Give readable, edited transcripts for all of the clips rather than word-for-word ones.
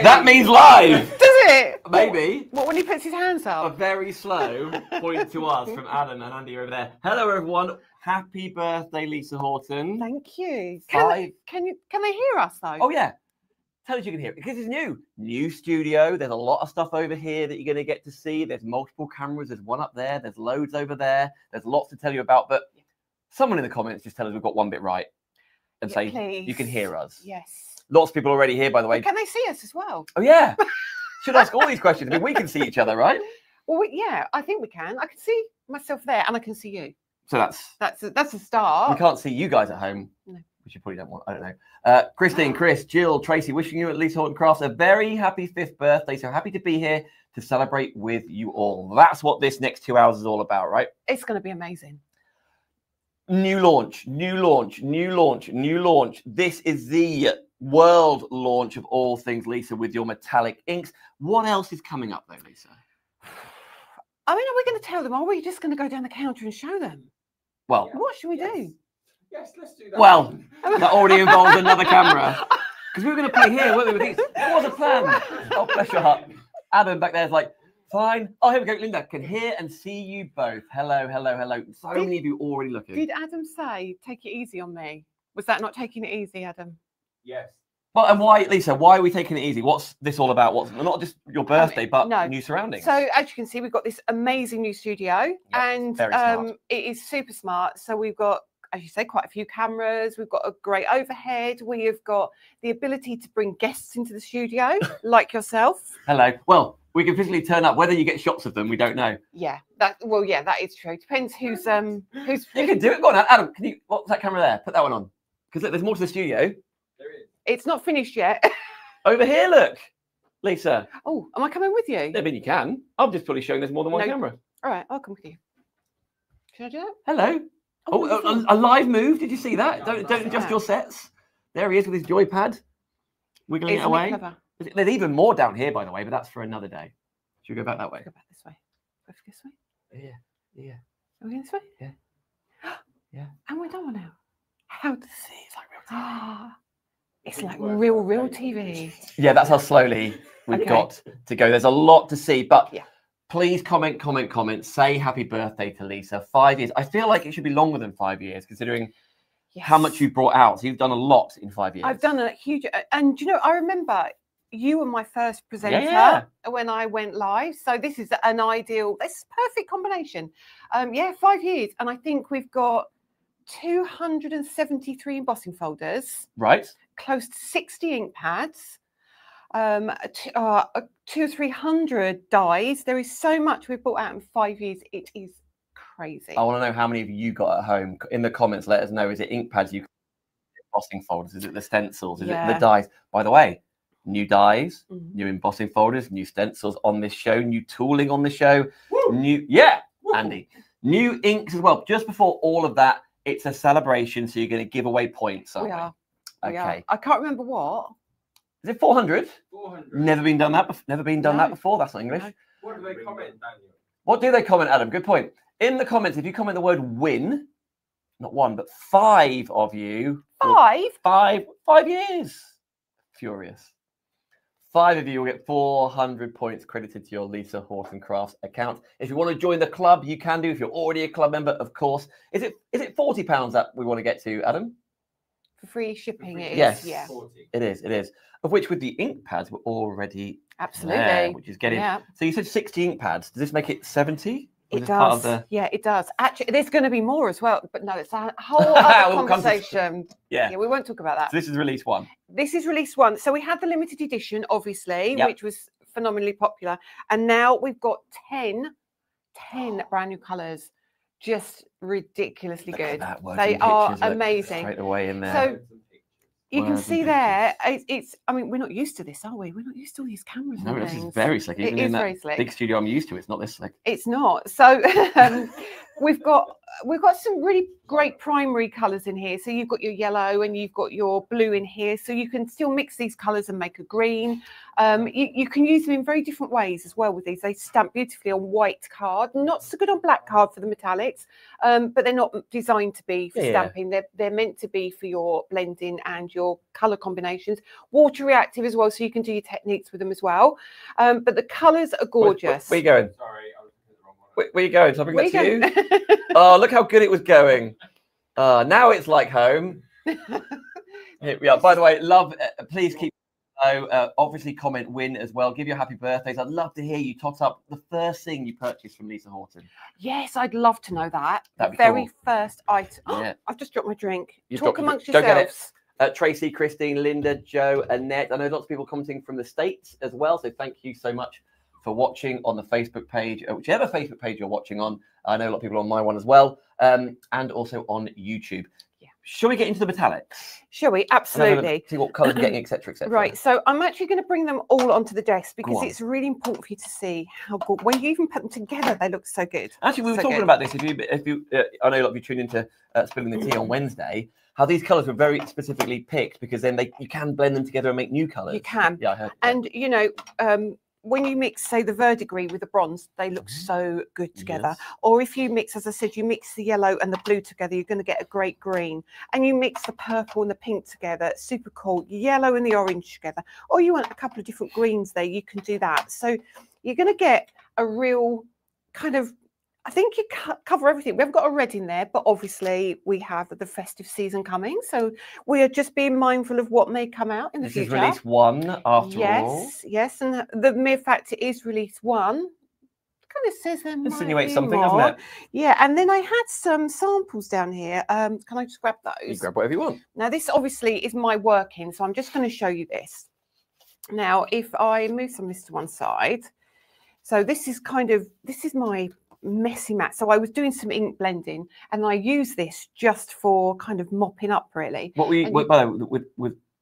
That means live. Does it? Maybe. What, when he puts his hands A up? very slow point to us from Adam and Andy over there. Hello, everyone. Happy birthday, Lisa Horton. Thank you. Five. Can they hear us though? Oh, yeah. Tell us you can hear it because it's new. New studio. There's a lot of stuff over here that you're going to get to see. There's multiple cameras. There's one up there. There's loads over there. There's lots to tell you about. But someone in the comments just tell us we've got one bit right and say please. You can hear us. Yes. Lots of people already here, by the way. Well, can they see us as well? Oh, yeah. Should ask all these questions. I mean, we can see each other, right? Well, yeah, I think we can. I can see myself there and I can see you. So That's a start. We can't see you guys at home. No. Which you probably don't want. I don't know. Christine, Chris, Jill, Tracy, wishing you at Lisa Horton Crafts a very happy 5th birthday. So happy to be here to celebrate with you all. That's what this next 2 hours is all about, right? It's going to be amazing. New launch, new launch, new launch, new launch. This is the world launch of all things, Lisa, with your metallic inks. What else is coming up, though, Lisa? I mean, are we going to tell them? Or are we just going to go down the counter and show them? Well, What should we do? Yes, let's do that. well, that already involves another camera. Because we were going to play here, weren't we? With these? It was a plan. Oh, bless your heart. Adam back there is like, fine. Oh, here we go. Linda can hear and see you both. Hello, hello, hello. So many of you already looking. Did Adam say, take it easy on me? Was that not taking it easy, Adam? Yes. Well, and why, Lisa, why are we taking it easy? What's this all about? What's not just your birthday, but no. new surroundings? So as you can see, we've got this amazing new studio and very smart. it is super smart. So we've got, as you say, quite a few cameras. We've got a great overhead. We have got the ability to bring guests into the studio, like yourself. Hello. Well, we can physically turn up. Whether you get shots of them, we don't know. Yeah, that is true. Depends who's You can do it. Go on, Adam. Can you? What's that camera there? Put that one on. Because there's more to the studio. There is. It's not finished yet. Over here, look, Lisa. Oh, am I coming with you? I mean, you can. I'm just probably showing there's more than one No. camera. All right, I'll come with you. Should I do that? Hello. Oh, wonderful. a live move. Did you see that? Yeah, Don't adjust your sets. There he is with his joypad, wiggling Isn't it it away. clever? There's even more down here, by the way, but that's for another day. Should we go back that way? Go back this way. Go this way. Yeah. Yeah. Are we going this way? Yeah. Yeah. And we're done now. How to See, it's like real time. It's like real TV. Yeah, that's how slowly we've Okay. got to go. There's a lot to see, but Yeah. please comment. Say happy birthday to Lisa. 5 years. I feel like it should be longer than 5 years, considering how much Yes. you've brought out. So you've done a lot in 5 years. I've done a huge, and you know, I remember you were my first presenter Yeah. when I went live. So this is an ideal, this is perfect combination. 5 years, and I think we've got 273 embossing folders, Right? close to 60 ink pads, 200 or 300 dies. There is so much we've brought out in 5 years. It is crazy. I want to know how many of you got at home. In the comments, let us know. Is it ink pads? Embossing folders? Is it the stencils? Is it Yeah. the dies? By the way, new dies, Mhm. new embossing folders, new stencils on this show, new tooling on the show, Woo! Woo! Andy, new inks as well. Just before all of that, it's a celebration, so you're going to give away points. We Aren't are. we? We are. Okay. I can't remember what. Is it 400? 400. Never been done that. Never been done that No. before. That's not English. No. What do they comment, Daniel? What do they comment, Adam? Good point. In the comments, if you comment the word win, not one, but 5 of you. will- 5? 5 years. Furious. 5 of you will get 400 points credited to your Lisa Horton Crafts account. If you want to join the club, you can do. If you're already a club member, of course. Is it £40 that we want to get to, Adam? For free shipping, it is. Yes. Yeah, 40. It is. Of which, with the ink pads, we're already absolutely. there, which is getting. Yeah. So you said 60 ink pads. Does this make it 70? It does. Yeah, it does. Actually, there's going to be more as well, but no, it's a whole other We'll come to- conversation. Yeah. We won't talk about that. So this is release 1. This is release 1. So we had the limited edition, obviously, Yep. which was phenomenally popular. And now we've got 10 brand new colours. Just ridiculously Look at good. that, words They and are pictures, look, amazing. Straight away in there. So- Words and pictures. You can Words and see there, I mean, we're not used to this, are we? We're not used to all these cameras no, and this is things. very slick. It Even is in that very slick. big studio I'm used to, it's not this slick. It's not. So we've got some really great primary colours in here. So you've got your yellow and you've got your blue in here. So you can still mix these colours and make a green. You can use them in very different ways as well with these. They stamp beautifully on white card, not so good on black card for the metallics, but they're not designed to be for stamping. They're meant to be for your blending and your colour combinations. Water reactive as well, so you can do your techniques with them as well. But the colours are gorgeous. Where are you going? Sorry, I was looking at the wrong one. Where are you going? So I bring that to you. Oh, look how good it was going. Now it's like home. Here we are. By the way, love. Please keep. Obviously, comment win as well. Give your happy birthdays. I'd love to hear you tot up the first thing you purchased from Lisa Horton. Yes, I'd love to know that. That'd The be very cool. first item. Yeah. I've just dropped my drink. You've Talk dropped- amongst go get it. yourselves. Tracy, Christine, Linda, Joe, Annette. I know lots of people commenting from the States as well. So thank you so much for watching on the Facebook page, whichever Facebook page you're watching on. I know a lot of people on my one as well, and also on YouTube. Yeah. Shall we get into the metallics? Shall we? Absolutely. See what colours we're getting, etc., etc. Right, so I'm actually going to bring them all onto the desk because on. it's really important for you to see how good. When you even put them together, they look so good. Actually, we were So talking good. about this. If you, I know a lot of you tuned into Spilling the Tea on Wednesday. How these colours were very specifically picked because then you can blend them together and make new colours. You can. Yeah, I heard. And you know, when you mix, say, the verdigris with the bronze, they look so good together. Yes. Or if you mix, as I said, you mix the yellow and the blue together, you're going to get a great green. And you mix the purple and the pink together, super cool. Yellow and the orange together. Or you want a couple of different greens there, you can do that. So you're going to get a real kind of, I think you cover everything. We haven't got a red in there, but obviously we have the festive season coming. So we are just being mindful of what may come out in the This is future. release 1 after all. Yes, and the mere fact it is release 1 kind of says there might Insinuates be something, more. doesn't it? Yeah, and then I had some samples down here. Can I just grab You those? grab whatever you want. Now this obviously is my working, so I'm just going to show you this. Now, if I move some of this to one side, so this is my messy mat. So I was doing some ink blending, and I use this just for kind of mopping up, really. What were you, And by the way,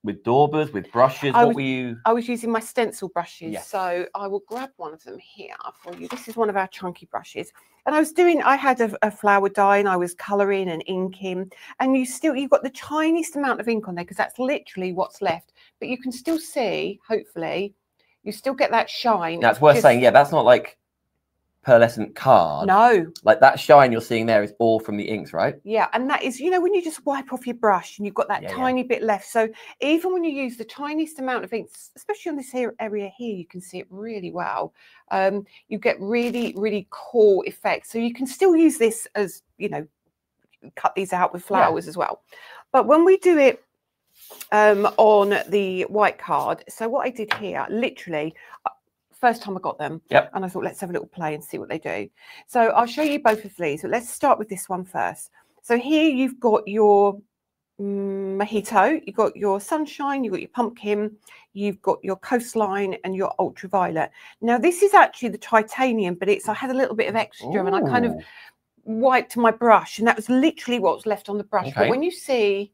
with daubers, with brushes? I What was- were you? I was using my stencil brushes, Yes. so I will grab one of them here for you. This is one of our chunky brushes, and I had a flower dye, and I was colouring and inking, and you've got the tiniest amount of ink on there because that's literally what's left, but you can still see, hopefully, you still get that shine. That's worth just- saying. Yeah, that's not like pearlescent card. No, Like that shine you're seeing there is all from the inks, right? yeah, and that is, when you just wipe off your brush and you've got that Yeah, yeah. tiny bit left. So even when you use the tiniest amount of ink, especially on this area here, you can see it really well. You get really, really cool effects. So you can still use this as, cut these out with flowers as well. But when we do it on the white card, so what I did here, literally, first time I got them, Yep. and I thought, let's have a little play and see what they do. So I'll show you both of these, but let's start with this one first. So here you've got your mojito, you've got your sunshine, you've got your pumpkin, you've got your coastline, and your ultraviolet. Now this is actually the titanium, but I had a little bit of extra, and I kind of Ooh. wiped my brush, and that was literally what was left on the brush. Okay. But when you see,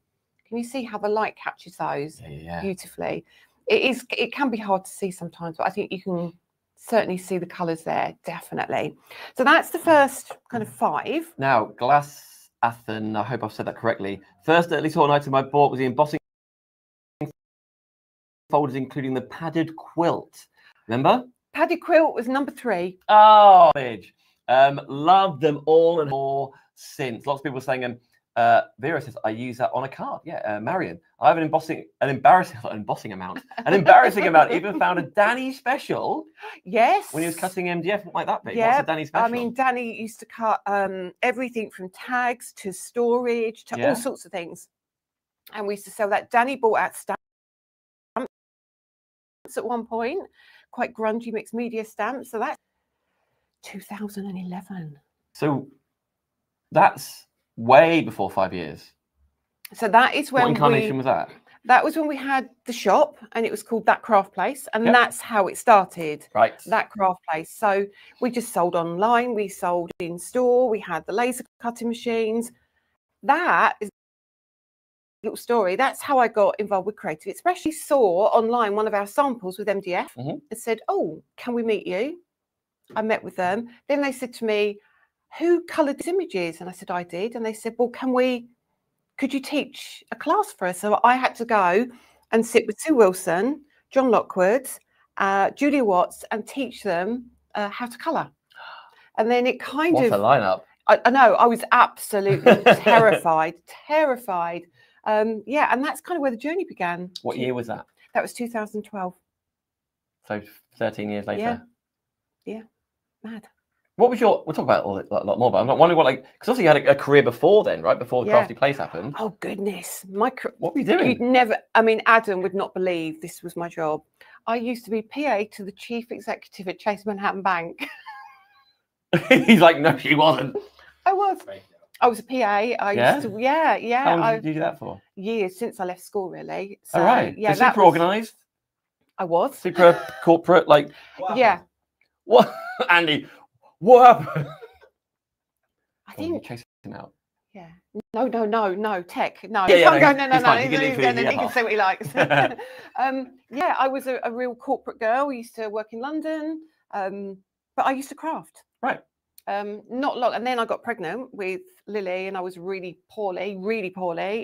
can you see how the light catches those Yeah. beautifully? It can be hard to see sometimes, but I think you can certainly see the colours there, definitely. So that's the first kind of 5. Now, Glass Athen, I hope I've said that correctly. First, at least one item I bought was the embossing folders, including the padded quilt. Remember? Padded quilt was number 3. Oh, Midge. Love them all and more since. Lots of people are saying, Vera says, I use that on a card. Yeah, Marion, I have an embarrassing amount. Even found a Danny special Yes. when he was cutting MDF. What might that be? Yeah, What's a Danny special? I mean, Danny used to cut everything from tags to storage to Yeah. all sorts of things. And we used to sell that. Danny bought out stamps at one point, quite grungy mixed media stamps. So that's 2011. So that's way before 5 years. So that is What when incarnation was that? that was when we had the shop, and it was called That Craft Place, and Yep. that's how it started. Right. That Craft Place. So we just sold online, we sold in store, we had the laser cutting machines. That is a little story. That's how I got involved with Creative. Especially saw online one of our samples with MDF Mhm. and said, "Oh, can we meet you?" I met with them. Then they said to me, who coloured these images? And I said, I did. And they said, well, could you teach a class for us? So I had to go and sit with Sue Wilson, John Lockwood, Julia Watts, and teach them how to colour. And then it kind What of... a lineup. I know, I was absolutely terrified. Yeah, and that's kind of where the journey began. What year was that? That was 2012. So 13 years later. Yeah, mad. What was your? We'll talk about all a lot more, but I'm wondering what, like, because obviously you had a career before then, right? Before the Yeah. Crafty Place happened. Oh goodness, What were you doing? you'd never. I mean, Adam would not believe this was my job. I used to be PA to the chief executive at Chase Manhattan Bank. He's like, no, she wasn't. I was. I was a PA. I Yeah? used to. Yeah, yeah. How long did you do that for? Years since I left school, really. So, All right. Yeah, So that super was, organised, I was. super corporate. Like, Yeah. what, Andy? What happened? I Go on, you think. chase him out. Yeah. No. Tech. No. Yeah, I'm no, going, no. it's fine. He You can leave it, can yeah. say what he likes. Yeah, I was a real corporate girl. I used to work in London, but I used to craft. Right. Not long, and then I got pregnant with Lily, and I was really poorly,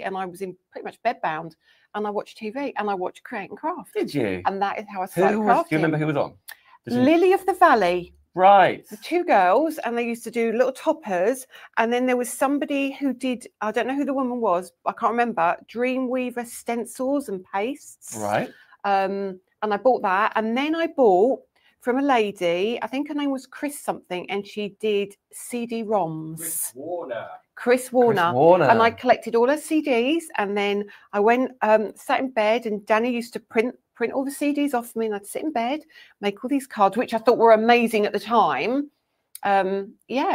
and I was in pretty much bedbound. And I watched TV, and I watched Create and Craft, Did you? and that is how I started Who crafting. was? Do you remember who was on? Lily of the Valley. Right. The two girls, and they used to do little toppers, and then there was somebody who did, I don't know who the woman was, I can't remember, Dreamweaver stencils and pastes. Right. And I bought that, and then I bought from a lady, I think her name was Chris something, and she did CD-ROMs. Chris Warner. Chris Warner. And I collected all her CDs, and then I went, sat in bed, and Danny used to print all the CDs off me, and I'd sit in bed, make all these cards, which I thought were amazing at the time. Yeah,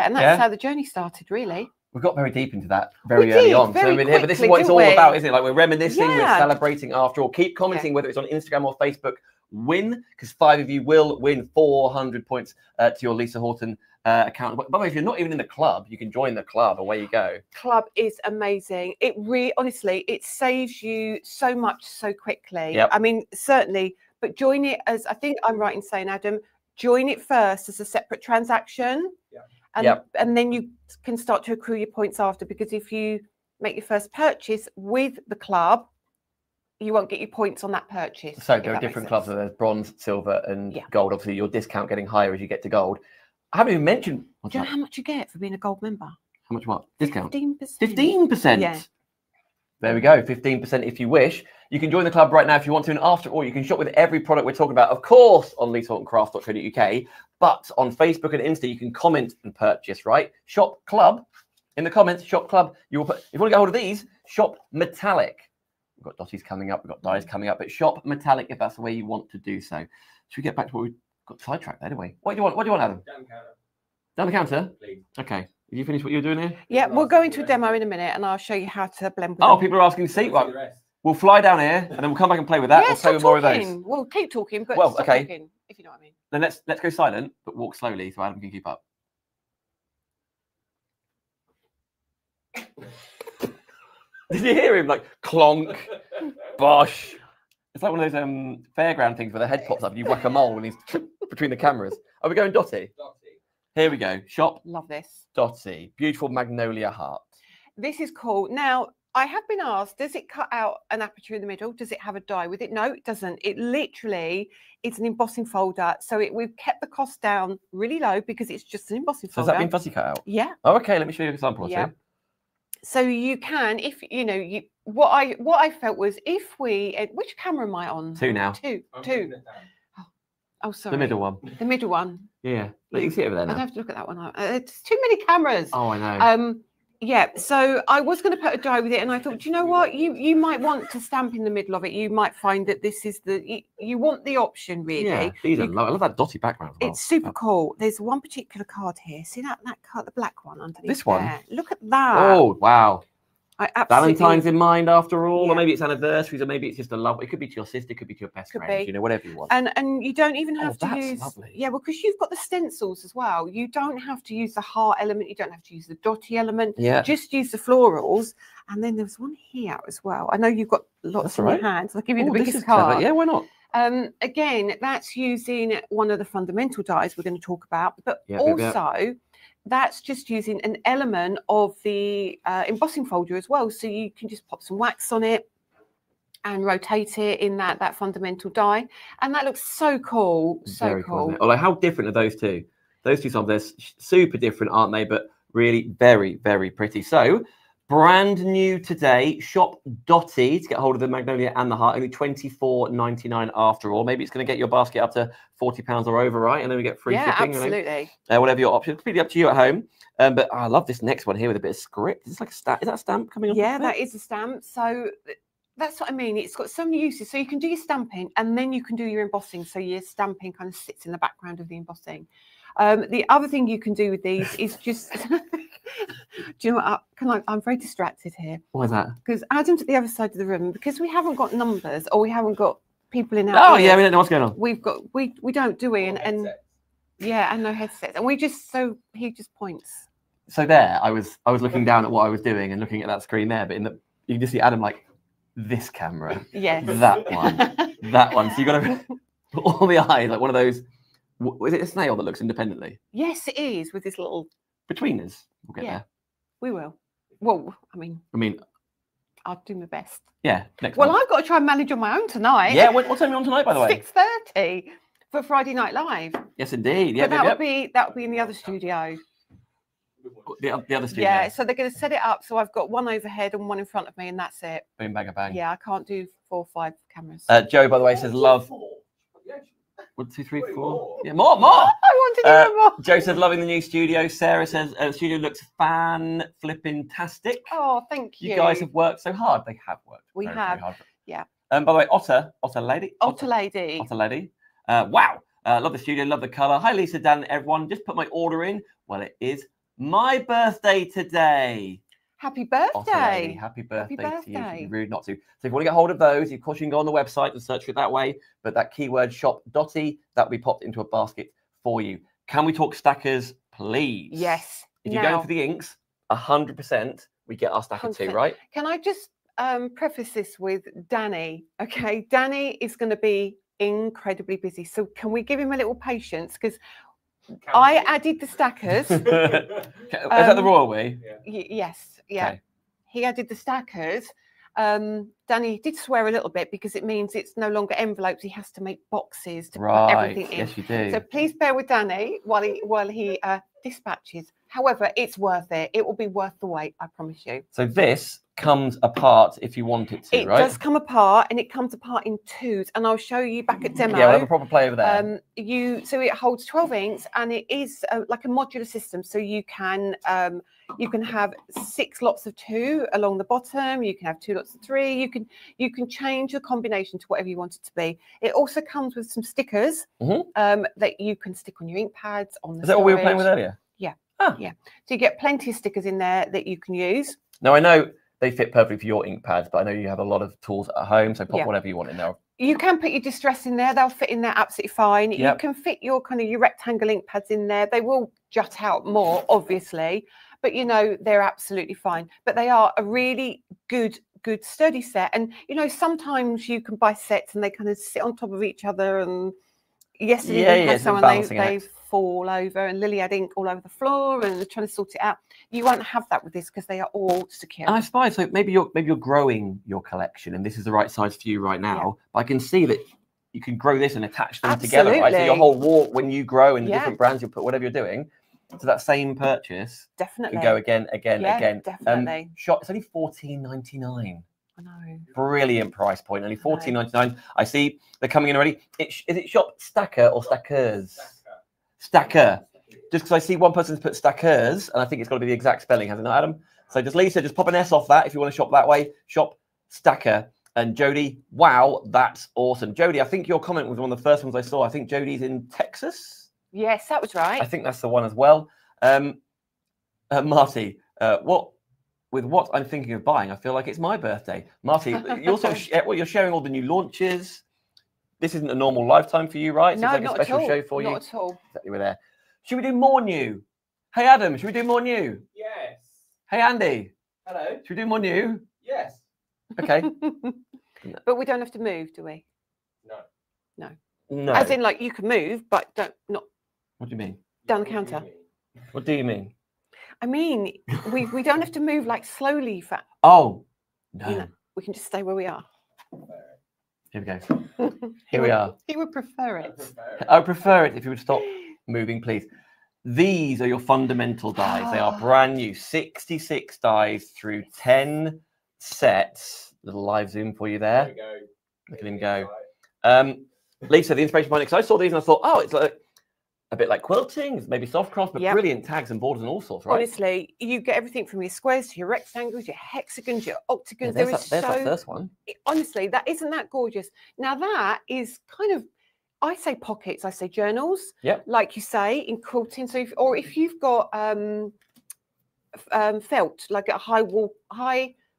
and that's how the journey started, really. We got very deep into that very We early did, on. very So, I mean, but this is quickly, what it's all didn't we? about, isn't it? Like, we're reminiscing, we're Yeah. celebrating after all. Keep commenting, whether it's on Instagram or Facebook. Win, because 5 of you will win 400 points to your Lisa Horton account. By the way, if you're not even in the club, you can join the club. Away you go. Club is amazing. It honestly, it saves you so much so quickly. Yep. I mean, certainly, but join it as, I think I'm right in saying, Adam, join it first as a separate transaction. Yeah. And then you can start to accrue your points after, because if you make your first purchase with the club, you won't get your points on that purchase. So if there are that makes different sense. clubs. So there's bronze, silver, and Yeah. gold. Obviously, your discount getting higher as you get to gold. I haven't even mentioned. What's Do you know that? how much you get for being a gold member? How much what? Discount? 15%. 15%. Yeah. There we go. 15% if you wish. You can join the club right now if you want to. And after all, you can shop with every product we're talking about, of course, on lisahortoncraft.co.uk. But on Facebook and Insta, you can comment and purchase, right? Shop Club. In the comments, Shop Club. You will put, if you want to get hold of these, Shop Metallic. We've got dotties coming up. We've got dyes coming up. But Shop Metallic if that's the way you want to do so. Should we get back to what we got sidetracked there, didn't we? What do you want? What do you want, Adam? Dan Counter, Down the counter? please. Okay. Did you finish what you were doing here? Yeah, we'll go into a demo in a minute, and I'll show you how to blend with Oh, them. people are asking to see. See Right. the rest. We'll fly down here and then we'll come back and play with that. Yeah, We'll play stop with more of those. talking. We'll keep talking, but Well, stop okay. talking, if you know what I mean. Then let's go silent, but walk slowly so Adam can keep up. Did you hear him like clonk, bosh? It's like one of those fairground things where the head pops up and you whack a mole and he's between the cameras. Are we going Dotty? Dotty. Here we go. Shop Love this. Dotty. Beautiful magnolia heart. This is cool. Now, I have been asked, does it cut out an aperture in the middle? Does it have a die with it? No, it doesn't. It literally is an embossing folder. So we've kept the cost down really low because it's just an embossing So has folder. that been fuzzy cut out? Yeah. Oh, okay. Let me show you an example or Yeah. two. So you can, if you know, what I felt was if we, which camera am I on? Two now. Two. I'm putting Two. it down. Oh, sorry. The middle one. The middle one. Yeah. But you can see it over there I'd now. have to look at that one. It's too many cameras. Oh, I know. Yeah, so I was going to put a die with it, and I thought, do you know what? You might want to stamp in the middle of it. You might find that this is you want the option, really. Yeah, these are I love that dotty background as well. It's super cool. There's one particular card here. See that card, the black one underneath. This one? there? Look at that. Oh, wow. I absolutely, Valentine's in mind after all, Yeah. or maybe it's anniversaries, or maybe it's just a love. It could be to your sister, it could be to your best Could friend, be. you know, whatever you want. and you don't even have to that's use lovely. yeah, because you've got the stencils as well. You don't have to use the heart element. You don't have to use the dotty element. Yeah. Just use the florals. And then there's one here as well. I know you've got lots That's in all your right. hands. I'll give you Oh, the this biggest is clever. card. Yeah, why not? Again, that's using one of the fundamental dyes we're going to talk about, but Yeah, yeah, yeah. also that's just using an element of the embossing folder as well. So you can just pop some wax on it and rotate it in that fundamental die. And that looks so cool, so Very cool. isn't it? Although, how different are those two? Those two songs, they're super different, aren't they? But really very, very pretty. So, brand new today, shop Dotty to get hold of the Magnolia and the Heart, only $24.99 after all. Maybe it's going to get your basket up to £40 or over, right? And then we get free shipping. Absolutely. Whatever your option, completely up to you at home. But I love this next one here with a bit of script. It's like a stamp. Is that a stamp coming up? Yeah, that is a stamp. So that's what I mean. It's got so many uses. So you can do your stamping and then you can do your embossing. So your stamping kind of sits in the background of the embossing. The other thing you can do with these is just, do you know what? I'm very distracted here. Why is that? Because Adam's at the other side of the room, because we haven't got numbers or we haven't got people in our Oh, ears. yeah, we don't know what's going on. We've got, we don't, do we? And Headsets. yeah, and no headsets. And so he just points. So there, I was looking down at what I was doing and looking at that screen there, but you can just see Adam like this camera, Yes. that one, that one. So you got to all the eyes like one of those. Is it a snail that looks independently? Yes, it is, with this little, Between us, we'll get Yeah. there. we will. Well, I mean, I'll do my best. Yeah, next Well, one. I've got to try and manage on my own tonight. Yeah, what time are you on tonight, by the way? 6:30 for Friday Night Live. Yes, indeed. Yeah, But that would be in the other studio. the other studio. Yeah, so they're going to set it up. So I've got one overhead and one in front of me, and that's it. Boom, bang, bang. Yeah, I can't do 4 or 5 cameras. Joe, by the way, says love. Yeah, 1, 2, 3, Wait, 4. more. Yeah, more. I wanted to do more. Joe says loving the new studio. Sarah says the studio looks fan-flipping-tastic. Oh, thank you. You guys have worked so hard. They have worked. We very, have, very hard. yeah. By the way, Otter Lady. Otter Lady. Otter Lady. Wow. Love the studio. Love the colour. Hi, Lisa, Dan, and everyone. Just put my order in. Well, it is my birthday today. Happy Otter Lady, birthday. happy birthday to you. It'd be birthday. rude not to. So if you want to get hold of those, of course, you can go on the website and search for it that way. But that keyword shop Dotty, that will be popped into a basket for you. Can we talk stackers, please? Yes. If you're going for the inks, 100%, we get our stacker too, 100%. right? Can I just preface this with Danny? Okay, Danny is going to be incredibly busy. So can we give him a little patience? Because I added the stackers. Is that the royal way? Yes, yeah. Okay. He added the stackers. Danny did swear a little bit because it means it's no longer envelopes. He has to make boxes to put Right. everything in. Yes, you do. So please bear with Danny while he dispatches. However, it's worth it. It will be worth the wait, I promise you. So this comes apart if you want it to, It right? does come apart, and it comes apart in 2s, and I'll show you back at demo. Yeah, we'll have a proper play over there. So it holds 12 inks, and it is like a modular system. So you can have 6 lots of 2 along the bottom. You can have 2 lots of 3. You can change the combination to whatever you want it to be. It also comes with some stickers that you can stick on your ink pads. On the Is that what we were playing storage. with earlier? Yeah. Ah. Yeah. So you get plenty of stickers in there that you can use. Now, I know they fit perfectly for your ink pads, but I know you have a lot of tools at home, so pop Yeah. whatever you want in there. You can put your distress in there. They'll fit in there absolutely fine. Yep. You can fit your rectangle ink pads in there. They will jut out more, obviously, but they're absolutely fine. But they are a really good sturdy set. And sometimes you can buy sets and they kind of sit on top of each other. And yesterday we had it's a someone balancing they act. fall over, and Lily had ink all over the floor, and they're trying to sort it out. You won't have that with this because they are all secure. And I suppose so. Maybe you're growing your collection, and this is the right size for you right now. But I can see that you can grow this and attach them together, right? So your Absolutely. whole wall, when you grow in the Yeah. different brands, you'll put whatever you're doing. So that same purchase Definitely. can go again. Yeah, definitely. Shop. It's only $14.99. I know. Brilliant price point. Only $14.99. I see they're coming in already. Is it shop Stacker or Stackers? Stacker. Just because I see one person's put Stackers, and I think it's got to be the exact spelling, hasn't it, Adam? So just Lisa, just pop an S off that if you want to shop that way. Shop Stacker. And Jody, wow, that's awesome. Jody, I think your comment was one of the first ones I saw. I think Jody's in Texas. Yes, that was right. I think that's the one as well. Marty, with what I'm thinking of buying, I feel like it's my birthday. Marty, you also you're sharing all the new launches. This isn't a normal lifetime for you, right? No, So it's like not a special at all. show for you. Not at all. Exactly, we're there. Should we do more new? Hey, Adam, should we do more new? Yes. Hey, Andy, Hello. should we do more new? Yes. Okay. But we don't have to move, do we? No. No. As in, like, you can move, but not What do you mean? down the counter. What do you mean? I mean, we don't have to move like slowly. Oh, no. You know, we can just stay where we are. Here we go. Here we are. He would prefer it. I would prefer it if you would stop moving, please. These are your fundamental dies. They are brand new, 66 dies through 10 sets. Little live zoom for you there. There we go. Look at him go. Lisa, the inspiration behind it, because I saw these and I thought, oh, it's like a bit like quilting, it's maybe soft cross, but brilliant tags and borders and all sorts, right? Honestly, you get everything from your squares to your rectangles, your hexagons, your octagons. Yeah, there's that first one. Honestly, isn't that gorgeous? Now that is kind of, I say pockets, I say journals. Yep. Like you say in quilting. So if you've got felt, like a high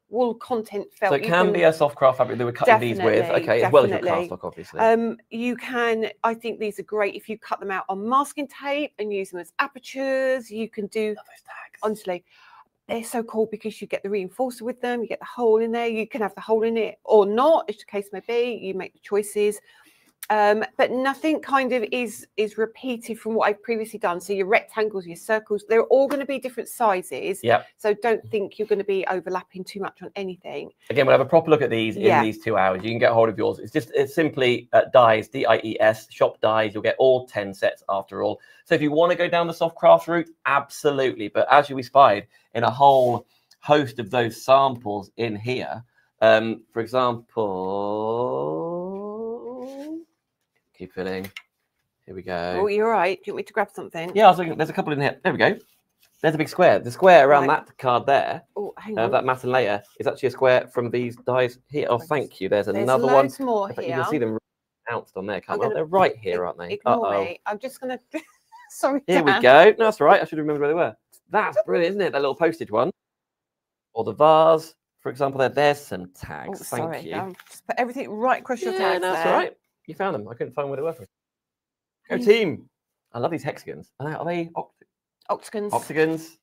wool content felt. So it can be a soft craft fabric that we're cutting these with, okay, as well as your cardstock, obviously. You can, I think these are great if you cut them out on masking tape and use them as apertures. You can do, Love those tags. honestly, they're so cool because you get the reinforcer with them, you get the hole in there, you can have the hole in it or not, as the case may be, you make the choices. But nothing kind of is repeated from what I've previously done. So your rectangles, your circles, they're all going to be different sizes. Yeah. So don't think you're going to be overlapping too much on anything. Again, we'll have a proper look at these in these 2 hours. You can get hold of yours. It's simply dies, DIES, shop dies. You'll get all 10 sets after all. So if you want to go down the soft craft route, absolutely. But as you spied in a whole host of those samples in here, for example, keep filling. Here we go. Oh, you're right. Do you want me to grab something? Yeah, I was looking, there's a couple in here. There we go. There's a big square. The square around that card there, oh, hang on. that matte and layer, is actually a square from these dies here. Oh, thank you. There's another one. More In fact, here. you can see them announced on there, can't you? They're right here, aren't they? Ignore me. I'm just going to... Sorry, Here we go. No, that's all right. I should have remembered where they were. That's brilliant, isn't it? That little postage one. Or the vase, for example. There's some tags. Thank you. Just put everything right across your tags. No, that's all right. You found them. I couldn't find where they were. Go team. I love these hexagons. Are they octagons? Octagons.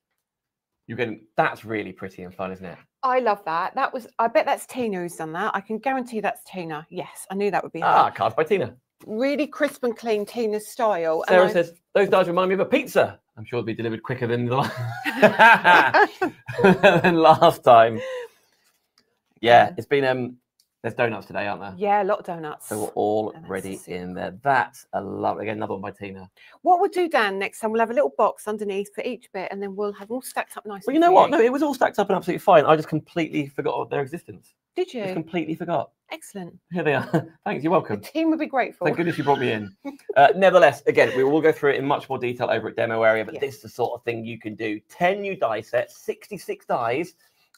You're getting, that's really pretty and fun, isn't it? I love that. I bet that's Tina who's done that. I can guarantee that's Tina. Yes, I knew that would be her. Cards by Tina. Really crisp and clean, Tina's style. Sarah says, those dies remind me of a pizza. I'm sure it'll be delivered quicker than than last time. Yeah, it's been there's donuts today, aren't there? Yeah, a lot of donuts. So we're all ready in there. That's a love. Again, another one by Tina. What we'll do, Dan, next time we'll have a little box underneath for each bit, and then we'll have them all stacked up nicely. Well, you know what? No, it was all stacked up and absolutely fine. I just completely forgot their existence. Did you? I completely forgot. Excellent. Here they are. Thanks. You're welcome. The team would be grateful. Thank goodness you brought me in. Nevertheless, again, we will go through it in much more detail over at demo area, but this is the sort of thing you can do. 10 new die sets, 66 dies,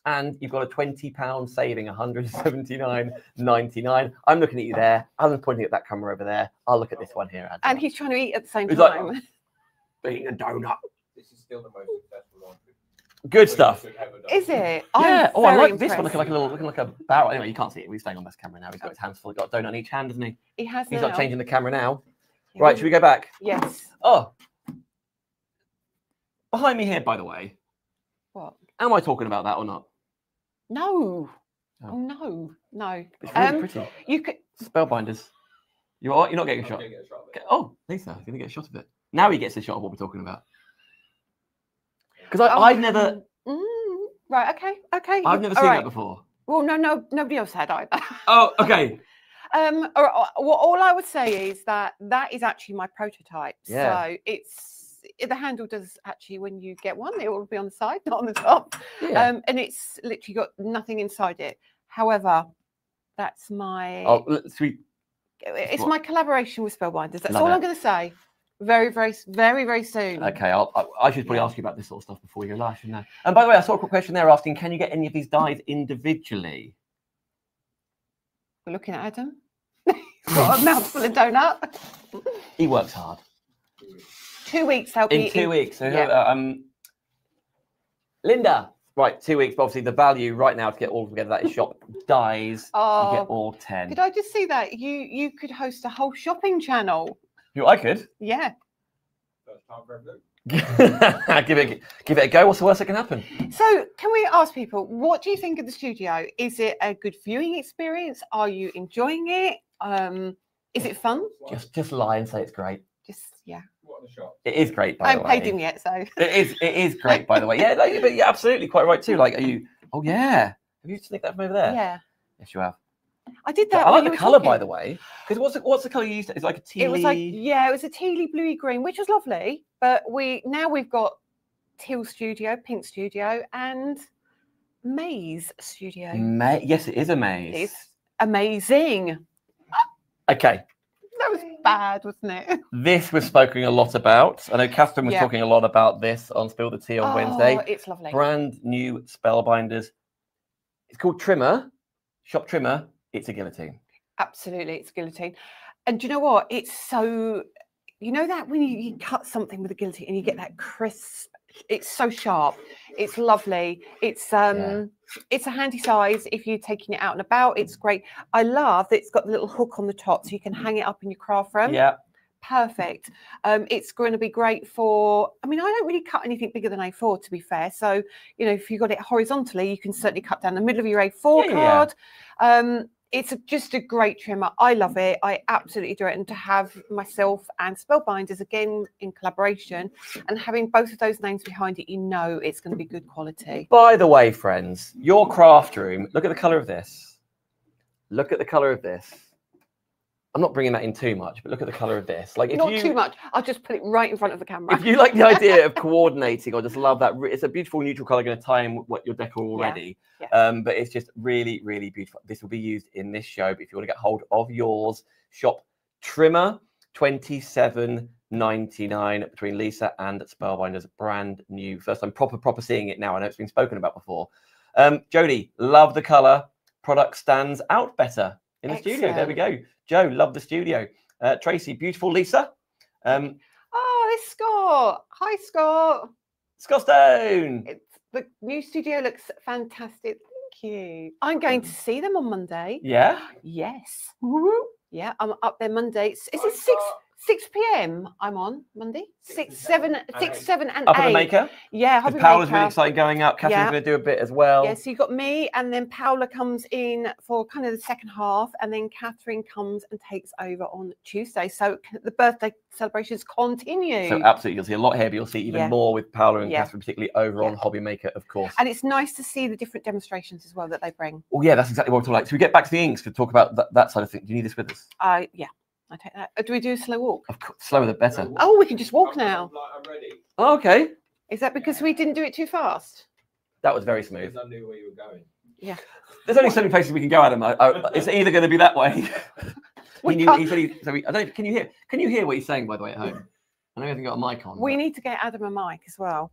and you've got a £20 saving, £179.99. I'm looking at you there. I'm pointing at that camera over there. I'll look at this one here. And he's trying to eat at the same He's time. Like, eating a donut. This is still the most successful one. Good stuff. Is it? Yeah. I'm I like very this one. impressed. Looking like a barrel. Anyway, you can't see it. We're staying on this camera now. He's got his hands full. He's got a donut in each hand, hasn't he? He has. He's now. not changing the camera now. Right. Should we go back? Yes. Oh. Behind me here, by the way. What? Am I talking about that or not? No. Oh. Oh no. No. It's really pretty. You could. Spellbinders. You're not getting a shot. Get a shot of it. Oh, Lisa, you're gonna get a shot of it. Now he gets a shot of what we're talking about. Because I've never. Right. Okay. Okay. I've never seen that before. Well, no. Nobody else had either. Oh, okay. All I would say is that is actually my prototype. Yeah. So the handle does actually, when you get one, it will be on the side, not on the top. Yeah. And it's literally got nothing inside it. However, that's my. Oh, sweet. It's my collaboration with Spellbinders. That's Love all it. I'm going to say. Very, very, very, very soon. Okay, I should probably ask you about this sort of stuff before we go live, shouldn't I? And by the way, I saw a quick question there asking, can you get any of these dies individually? We're looking at Adam. He's got a mouthful of donut. He works hard. 2 weeks, help In me. 2 weeks. So, Yeah. Linda. Right, 2 weeks. But obviously, the value right now to get all together, that is shop dies. Oh, you get all 10. Could I just see that? You could host a whole shopping channel. Who I could. Yeah. First time for everything. give it a go. What's the worst that can happen? So can we ask people, what do you think of the studio? Is it a good viewing experience? Are you enjoying it? Is it fun? Just lie and say it's great. Just, yeah. What in the shop? It is great, by I the haven't way. paid him yet, so. It is great, by the way. Yeah, like, but you're absolutely quite right too. Like, are you? Oh yeah. Have you snicked that from over there? Yeah, Yes, you have. I did that. I when like you the were colour, by talking. the way. Because what's the colour you used? It's like a tealy. It was like, yeah, it was a tealy bluey green, which was lovely. But we've got teal studio, pink studio, and maize studio. Yes, it is a maze. It's amazing. Okay, That was bad, wasn't it? this we're spoken a lot about. I know Catherine was Yeah. talking a lot about this on Spill the Tea on Wednesday. Oh, it's lovely. Brand new Spellbinders. It's called Trimmer. Shop Trimmer. It's a guillotine. Absolutely, it's guillotine. And do you know what? It's so, you know that when you cut something with a guillotine and you get that crisp, it's so sharp. It's lovely. It's a handy size if you're taking it out and about. It's great. I love that it's got the little hook on the top so you can hang it up in your craft room. Yeah. Perfect. It's going to be great for, I mean, I don't really cut anything bigger than A4, to be fair. So, you know, if you've got it horizontally, you can certainly cut down the middle of your A4 Yeah. card. It's just a great trimmer. I love it. I absolutely adore it. And to have myself and Spellbinders again in collaboration and having both of those names behind it, you know it's going to be good quality. By the way, friends, your craft room, look at the colour of this. Look at the colour of this. I'm not bringing that in too much, but look at the colour of this. Like, if Not you, too much. I'll just put it right in front of the camera. if you like the idea of coordinating or just love that, it's a beautiful neutral colour going to tie in with what your decor already. Yeah. But it's just really, really beautiful. This will be used in this show. But if you want to get hold of yours, shop Trimmer, $27.99 between Lisa and Spellbinders. Brand new. First time proper seeing it now. I know it's been spoken about before. Jodie, love the colour. Product stands out better in the studio. There we go. Joe, love the studio. Tracy, beautiful. Lisa. Oh, it's Scott. Hi, Scott. Scott Stone. The new studio looks fantastic. Thank you. I'm going to see them on Monday. Yeah. Yes. Yeah, I'm up there Monday. Is it 6 p.m. I'm on Monday? 6, 7, and 8. Up in the maker. Yeah, Because Hobby Paola's Maker. really excited going up. Catherine's going to do a bit as well. Yeah, so you've got me, and then Paola comes in for kind of the second half, and then Catherine comes and takes over on Tuesday. So the birthday celebrations continue. So absolutely, you'll see a lot here, but you'll see even more with Paola and Catherine, particularly over on Hobby Maker, of course. And it's nice to see the different demonstrations as well that they bring. Well, yeah, that's exactly what we're talking about. So we get back to the inks to talk about that side of things. Do you need this with us? Yeah, I take that. Do we do a slow walk? Of course, slower the better. Oh, we can just walk now. I'm ready. Oh, okay. Is that because we didn't do it too fast? That was very smooth. Because I knew where you were going. Yeah. There's only so many places we can go, Adam. It's either going to be that way. He said so I don't. Can you hear? Can you hear what he's saying, by the way, at home? I know he hasn't got a mic on. We need to get Adam a mic as well.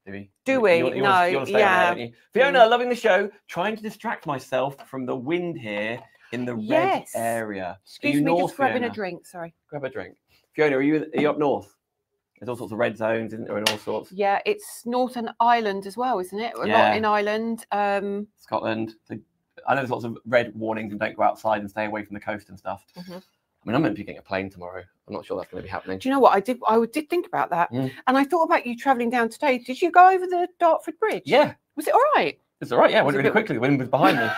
Do we? Do we? You want to stay on there, don't you? Fiona, loving the show. Trying to distract myself from the wind here in the red area. Excuse me, just grabbing a drink. Sorry. Grab a drink. Fiona, are you up north? There's all sorts of red zones, isn't there, and all sorts. Yeah, it's Northern Ireland as well, isn't it? Yeah. Not in Ireland. Scotland. So I know there's lots of red warnings and don't go outside and stay away from the coast and stuff. Mm-hmm. I mean, I'm meant to be getting a plane tomorrow. I'm not sure that's going to be happening. Do you know what I did? I did think about that, and I thought about you travelling down today. Did you go over the Dartford Bridge? Yeah. Was it all right? It's all right. Yeah, it went really quickly. The wind was behind me.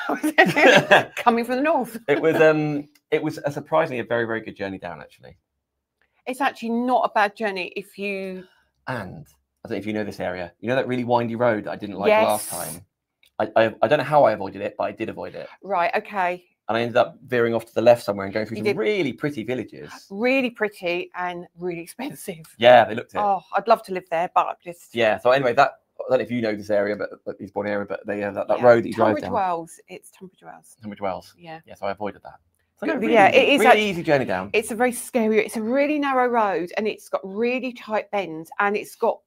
Coming from the north. It was a surprisingly a very, very good journey down, actually. It's actually not a bad journey if you. And I don't know if you know this area. You know that really windy road that I didn't like last time? I don't know how I avoided it, but I did avoid it. Right, okay. And I ended up veering off to the left somewhere and going through some really pretty villages. Really pretty and really expensive. Yeah, they looked it. Oh, I'd love to live there, but just. Yeah, so anyway, I don't know if you know this area, but Eastbourne area, but they have that road that you drive down. Wells. It's Tunbridge Wells. Tunbridge Wells. Yeah. Yeah, so I avoided that. So It is really easy journey down. It's a very scary. It's a really narrow road, and it's got really tight bends, and it's got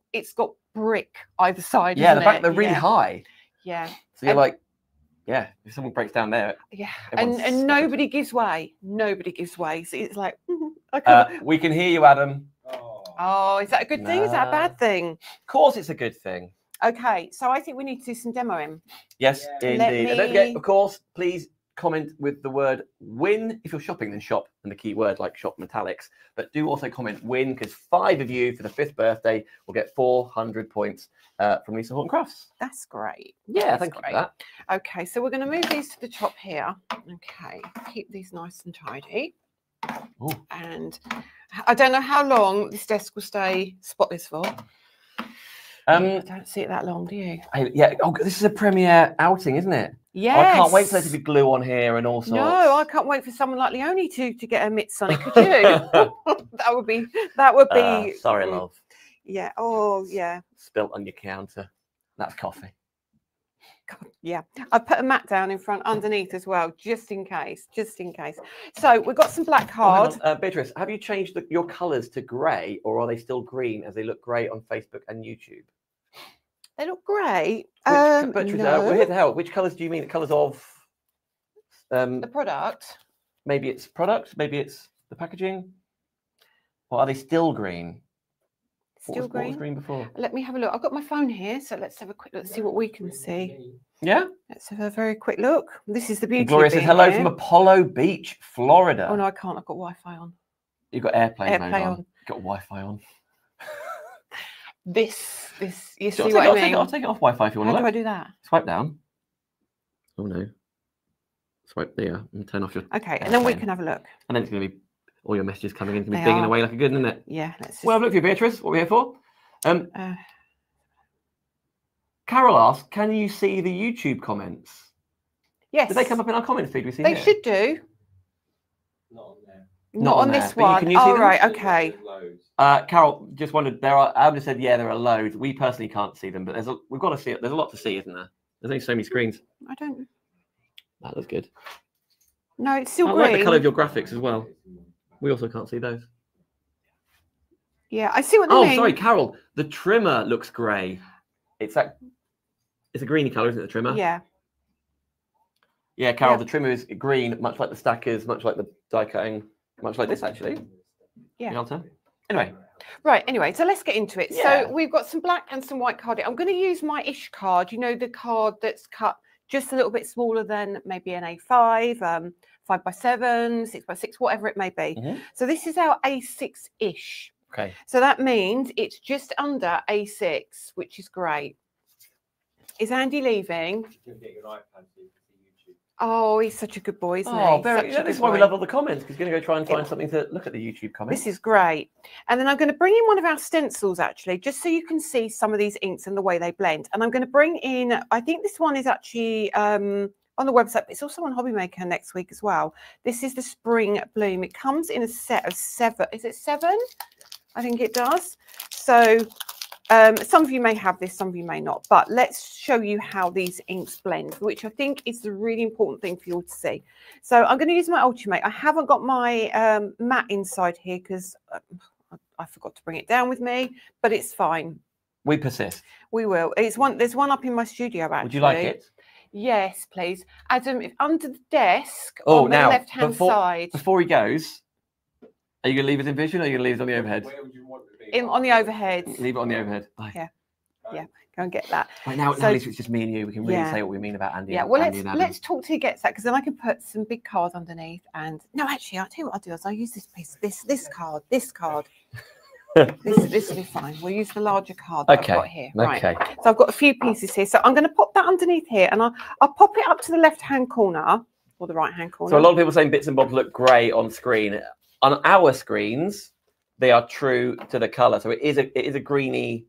brick either side. Yeah, the back they're really high. Yeah. So you're like, yeah, if someone breaks down there. Yeah, and nobody gives way. Nobody gives way. So it's like, okay. We can hear you, Adam. Oh, is that a good thing? Is that a bad thing? Of course, it's a good thing. Okay, so I think we need to do some demoing. Yes, indeed. And don't forget, of course, please comment with the word win. If you're shopping, then shop and the key word like shop metallics. But do also comment win, because 5 of you for the 5th birthday will get 400 points from Lisa Horton Crafts. That's great. Yeah, thank you for that. Okay, so we're going to move these to the top here. Okay, keep these nice and tidy. Ooh. And I don't know how long this desk will stay spotless for. I don't see it that long, do you? Yeah. Oh, this is a premiere outing, isn't it? Yes. Oh, I can't wait for there to be glue on here and all sorts. No, I can't wait for someone like Leonie to get her mitts on it. Could you? That would be. Sorry, love. Yeah. Oh, yeah. Spilt on your counter. That's coffee. God, yeah. I put a mat down in front underneath as well, just in case. Just in case. So we've got some black card. Beatrice, have you changed your colours to grey, or are they still green as they look great on Facebook and YouTube? They look great. Beatrice, No. we're here to help. Which colours do you mean? The colours of The product. maybe it's product, maybe it's the packaging, or are they still green? Still What green. was green before? Let me have a look. I've got my phone here, so let's have a quick look, see what we can see. Yeah. Let's have a very quick look. This is the beauty. Gloria says bin hello here. from Apollo Beach, Florida. Oh no, I can't. I've got Wi-Fi on. You've got airplane mode Airplay on. on. You've got Wi-Fi on. This. You see I'll what I take mean? I'll take it off Wi-Fi if you want How to do I look. do that? Swipe down. Oh no. Swipe there and turn off your. Okay, and then we airplane. can have a look. And then it's going to be all your messages coming in. It's going to They be dinging are. away like a good, isn't it? Yeah, let's just. Well, have a look for you, Beatrice. What we're here for. uh, Carol asked, "Can you see the YouTube comments? yes. Did they come up in our comments feed? We see They here? should do. Not on there. Not on there, this but you- one. can you see Oh, them? right. Okay. There's loads. Carol just wondered. Adam just said, "Yeah, there are loads. We personally can't see them, but we've got to see it. There's a lot to see, isn't there? There's only so many screens. I don't. That looks good. No, it's still I green. like the colour of your graphics as well. We also can't see those. Yeah, I see what they Oh, mean. sorry, Carol. The trimmer looks grey. It's a greeny colour, isn't it? The trimmer. Yeah. Yeah, Carol. Yeah. The trimmer is green, much like the stackers, much like the die cutting, much like this actually. Yeah. The altar. Anyway, Right. Anyway, so let's get into it. Yeah. So we've got some black and some white card. I'm going to use my ish card. You know, the card that's cut just a little bit smaller than maybe an A5, 5x7, 6x6, whatever it may be. Mhm. So this is our A6 ish. okay. So that means it's just under A6, which is great. Is Andy leaving? You can get your iPad so you can see YouTube. Oh, he's such a good boy, isn't Oh, he? very. Such a This is good why we boy. love all the comments. Because you're going to go try and find something to look at the YouTube comments. This is great. And then I'm going to bring in one of our stencils actually, just so you can see some of these inks and the way they blend. And I'm going to bring in, I think this one is actually on the website, but it's also on Hobbymaker next week as well. This is the Spring Bloom. It comes in a set of 7. Is it 7? I think it does. So some of you may have this, some of you may not, but let's show you how these inks blend, which I think is the really important thing for you all to see. So I'm going to use my Ultimate. I haven't got my mat inside here because I forgot to bring it down with me, but it's fine. We persist. We will. There's one up in my studio actually. Would you like it? Yes, please. Adam, if under the desk Oh, on the now, left-hand side. Before he goes, are you going to leave it in vision or are you going to leave it on the overhead? Where would you want it to be? On the overhead. Leave it on the overhead. Bye. Yeah. Go and get that. Right, now, So- at least it's just me and you. We can really Yeah. say what we mean about Andy. Yeah, and well, Andy and Adam. let's talk till he gets that, because then I can put some big cards underneath. And no, actually, I'll tell you what I'll do is I'll use this piece, this card. This will be fine. We'll use the larger card that Okay, I've got here. Right. Okay. So I've got a few pieces here. So I'm going to pop that underneath here, and I'll pop it up to the left-hand corner or the right-hand corner. So a lot of people saying bits and bobs look grey on screen. On our screens, they are true to the colour. So it is a greeny.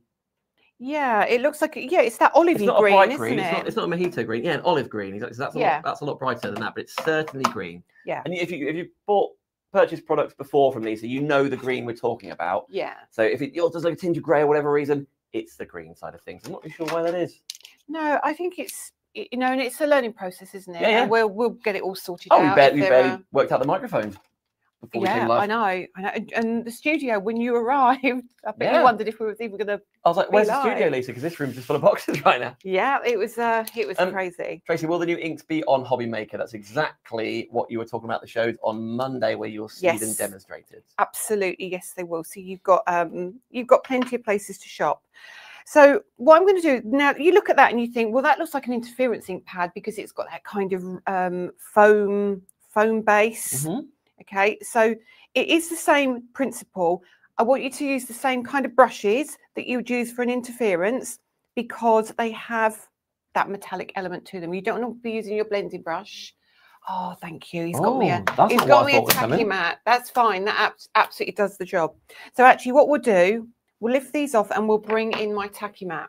Yeah, it looks like it's that olivey It's not green, a bright isn't green. it? It's not a mojito green. Yeah, an olive green. Exactly. So that's a lot brighter than that, but it's certainly green. Yeah. And if you purchased products before from Lisa, you know the green we're talking about. Yeah. So if it does like a tinge of grey or whatever reason, it's the green side of things. I'm not really sure why that is. No, I think it's and it's a learning process, isn't it? Yeah, yeah. And we'll get it all sorted Oh, out. we barely worked out the microphone before we came Yeah, live. I know. And the studio, when you arrived, I bet Yeah. you wondered if we were even going to. I was like, "Where's the live. studio, Lisa?" Because this room's just full of boxes right now. Yeah, it was Um, crazy. Tracy, will the new inks be on Hobbymaker? That's exactly what you were talking about at the shows on Monday, where you'll see them Yes. demonstrated. Absolutely, yes, they will. So you've got plenty of places to shop. So what I'm going to do now, you look at that and you think, well, that looks like an interference ink pad because it's got that kind of foam base. Mhm. Okay, so it is the same principle. I want you to use the same kind of brushes that you would use for an interference because they have that metallic element to them. You don't want to be using your blending brush. Oh, thank you. He's got me a, that's he's not got what I me a thought was tacky coming. mat. That's fine. That absolutely does the job. So actually what we'll do, we'll lift these off and we'll bring in my tacky mat.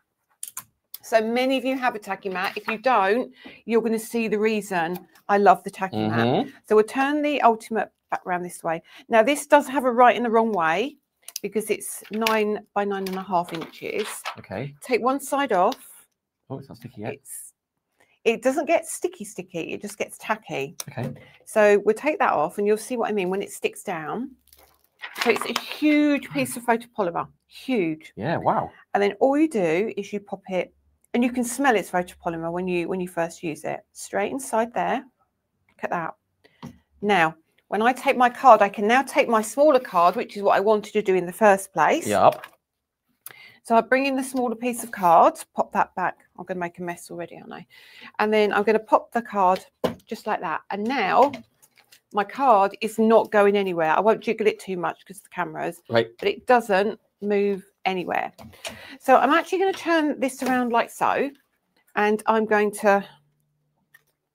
So many of you have a tacky mat. If you don't, you're going to see the reason I love the tacky mat. So we'll turn the Ultimate back around this way. Now this does have a right and the wrong way because it's 9 by 9.5 inches. Okay. Take one side off. Oh, it's not sticky yet. It doesn't get sticky, it just gets tacky. Okay. So we'll take that off and you'll see what I mean when it sticks down. So it's a huge piece of photopolymer, huge. Yeah, wow. And then all you do is you pop it, and you can smell its photopolymer when you first use it. Straight inside there. Look at that. Now, when I take my card, I can now take my smaller card, which is what I wanted to do in the first place. Yep. So I bring in the smaller piece of card, pop that back. I'm going to make a mess already, aren't I? And then I'm going to pop the card just like that. And now my card is not going anywhere. I won't jiggle it too much because the camera's, Right. but it doesn't move anywhere. So I'm actually going to turn this around like so, and I'm going to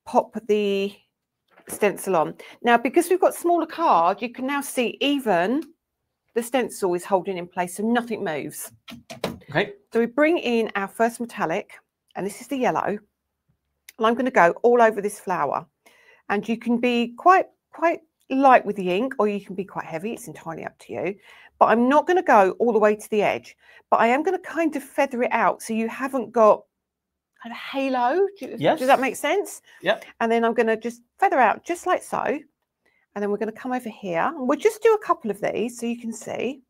pop the stencil on. Now, because we've got smaller card, you can now see even the stencil is holding in place, so nothing moves. Okay. So we bring in our first metallic, and this is the yellow, and I'm going to go all over this flower. And you can be quite light with the ink, or you can be quite heavy. It's entirely up to you. But I'm not going to go all the way to the edge, but I am going to kind of feather it out so you haven't got kind of halo. Yes. Does that make sense? Yep. And then I'm going to just feather out just like so. And then we're going to come over here and we'll just do a couple of these so you can see.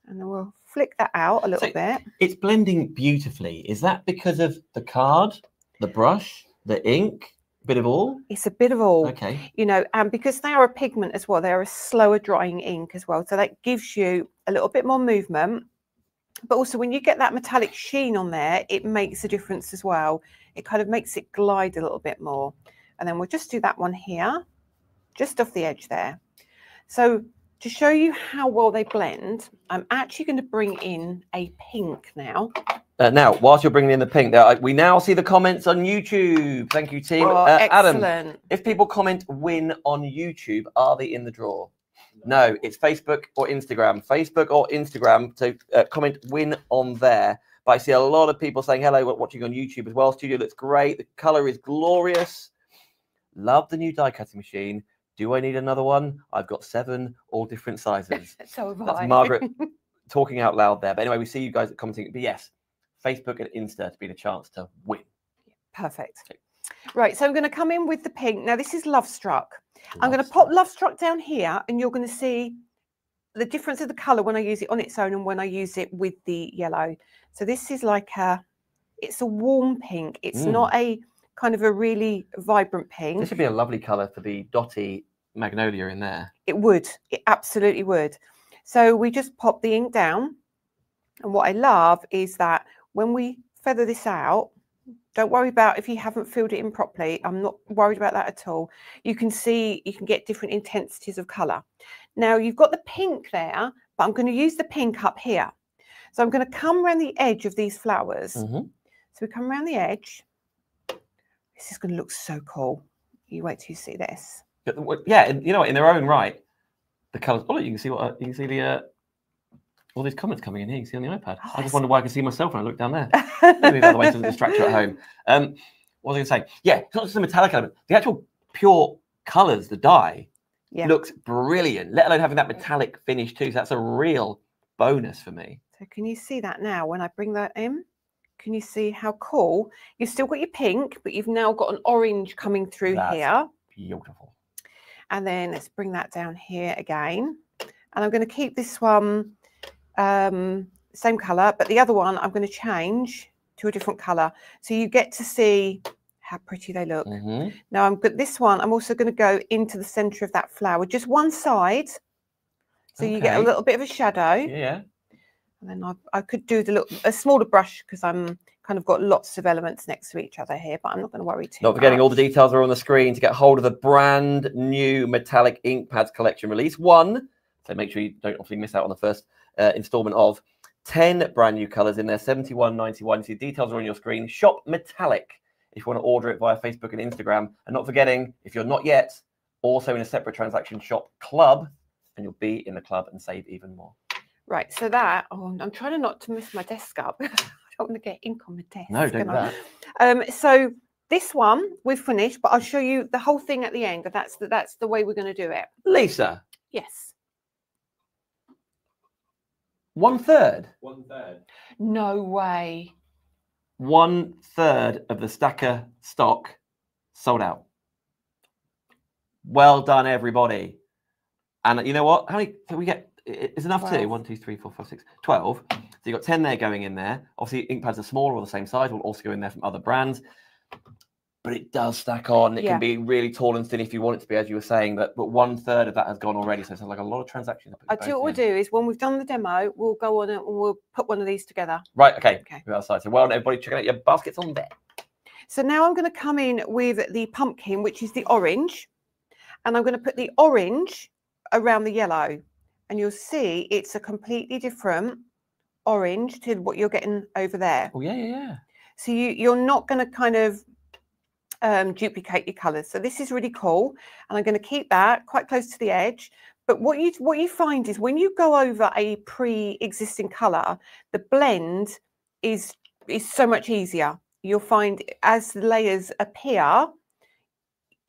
And then we'll flick that out a little bit. It's blending beautifully. Is that because of the card, the brush, the ink, a bit of all? It's a bit of all. Okay. You know, and because they are a pigment as well, they're a slower drying ink as well. So that gives you a little bit more movement. But also when you get that metallic sheen on there, it makes a difference as well. It kind of makes it glide a little bit more. And then we'll just do that one here, just off the edge there. So to show you how well they blend, I'm actually going to bring in a pink now. Now, whilst you're bringing in the pink, we now see the comments on YouTube. Thank you, team. Oh, Adam, excellent. if people comment win on YouTube, are they in the draw? No, it's Facebook or Instagram. Facebook or Instagram to comment win on there. But I see a lot of people saying hello, watching on YouTube as well. Studio looks great. The color is glorious. Love the new die cutting machine. Do I need another one? I've got 7, all different sizes. So have That's I. Margaret talking out loud there. But anyway, we see you guys commenting. But yes, Facebook and Insta to be the chance to win. Perfect. Okay. Right, so I'm going to come in with the pink. Now, this is Love Struck. I'm going to pop Love Struck down here, and you're going to see the difference of the colour when I use it on its own and when I use it with the yellow. So this is like it's a warm pink. It's not a kind of a really vibrant pink. This would be a lovely colour for the dotty magnolia in there. It would. It absolutely would. So we just pop the ink down. And what I love is that when we feather this out, don't worry about if you haven't filled it in properly. I'm not worried about that at all. You can see, you can get different intensities of colour. Now you've got the pink there, but I'm going to use the pink up here. So I'm going to come around the edge of these flowers. So we come around the edge. This is going to look so cool. You wait till you see this. Yeah, you know, in their own right, the colours. Oh, look, you can see what you can see the all these comments coming in here. You can see on the iPad. Oh, I just wonder why I can see myself when I look down there. Maybe the other way doesn't distract you at home. What was I going to say? Yeah, it's not just the metallic element. The actual pure colours, the dye, looks brilliant. Let alone having that metallic finish too. So that's a real bonus for me. So can you see that now when I bring that in? Can you see how cool? You've still got your pink, but you've now got an orange coming through here. Beautiful. And then let's bring that down here again. And I'm going to keep this one same colour, but the other one I'm going to change to a different colour. So you get to see how pretty they look. Now this one, I'm also going to go into the centre of that flower, just one side. So you get a little bit of a shadow. Yeah. And then I could do a smaller brush because I'm kind of got lots of elements next to each other here, but I'm not going to worry too much. Not forgetting all the details are on the screen to get hold of the brand new metallic ink pads collection release 1. So make sure you don't obviously miss out on the first installment of 10 brand new colours in there, 71.91. You see the details are on your screen. Shop Metallic if you want to order it via Facebook and Instagram. And not forgetting, if you're not yet, also in a separate transaction shop club, and you'll be in the club and save even more. Right, so that, oh, I'm trying not to mess my desk up. I don't want to get ink on my desk. No, don't do can that. So this one we've finished, but I'll show you the whole thing at the end. That's the way we're going to do it. Lisa, Yes. 1/3. 1/3. No way. 1/3 of the Stacker stock sold out. Well done, everybody. And you know what? How many can we get? Is enough 12. too? 1, 2, 3, 4, 5, 6, 12. So you've got 10 there going in there. Obviously, ink pads are smaller or the same size. Will also go in there from other brands. But it does stack on. It Yeah. can be really tall and thin if you want it to be, as you were saying. But 1/3 of that has gone already. So it's like a lot of transactions. I do what we'll do is when we've done the demo, we'll go on it and we'll put one of these together. Right. Okay. Okay. We're outside. So well done, everybody. Checking out your baskets on there. So now I'm going to come in with the pumpkin, which is the orange, and I'm going to put the orange around the yellow, and you'll see it's a completely different orange to what you're getting over there. Oh yeah. So you're not going to kind of duplicate your colours. So this is really cool, and I'm going to keep that quite close to the edge. But what you find is when you go over a pre-existing colour, the blend is so much easier. You'll find as the layers appear,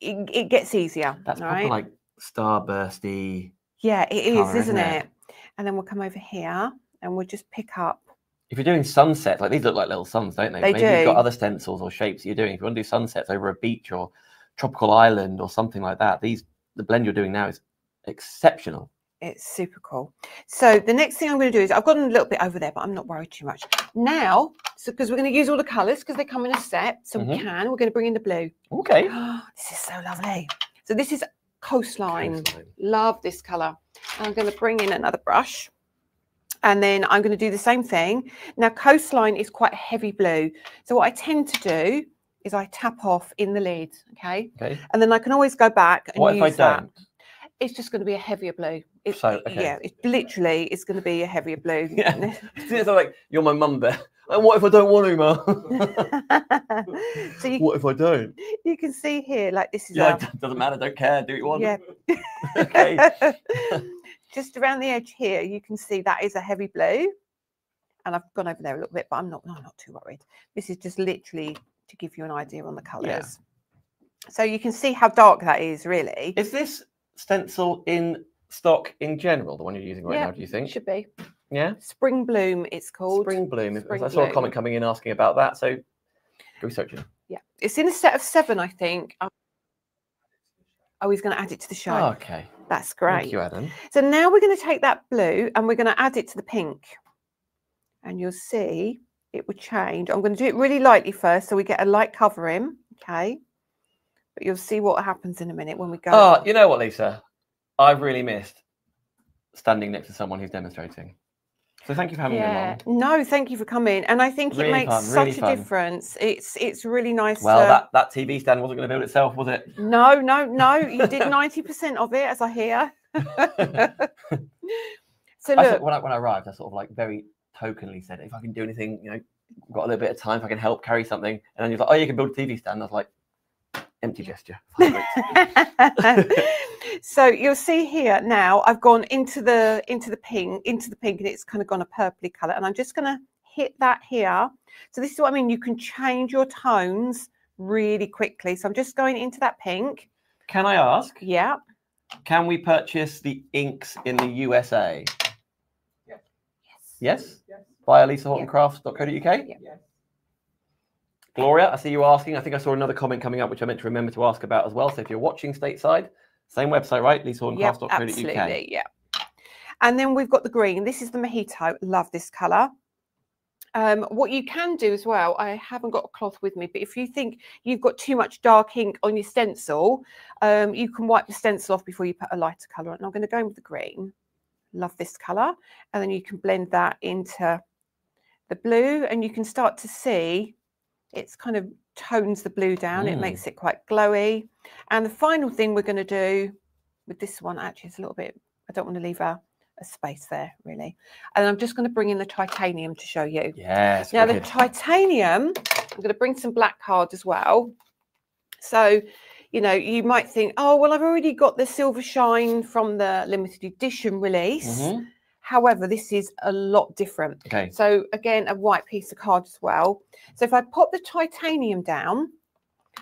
it gets easier. That's all proper right? like starbursty. Yeah, it is, colour, isn't isn't it? it? And then we'll come over here and we'll just pick up. If you're doing sunsets, like these look like little suns, don't they? They Maybe you've got do. other stencils or shapes you're doing. If you want to do sunsets over a beach or tropical island or something like that, the blend you're doing now is exceptional. It's super cool. So the next thing I'm going to do is I've got a little bit over there, but I'm not worried too much. Now, so because we're going to use all the colours because they come in a set, so we're going to bring in the blue. Okay. This is so lovely. So this is Coastline. Coastline. Love this colour. I'm going to bring in another brush. And then I'm going to do the same thing. Now, Coastline is quite heavy blue. So what I tend to do is I tap off in the lid, okay? Okay. And then I can always go back and What if I use that. don't? It's just going to be a heavier blue. Okay. Yeah, it's literally, it's going to be a heavier blue. Yeah. It's like, you're my mum there. And what if I don't want to, Ma? So What if I don't? you can see here, like this is Yeah, it doesn't matter. Don't care. Do what you want. yeah. Okay. Just around the edge here, you can see that is a heavy blue. And I've gone over there a little bit, but I'm not too worried. This is just literally to give you an idea on the colours. Yeah. So you can see how dark that is, really. Is this stencil in stock in general, the one you're using right Yeah, now, do you think? Should be. Yeah? Spring Bloom, it's called. Spring Bloom. Spring I saw a Bloom. comment coming in asking about that, so go research it. Yeah. It's in a set of 7, I think. Oh, he's going to add it to the show. Okay. That's great. Thank you, Adam. So now we're going to take that blue and we're going to add it to the pink. And you'll see it will change. I'm going to do it really lightly first so we get a light covering, okay? But you'll see what happens in a minute when we go. Oh, you know what, Lisa? I've really missed standing next to someone who's demonstrating. So thank you for having me Yeah, along. no, thank you for coming. And I think Really it makes fun, such really a fun. difference. It's really nice. Well, that TV stand wasn't going to build itself, was it? No, you did 90% of it, as I hear. So I look, thought when I arrived, I sort of like very tokenly said, if I can do anything, you know, got a little bit of time, if I can help carry something. And then he was like, oh, you can build a TV stand. And I was like, empty gesture. so you'll see here now I've gone into the pink, and it's kind of gone a purpley color, and I'm just going to hit that here. So this is what I mean, you can change your tones really quickly. So I'm just going into that pink. Can I ask, Yeah. can we purchase the inks in the USA? Yes? Via lisahortoncrafts.co.uk? Yeah. Gloria, I see you asking. I think I saw another comment coming up, which I meant to remember to ask about as well. So if you're watching stateside, same website, right? Yep, lisahortoncrafts.co.uk. absolutely, yeah. And then we've got the green. This is the Mojito. Love this color. What you can do as well, I haven't got a cloth with me, but if you think you've got too much dark ink on your stencil, you can wipe the stencil off before you put a lighter color on. And I'm going to go in with the green. Love this color. And then you can blend that into the blue, and you can start to see it's kind of tones the blue down. It makes it quite glowy. And the final thing we're going to do with this one, actually, is a little bit, I don't want to leave a space there, really. And I'm just going to bring in the titanium to show you. Yes. Now, the wicked. titanium I'm going to bring some black card as well. So, you know, you might think, oh, well, I've already got the Silver Shine from the limited edition release. Mhm. However, this is a lot different. Okay. So again, a white piece of card as well. So if I pop the titanium down,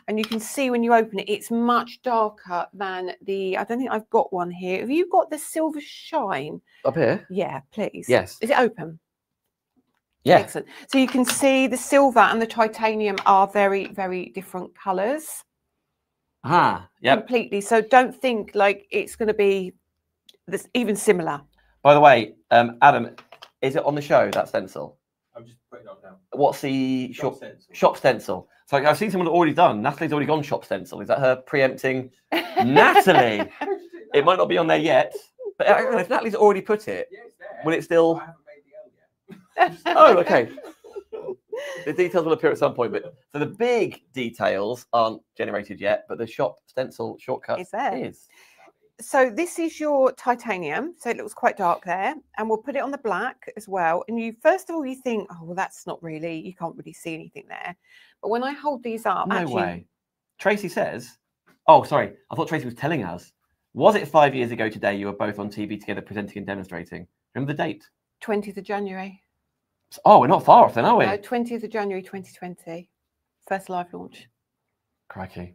and you can see when you open it, it's much darker than the, I don't think I've got one here. Have you got the Silver Shine? Up here? Yeah, please. Yes. Is it open? Yeah. Excellent. So you can see the silver and the titanium are very, very different colours. Ah, yep. Completely. So don't think like it's going to be this even similar. By the way, Adam, is it on the show, that stencil? I'm just putting it on now. What's the Shop stencil. shop stencil? So I've seen someone already done. Natalie's already gone shop stencil. Is that her preempting? Natalie, it might not be on there yet, but if Natalie's already put it, Yeah, it's there. will it still? I haven't made the L yet. Oh, okay. The details will appear at some point, but so the big details aren't generated yet, but the shop stencil shortcut It's there. is. So this is your titanium. So it looks quite dark there. And we'll put it on the black as well. And you, first of all, you think, oh, well, that's not really, you can't really see anything there. But when I hold these up, No actually, way. Tracy says, oh, sorry. I thought Tracy was telling us. Was it 5 years ago today you were both on TV together presenting and demonstrating? Remember the date? 20th of January. Oh, we're not far off then, are we? No, 20th of January 2020. First live launch. Crikey.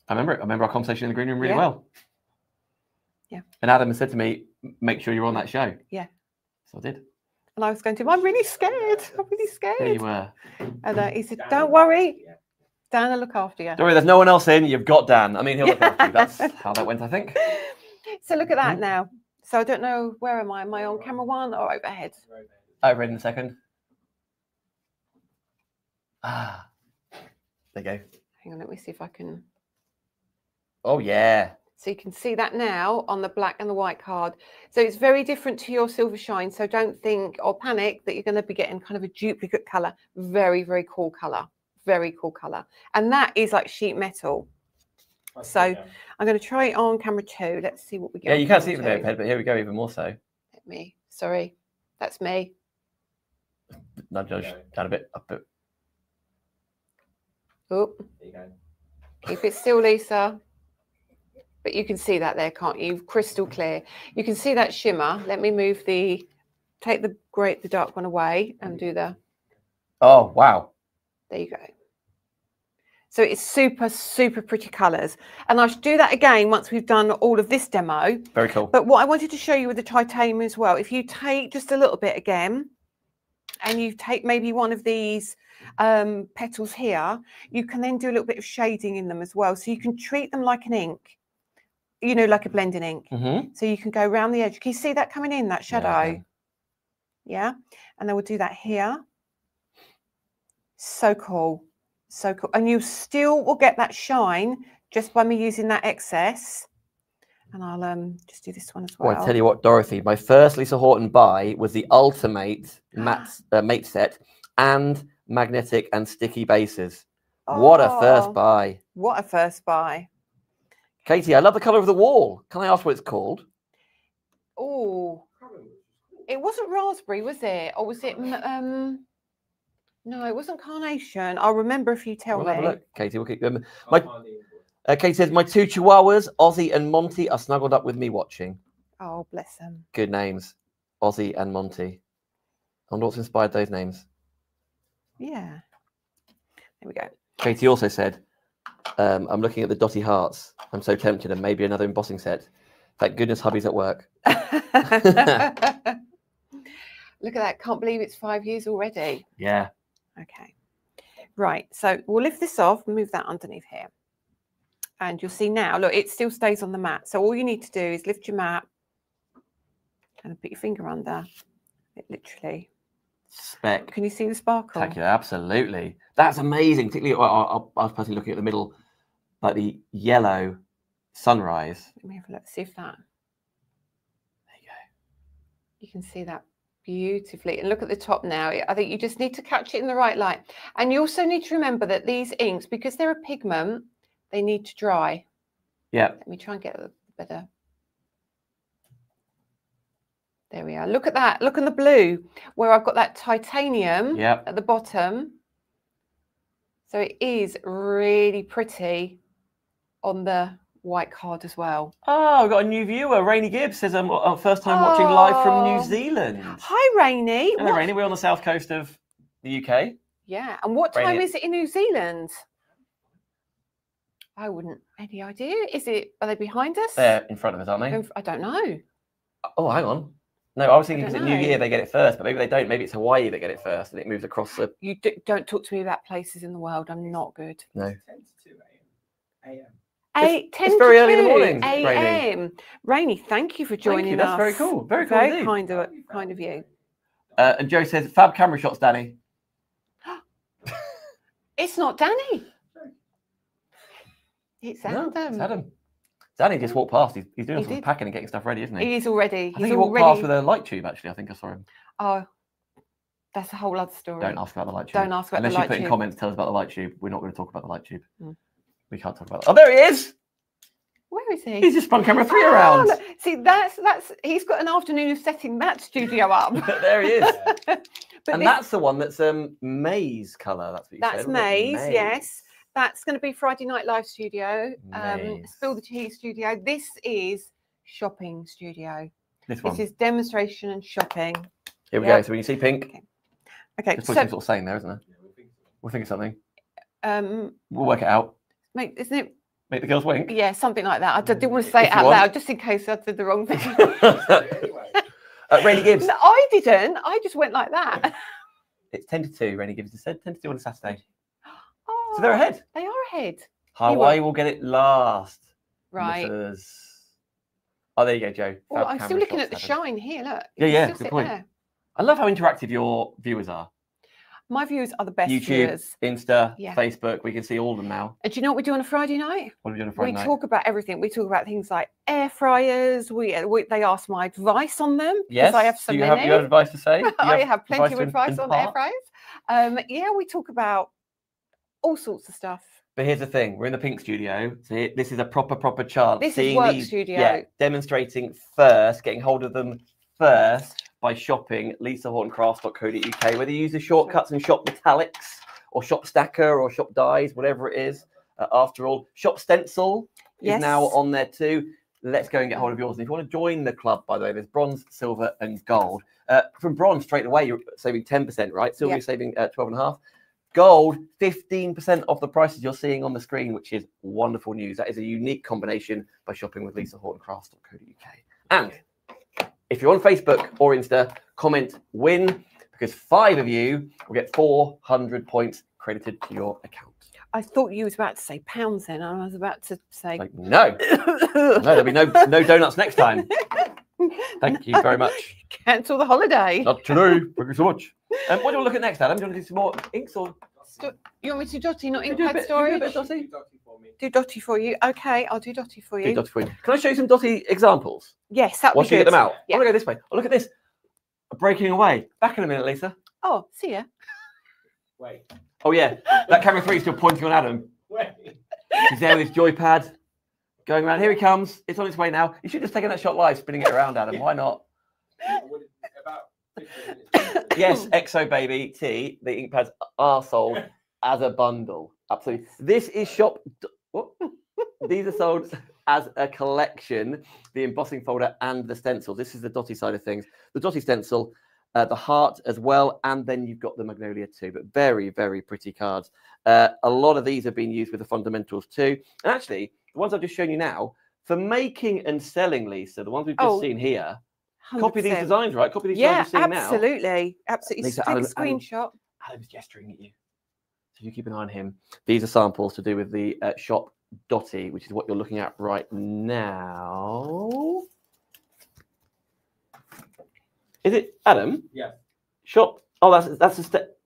I remember it. I remember our conversation in the green room really Yeah. well. Yeah. And Adam has said to me, make sure you're on that show. Yeah. So I did. And I was going to, I'm really scared. I'm really There scared. you were. And he said, Dan don't will worry. look after you. Dan will look after you. Don't worry, there's no one else in. You've got Dan. I mean, he'll look after you. That's how that went, I think. So look at that Mhm. now. So I don't know, where am I? Am I on camera one or overhead? Right there. I've read in a second. Ah, there you go. Hang on, let me see if I can. Oh, yeah. So you can see that now on the black and the white card. So it's very different to your Silver Shine. So don't think or panic that you're going to be getting kind of a duplicate colour. Very, very cool colour. Very cool colour. And that is like sheet metal. Nice So- to know. I'm going to try it on camera 2. Let's see what we get. Yeah, on you can't see camera it from the 2. overhead, but here we go, even more so. Let me. Sorry, that's me. Nudge Okay. down a bit. Up it. Oh, There you go. keep it still, Lisa. But you can see that there, can't you? Crystal clear. You can see that shimmer. Let me move the, take the dark one away and do the, Oh, wow. there you go. So it's super, super pretty colours. And I should do that again once we've done all of this demo. Very cool. But what I wanted to show you with the titanium as well, if you take just a little bit again, and you take maybe one of these petals here, you can then do a little bit of shading in them as well. So you can treat them like an ink, you know, like a blending ink. Mm-hmm. So you can go around the edge. Can you see that coming in, that Yeah, I shadow? can. Yeah. And then we'll do that here. So cool. So cool. And you still will get that shine just by me using that excess. And I'll just do this one as well. Well, I tell you what, Dorothy, my first Lisa Horton buy was the Ultimate Mate Set and magnetic and sticky bases. What a Oh, first buy. What a first buy. Katie, I love the colour of the wall. Can I ask what it's called? Oh, Can't remember what it's called. it wasn't raspberry, was it? Or was it, no, it wasn't carnation. I'll remember if you tell We'll have a me. look, Katie. We'll keep them. Can't My- find the invoice. Katie says, my two chihuahuas, Ozzy and Monty, are snuggled up with me watching. Oh, bless them. Good names, Ozzy and Monty. I wonder what's inspired those names. Yeah. There we go. Katie also said, I'm looking at the dotty hearts. I'm so tempted, and maybe another embossing set. Thank goodness hubby's at work. Look at that. Can't believe it's 5 years already. Yeah. Okay. Right. So we'll lift this off and move that underneath here. And you'll see now, look, it still stays on the mat. So all you need to do is lift your mat and put your finger under it, literally. Spec. Can you see the sparkle? Spectacular, absolutely. That's amazing. Particularly, I was personally looking at the middle, like the yellow sunrise. Let me have a look, see if that, There you go. you can see that beautifully. And look at the top now. I think you just need to catch it in the right light. And you also need to remember that these inks, because they're a pigment, they need to dry. Yeah. Let me try and get a better. There we are. Look at that. Look at the blue where I've got that titanium Yeah. at the bottom. So it is really pretty on the white card as well. Oh, we've got a new viewer. Rainey Gibbs says, first time watching live from New Oh. Zealand. Hi, Rainey. Hello, Rainey. We're on the south coast of the UK. Yeah, and what time Rainey. is it in New Zealand? I wouldn't any idea. Are they behind us? They're in front of us, aren't they? I don't know. Oh, hang on. No, I was thinking I because don't at New know. Year they get it first, but maybe they don't. Maybe it's Hawaii that get it first and it moves across the. You don't talk to me about places in the world. I'm not good. No. 10 to 2 a.m. Eight, It's 10 very to early in the 2 morning, Rainey. a.m. Rainey, thank you for joining you, that's us. very cool, very cool Very indeed. kind of you. And Joe says, fab camera shots, Danny. It's not Danny. It's No, Adam. it's Adam. Danny just walked past. He's doing He some did. packing and getting stuff ready, isn't he? He is already. I think He's he walked already. past with a light tube, actually. I think I saw him. Oh, that's a whole other story. Don't ask about the light tube. Don't ask about the Unless light you put in tube. comments, tell us about the light tube. We're not going to talk about the light tube. Mm. We can't talk about that. Oh, there he is. Where is he? He's just spun camera 3 Oh, around. look, see, that's he's got an afternoon of setting that studio up. There he is. But And this- that's the one that's maize colour. That's what you That's said. wasn't it? Maze, yes. That's going to be Friday Night Live studio. Maze. Spill the Tea studio. This is shopping studio. This one. This is demonstration and shopping. Here we Yep. go. So when you see pink, Okay, there's so probably some sort of saying there, isn't there? Yeah, we think so. We'll think of something. um, We'll work it out. isn't it? Make the girls wink. Yeah, something like that. I didn't want to say If it you out want. loud just in case I did the wrong thing. Anyway, Rainey Gibbs. No, I didn't. I just went like that. It's 10 to 2. Rainey Gibbs just said 10 to 2 on a Saturday. Oh, So they're ahead. They are ahead. Hawaii will get it last. Right. Listeners. Oh, there you go, Joe. Well, Fab I'm still camera looking shots, at the Adam. shine here. Look. Yeah, You can yeah, still good sit point. there. I love how interactive your viewers are. My viewers are the best YouTube, viewers. Insta, Yeah. Facebook. We can see all of them now. And do you know what we do on a Friday night? What are we doing on Friday We night? talk about everything. We talk about things like air fryers. They ask my advice on them Yes. because I have so Do you many. have, you have advice to say? Do you I have plenty of to advice on air impart? fryers. Yeah, we talk about all sorts of stuff. But here's the thing: we're in the pink studio. So this is a proper chance. This is Seeing work these- studio. Yeah, demonstrating first, getting hold of them first by shopping lisahorncrafts.co.uk. Whether you use the shortcuts and shop metallics or shop stacker or shop dyes, whatever it is. After all, shop stencil is now Yes. on there too. Let's go and get hold of yours. And if you want to join the club, by the way, there's bronze, silver, and gold. From bronze straight away, you're saving 10%, right? Silver, Yeah. you're saving 12.5%. Gold, 15% off the prices you're seeing on the screen, which is wonderful news. That is a unique combination by shopping with lisahorncrafts.co.uk. And if you're on Facebook or Insta, comment win, because 5 of you will get 400 points credited to your account. I thought you was about to say pounds then. And I was about to say. Like, no, there'll be no donuts next time. Thank you very much. Cancel the holiday. Not today. Thank you so much. What do you want to look at next, Adam? Do you want to do some more inks or You want me to do Dotty, not You do a Inkpad bit- you do a storage? bit of Dotty? Do Dotty for me. Do Dotty for you. Okay, I'll do Dotty for do you. Dotty for you? Can I show you some Dotty examples? Yes, that Once would you be get good. them out. Yeah. I want to go this way. Oh, look at this. Breaking away. Back in a minute, Lisa. Oh, see ya. Wait. Oh, yeah. That camera 3 is still pointing on Adam. Wait. He's there with his joypad going around. Here he comes. It's on its way now. You should have taken that shot live, spinning it around, Adam. Why not? About 15 minutes. Yes, Exo Baby T, the ink pads are sold as a bundle. Absolutely. This is shop. What? These are sold as a collection, the embossing folder and the stencil. This is the Dotty side of things. The Dotty stencil, the heart as well, and then you've got the Magnolia too. But very, very pretty cards. A lot of these have been used with the fundamentals too. And actually, the ones I've just shown you now, for making and selling, Lisa, the ones we've just Oh, seen here, copy these 100%. designs, right? Copy these Yeah, designs you're seeing now. absolutely. Absolutely. Lisa, Take a Adam- screenshot. Adam's gesturing at you. So you keep an eye on him. These are samples to do with the shop Dotty, which is what you're looking at right now. Is it Adam? Yeah. Shop. Oh, that's a step.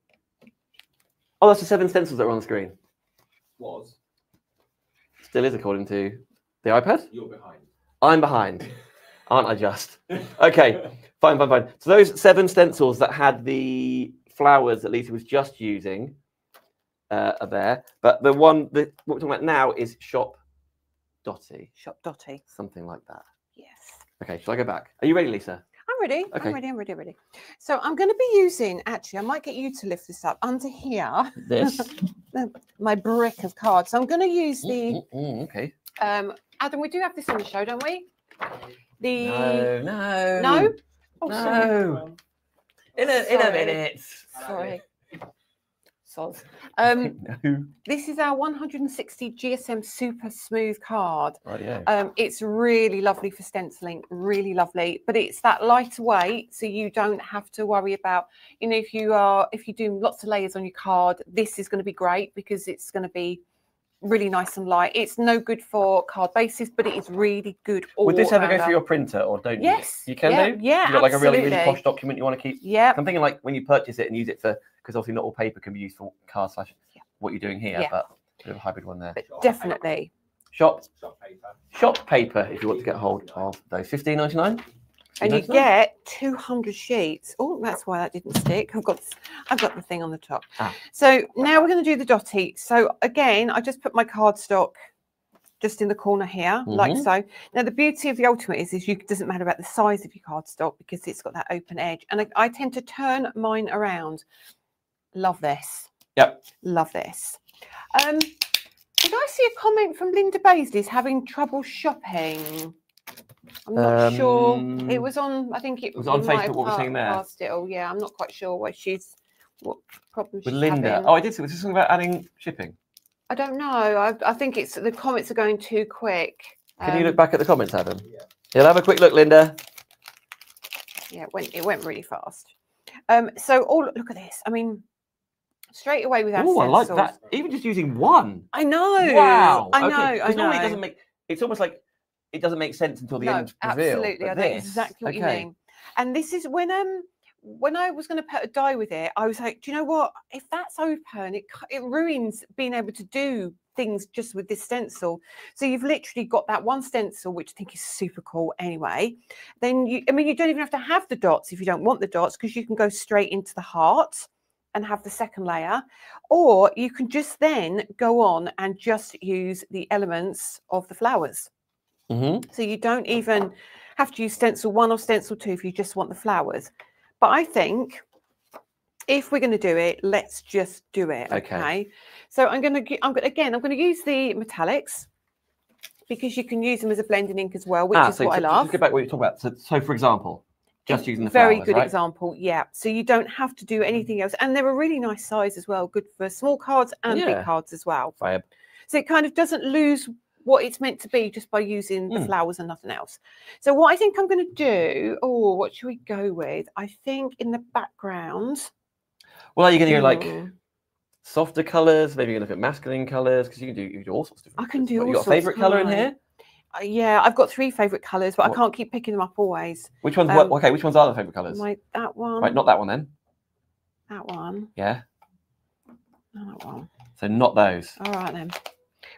Oh, that's the 7 stencils that are on the screen. Was. Still is according to the iPad. You're behind. I'm behind, aren't I? Just okay. Fine. So those 7 stencils that had the flowers that Lisa was just using are there, but the one that what we're talking about now is shop Dotty, Shop Dotty. something like that. Yes. Okay, shall I go back? Are you ready, Lisa? I'm ready. Okay. I'm ready. So I'm going to be using, actually, I might get you to lift this up under here. This. my brick of cards. So I'm going to use the. Okay. Adam, we do have this on the show, don't we? The No. no. Oh, sorry. No. In a Sorry. minute. Sorry. Soz. No. This is our 160 GSM Super Smooth card. Right, yeah. It's really lovely for stenciling, really lovely, but it's that lighter weight, so you don't have to worry about, you know, if you do lots of layers on your card, this is going to be great because it's going to be really nice and light. It's no good for card bases, but it is really good. Would this ever go all-rounder. through your printer or don't Yes. you? You can yeah, do? Yeah, You've got like a really, really absolutely. posh document you want to keep? Yeah. I'm thinking like when you purchase it and use it for, because obviously not all paper can be used for card slash what you're doing here, Yeah. but a bit of a hybrid one there. But definitely. Shop Shop paper. paper if you want to get hold of those. $15.99. And you get 200 sheets. Oh, that's why that didn't stick. I've got the thing on the top. Ah. So now we're going to do the dotty. So again, I just put my cardstock just in the corner here, like so. Now the beauty of the Ultimate is it doesn't matter about the size of your cardstock because it's got that open edge. And I tend to turn mine around. Love this. Yep. Love this. Did I see a comment from Linda Baisley's having trouble shopping? I'm not sure. It was on, I think it was on we might Facebook have what we're seeing there. passed it. Oh, yeah, I'm not quite sure what problem With she's Linda. having. Oh, I did see. Was this something about adding shipping? I don't know. I think it's the comments are going too quick. Can you look back at the comments, Adam? Yeah. Yeah, have a quick look, Linda. Yeah, it went really fast. So look at this. I mean, straight away with our Oh, I like stencils. that. Even just using one. I know. Wow. I Okay. know. I 'Cause know. normally it doesn't make. It's almost like it doesn't make sense until the No, end reveal. absolutely. But I know this, exactly what you okay. mean. And this is when I was going to put a die with it, I was like, do you know what? If that's open, it ruins being able to do things just with this stencil. So you've literally got that one stencil, which I think is super cool anyway. Then you don't even have to have the dots if you don't want the dots, because you can go straight into the heart and have the second layer, or you can just then go on and just use the elements of the flowers. So you don't even have to use stencil 1 or stencil 2 if you just want the flowers. But I think if we're going to do it, let's just do it. Okay. So I'm going to use the metallics because you can use them as a blending ink as well, which is what I love. Just get back to what you're talking about. So for example, just using the very flowers, good right? example. Yeah. So you don't have to do anything else, and they're a really nice size as well. Good for small cards and big cards as well. Fab. So it kind of doesn't lose what it's meant to be just by using the flowers and nothing else. So what I think I'm going to do, what should we go with? I think in the background. Well, are you going to go like softer colours? Maybe you can look at masculine colours because you can do all sorts of different. I can do all you got a sorts. favourite colour in here? Yeah, I've got 3 favourite colours, but I can't keep picking them up always. Which ones? Okay, which ones are the favourite colours? That one. Right, not that one then. That one. Yeah. Not that one. So not those. All right then.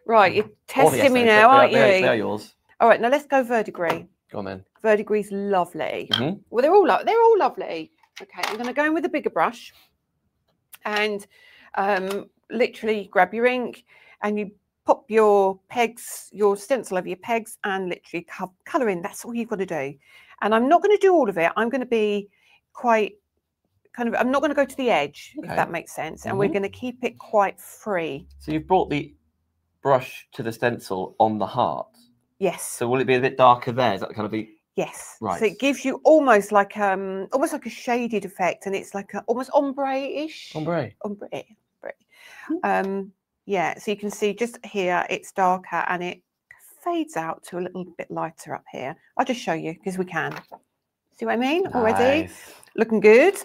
Right, you're Oh, testing yes, me they- now, aren't you? They're yours. All right, now let's go verdigris. Go on then. Verdigris lovely. Mhm. Well, they're all lovely. Okay, I'm going to go in with a bigger brush and literally grab your ink and you pop your pegs, your stencil over your pegs and literally colour in. That's all you've got to do. And I'm not going to do all of it. I'm going to be quite I'm not going to go to the edge, if that makes sense. And we're going to keep it quite free. So you've brought the brush to the stencil on the heart. Yes. So will it be a bit darker there? Is that kind of be? Yes. Right. So it gives you almost like a shaded effect, and it's like almost ombre-ish. Ombre. Ombre. Yeah. So you can see just here it's darker, and it fades out to a little bit lighter up here. I'll just show you because we can. See what I mean? Already Nice. looking good.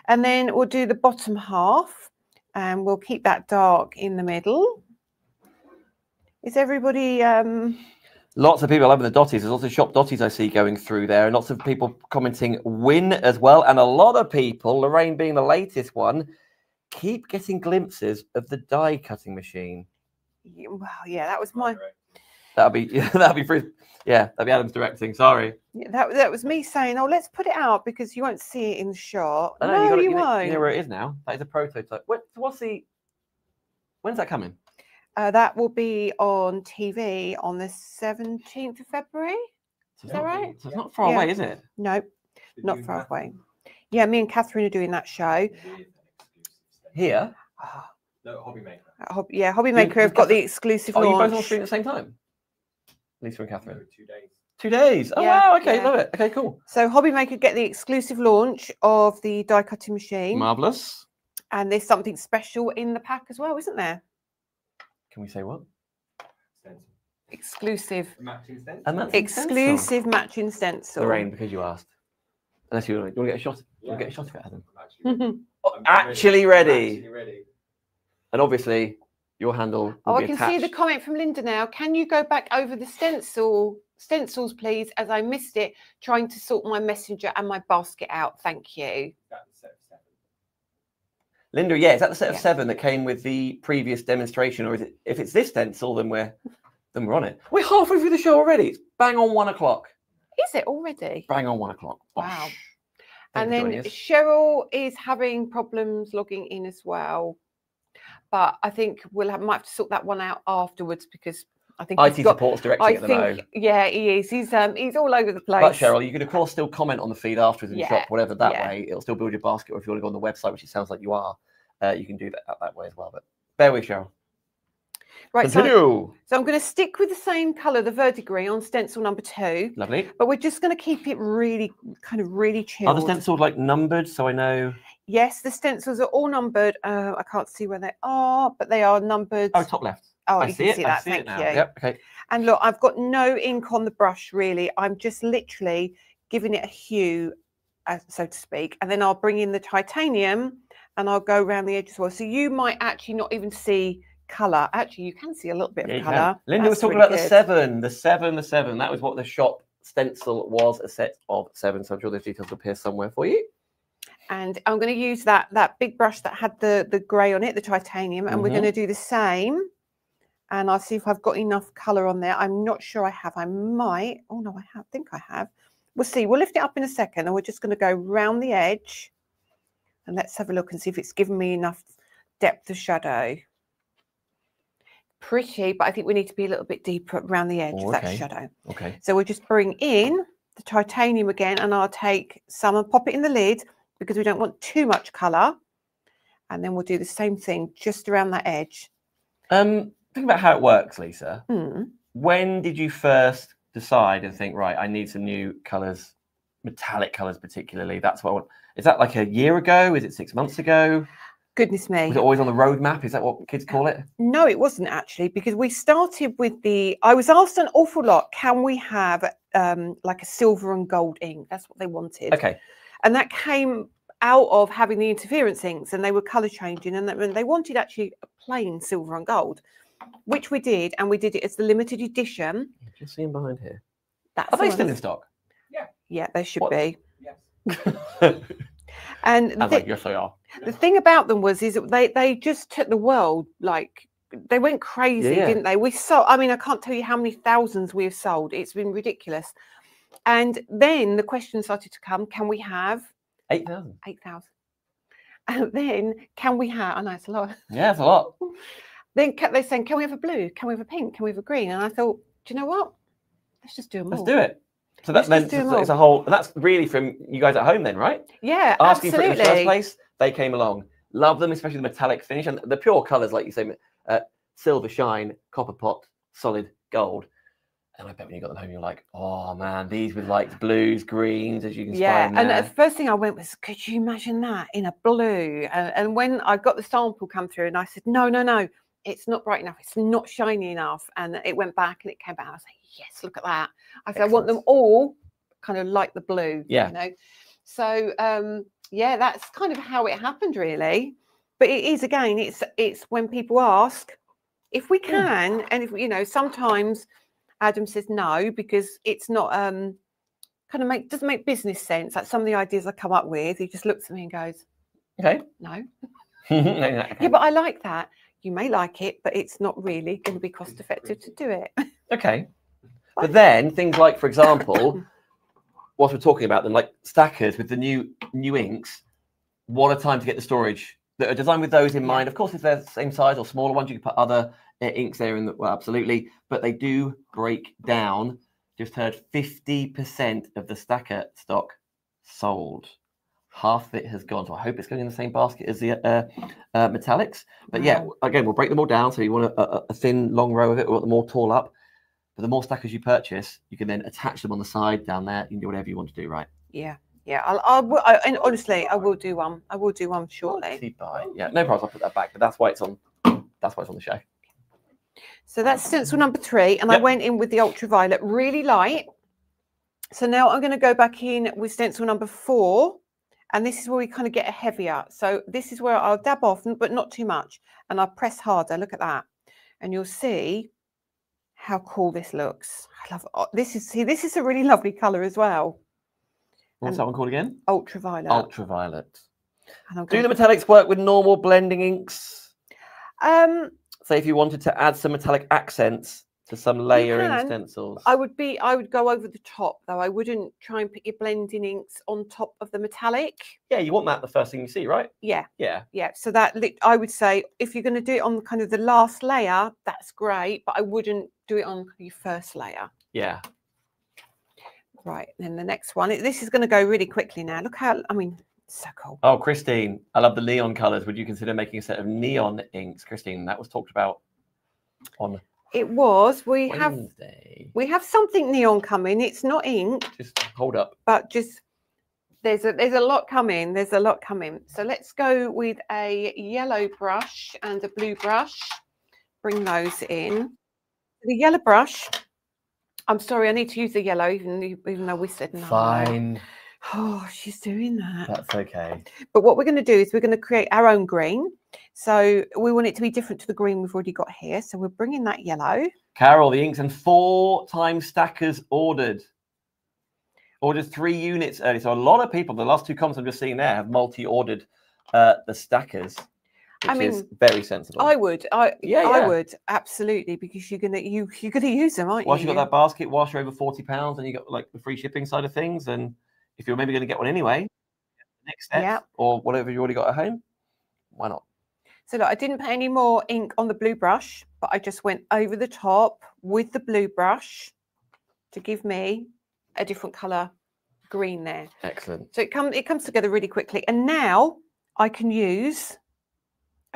And then we'll do the bottom half, and we'll keep that dark in the middle. Is everybody? Lots of people loving the dotties. There's also shop dotties I see going through there, and lots of people commenting win as well. And a lot of people, Lorraine being the latest one, keep getting glimpses of the die cutting machine. Well, yeah, that was my. That'll be Adam's directing. Sorry. Yeah, that was me saying, "Oh, let's put it out because you won't see it in the shot." I know, No, you you won't. know where it is now. That is a prototype. When's that coming? That will be on TV on the 17th of February. So Is that right? So it's not far away, is it? No, not far away. Yeah, me and Catherine are doing that show. Here? No, Hobby Maker. Yeah, Hobby Maker have got the exclusive Oh, you both launch. on screen at the same time? Lisa and No, Catherine. 2 days. 2 days. Oh, Yeah, wow. Okay, yeah. love it. Okay, cool. So Hobby Maker get the exclusive launch of the die cutting machine. Marvellous. And there's something special in the pack as well, isn't there? Can we say what? Stencil. Exclusive. Matching stencil. And that's Exclusive matching stencil. Lorraine, because you asked. Unless you want to get a shot. You want to Yeah. get a shot of it, Adam? I'm Oh, I'm actually ready. I'm actually ready. And obviously, your handle will Oh, I be can attached. see the comment from Linda now. Can you go back over the stencils, please, as I missed it, trying to sort my messenger and my basket out. Thank you. That's set of 7. Linda, yeah, is that the set of Yeah. 7 that came with the previous demonstration, or is it? If it's this stencil, then we're on it. We're halfway through the show already. It's bang on 1 o'clock. Is it already? Bang on 1 o'clock. Wow. Thank And you for then joining us. Cheryl is having problems logging in as well. But I think might have to sort that one out afterwards because I think IT he's got. support's directing I at the moment. think, yeah, he is. He's all over the place. But Cheryl, you can of course still comment on the feed afterwards and Yeah, shop whatever that yeah. way. It'll still build your basket, or if you want to go on the website, which it sounds like you are, you can do that way as well. But bear with Cheryl. Right, Continue. so I'm going to stick with the same colour, the verdigris, on stencil number 2. Lovely. But we're just going to keep it really chilled. Are the stencils like numbered so I know? Yes, the stencils are all numbered. I can't see where they are, but they are numbered. Oh, top left. Oh, I you see can it. see I that. see it Thank now. you. Yep. Okay. And look, I've got no ink on the brush really. I'm just literally giving it a hue, so to speak. And then I'll bring in the titanium and I'll go around the edge as well. So you might actually not even see colour. Actually, you can see a little bit Yeah, of you can. colour. Linda was talking about the 7. The 7. That was what the shop stencil was, a set of 7. So I'm sure those details will appear somewhere for you. And I'm going to use that big brush that had the grey on it, the titanium, and we're going to do the same. And I'll see if I've got enough colour on there. I'm not sure I have. I might. Oh, no, I think I have. We'll see. We'll lift it up in a second, and we're just going to go round the edge. And let's have a look and see if it's given me enough depth of shadow. Pretty, but I think we need to be a little bit deeper around the edge of that shadow. Okay. So we'll just bring in the titanium again, and I'll take some and pop it in the lid because we don't want too much colour. And then we'll do the same thing just around that edge. Think about how it works, Lisa. Mm. When did you first decide and think, right, I need some new colours, metallic colours particularly? That's what I want. Is that like a year ago? Is it 6 months ago? Goodness me. Was it always on the roadmap? Is that what kids call it? No, it wasn't actually, because we started with I was asked an awful lot, can we have like a silver and gold ink? That's what they wanted. Okay. And that came out of having the interference inks, and they were colour changing, and they wanted actually a plain silver and gold, which we did, and we did it as the limited edition. Just seeing behind here. That's Are they the still in ones. stock? Yeah, they should What? be. Yes. And Yes, they are. the thing about them is that they just took the world, like they went crazy, Yeah. didn't they? We sold, I mean, I can't tell you how many thousands we've sold. It's been ridiculous. And then the question started to come, can we have 8,000. 8,000? And then can we have, I know it's a lot. Yeah, it's a lot. Then they're saying, can we have a blue? Can we have a pink? Can we have a green? And I thought, do you know what? Let's just do them all. Let's do it. So Let's that just do then them it's a all. whole, and that's really from you guys at home then, right? Yeah, Asking for it in the first absolutely. place, they came along. Love them, especially the metallic finish and the pure colours, like you say, silver shine, copper pot, solid gold. And I bet when you got them home, you're like, oh man, these with like blues, greens, as you can Yeah, spy and there. the first thing I went was, could you imagine that in a blue? And when I got the sample come through, and I said, no, it's not bright enough, it's not shiny enough. And it went back and it came back. I was like, yes, look at that. I said, I want them all kind of like the blue, Yeah. you know. So yeah, that's kind of how it happened, really. But it is, again, it's when people ask if we can, and if you know, sometimes Adam says no because it's not doesn't make business sense. Like some of the ideas I come up with, he just looks at me and goes, Okay. no. Okay. Yeah, but I like that. You may like it, but it's not really going to be cost effective to do it. Okay. But then things like, for example, whilst we're talking about them, like stackers with the new inks, what a time to get the storage that are designed with those in mind. Of course, if they're the same size or smaller ones, you can put other inks there in the, well, absolutely. But they do break down. Just heard 50% of the stacker stock sold. half of it has gone. So I hope it's going in the same basket as the metallics. But yeah, Wow. again, we'll break them all down. So you want a thin, long row of it. We want them all tall up. But the more stackers you purchase, you can then attach them on the side down there. You can do whatever you want to do, right? Yeah. Yeah. And honestly, I will do one. I will do one shortly. See, bye. Yeah, no problems. I'll put that back. But that's why it's on. That's why it's on the show. So that's stencil number 3, and I Yep. went in with the ultraviolet, really light. So now I'm going to go back in with stencil number 4, and this is where we kind of get a heavier. So this is where I'll dab off, but not too much, and I'll press harder. Look at that, and you'll see how cool this looks. I love this. This is a really lovely color as well. What's that one called again? Ultraviolet. Ultraviolet. And I'm Do gonna the metallics work with normal blending inks? um, Say if you wanted to add some metallic accents to some layering can. stencils. I would go over the top though. I wouldn't try and put your blending inks on top of the metallic. Yeah, you want that the first thing you see, right? Yeah. Yeah. Yeah, so that I would say if you're going to do it on kind of the last layer, that's great, but I wouldn't do it on your first layer. Yeah. Right, then the next one, this is going to go really quickly now. Look how, I mean, it's so cool. Oh, Christine, I love the neon colors. Would you consider making a set of neon inks, Christine? That was talked about on It was, we Wednesday. have something neon coming. It's not ink, Just hold up. but just there's a lot coming. There's a lot coming. So let's go with a yellow brush and a blue brush. Bring those in. The yellow brush. I'm sorry, I need to use the yellow, even though we said no. Fine. Oh, she's doing that. That's okay. But what we're going to do is we're going to create our own green. So we want it to be different to the green we've already got here. So we're bringing that yellow. Carol, the inks and 4 times stackers ordered. Ordered 3 units early. So a lot of people, the last 2 comments I'm just seeing there, have multi-ordered the stackers, which is very sensible. I would. I Yeah. would absolutely, because you're gonna use them, aren't Whilst you? you've got that basket, whilst you're over £40 and you got like the free shipping side of things, and if you're maybe going to get one anyway, the next step Yep. or whatever you already got at home, why not? So look, I didn't put any more ink on the blue brush, but I just went over the top with the blue brush to give me a different colour green there. Excellent. So it comes together really quickly. And now I can use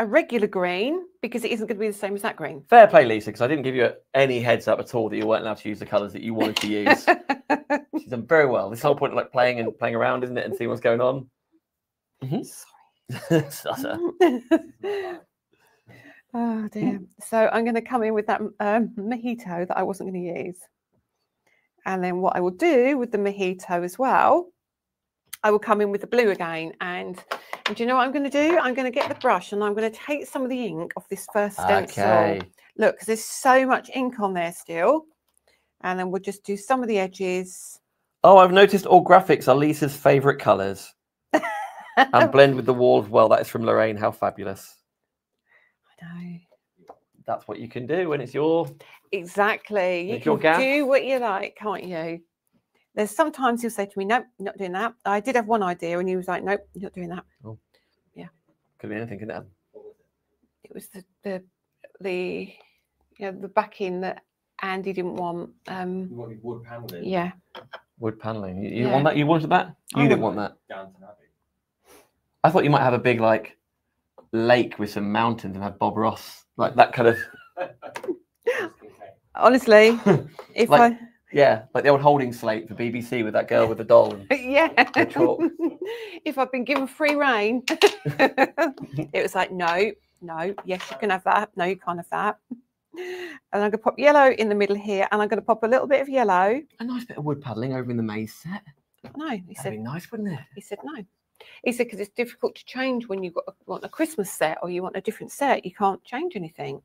a regular green because it isn't going to be the same as that green. Fair play, Lisa, because I didn't give you any heads up at all that you weren't allowed to use the colours that you wanted to use. She's done very well. This whole point of like playing around, isn't it, and seeing what's going on. Sutter. Oh dear. So I'm going to come in with that mojito that I wasn't going to use. And then what I will do with the mojito as well, I will come in with the blue again. And do you know what I'm going to do? I'm going to get the brush and I'm going to take some of the ink off this first stencil. Okay. Look, because there's so much ink on there still. And then we'll just do some of the edges. Oh, I've noticed all graphics are Lisa's favourite colours. And blend with the walls well. That is from Lorraine. How fabulous. I know. That's what you can do when it's your... Exactly. You Make your can gaff. do what you like, can't you? There's sometimes he'll say to me, nope, not doing that. I did have one idea and he was like, nope, you're not doing that. Could be anything, couldn't it? It was the backing that Andy didn't want. You want your wood paneling Yeah. Wood panelling. You Yeah. want that? You wanted that? You I didn't want that. down to Abbey. I thought you might have a big like lake with some mountains and have Bob Ross, like that kind of, Honestly, if Like- I yeah, like the old holding slate for BBC with that girl with the doll. And yeah, chalk. if I've been given free reign, it was like, no, yes, you can have that. No, you can't have that. And I'm going to pop yellow in the middle here, and I'm going to pop a little bit of yellow. a nice bit of wood paddling over in the maze set. No, he That'd said. be nice, wouldn't it? He said no. He said because it's difficult to change when you want a Christmas set or you want a different set. You can't change anything.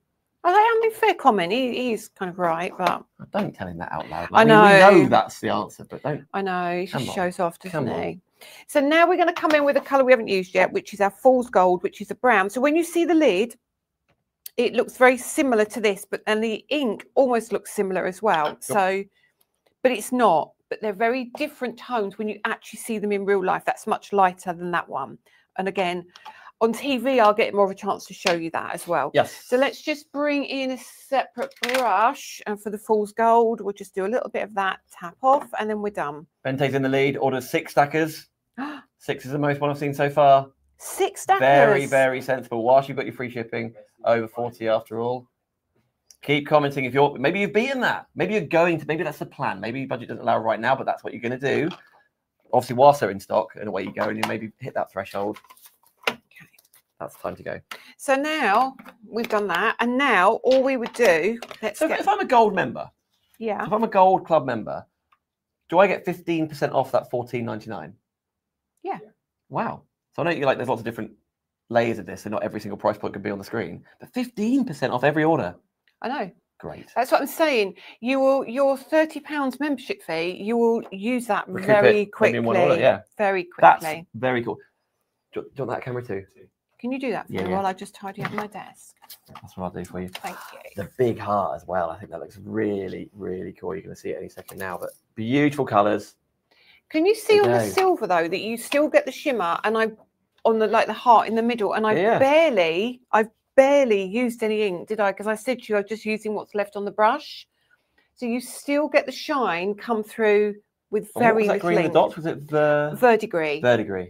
I mean, fair comment. He's kind of right, but Don't tell him that out loud. I mean, we know. know that's the answer, but don't. I know he Come just on, shows off, doesn't come on. he? So now we're going to come in with a colour we haven't used yet, which is our Fool's Gold, which is a brown. So when you see the lid, it looks very similar to this, but and the ink almost looks similar as well. So, but it's not. But they're very different tones when you actually see them in real life. That's much lighter than that one. And again, on TV, I'll get more of a chance to show you that as well. Yes. So let's just bring in a separate brush. And for the Fool's Gold, we'll just do a little bit of that, tap off, and then we're done. Bente's in the lead. Orders 6 stackers. 6 is the most one I've seen so far. 6 stackers. Very, very sensible. Whilst you've got your free shipping, over 40 after all. Keep commenting if you're, maybe you've beaten that. Maybe you're going to, maybe that's the plan. Maybe your budget doesn't allow right now, but that's what you're going to do. Obviously, whilst they're in stock, and away you go, and you maybe hit that threshold. Okay. That's time to go. So now we've done that, and now all we would do, So if I'm a gold member, yeah. if I'm a gold club member, do I get 15% off that $14.99? Yeah. Wow. So I know you like there's lots of different layers of this, and not every single price point could be on the screen, but 15% off every order. I know. Great. That's what I'm saying. You will your £30 membership fee. You will use that Recoup very it, quickly. maybe in one order, yeah. Very quickly. That's very cool. Do you want that camera too? Can you do that for Yeah, me yeah. while I just tidy up my desk? That's what I'll do for you. Thank you. The big heart as well. I think that looks really, really cool. You're going to see it any second now, but beautiful colours. Can you see on the Okay. silver though that you still get the shimmer, and I on the like the heart in the middle, and Yeah. I've barely used any ink, did I? Because I said to you I was just using what's left on the brush. So you still get the shine come through with And what very was that little green in the ink. dots? Was it the Verdigris. verdigris?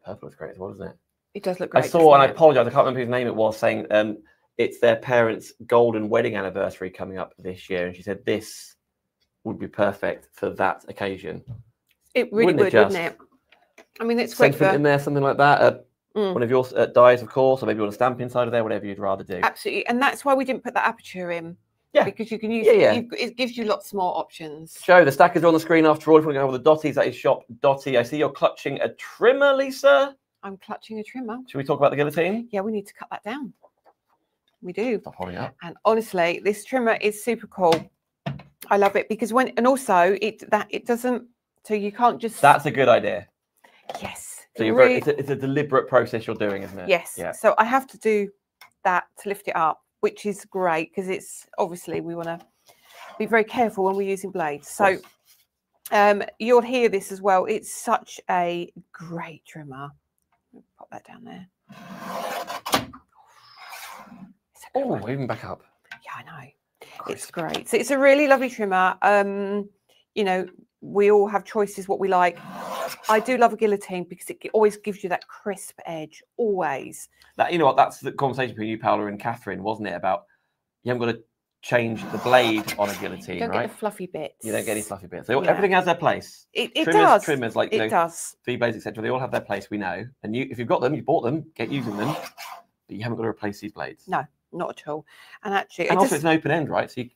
Purple looks great as well, doesn't it? It does look I great. saw, and I doesn't it? apologise, I can't remember whose name it was, saying it's their parents' golden wedding anniversary coming up this year, and she said this would be perfect for that occasion. It really Wouldn't it would, just? wouldn't it? I mean, it's great Sentiment for in there, something like that. Mm. One of your dies, of course, or maybe you want a stamp inside of there, whatever you'd rather do. absolutely, and that's why we didn't put that aperture in. Yeah. Because you can use Yeah, it gives you lots more options. Show the stackers are on the screen after all. If you want to go with the Dotties, that is Shop Dotty. I see you're clutching a trimmer, Lisa. I'm clutching a trimmer. Should we talk about the guillotine? Yeah, we need to cut that down. We do. Stop holding up. And honestly, this trimmer is super cool. I love it because and also it doesn't, so you can't just. That's a good idea. Yes. So it you're really- it's a deliberate process you're doing, isn't it? yes. Yeah. So I have to do that to lift it up, which is great because it's obviously we want to be very careful when we're using blades. So you'll hear this as well. It's such a great trimmer. Pop that down there. It's a good Oh, one. even back up. Yeah, I know. It's great. So it's a really lovely trimmer. You know, we all have choices what we like. I do love a guillotine because it always gives you that crisp edge, always. That, you know what? That's the conversation between you, Paola, and Catherine, wasn't it? About you haven't got to change the blade on a You guillotine, don't right? get the fluffy bits. You don't get any fluffy bits. They all, Yeah. Everything has their place. It Trimmers, does. trimmers, like It does. V-blades, etc. They all have their place. We know. And you, if you've got them, you bought them. Get using them. But you haven't got to replace these blades. No, not at all. And actually, And it also, just, it's an open end, right? So you,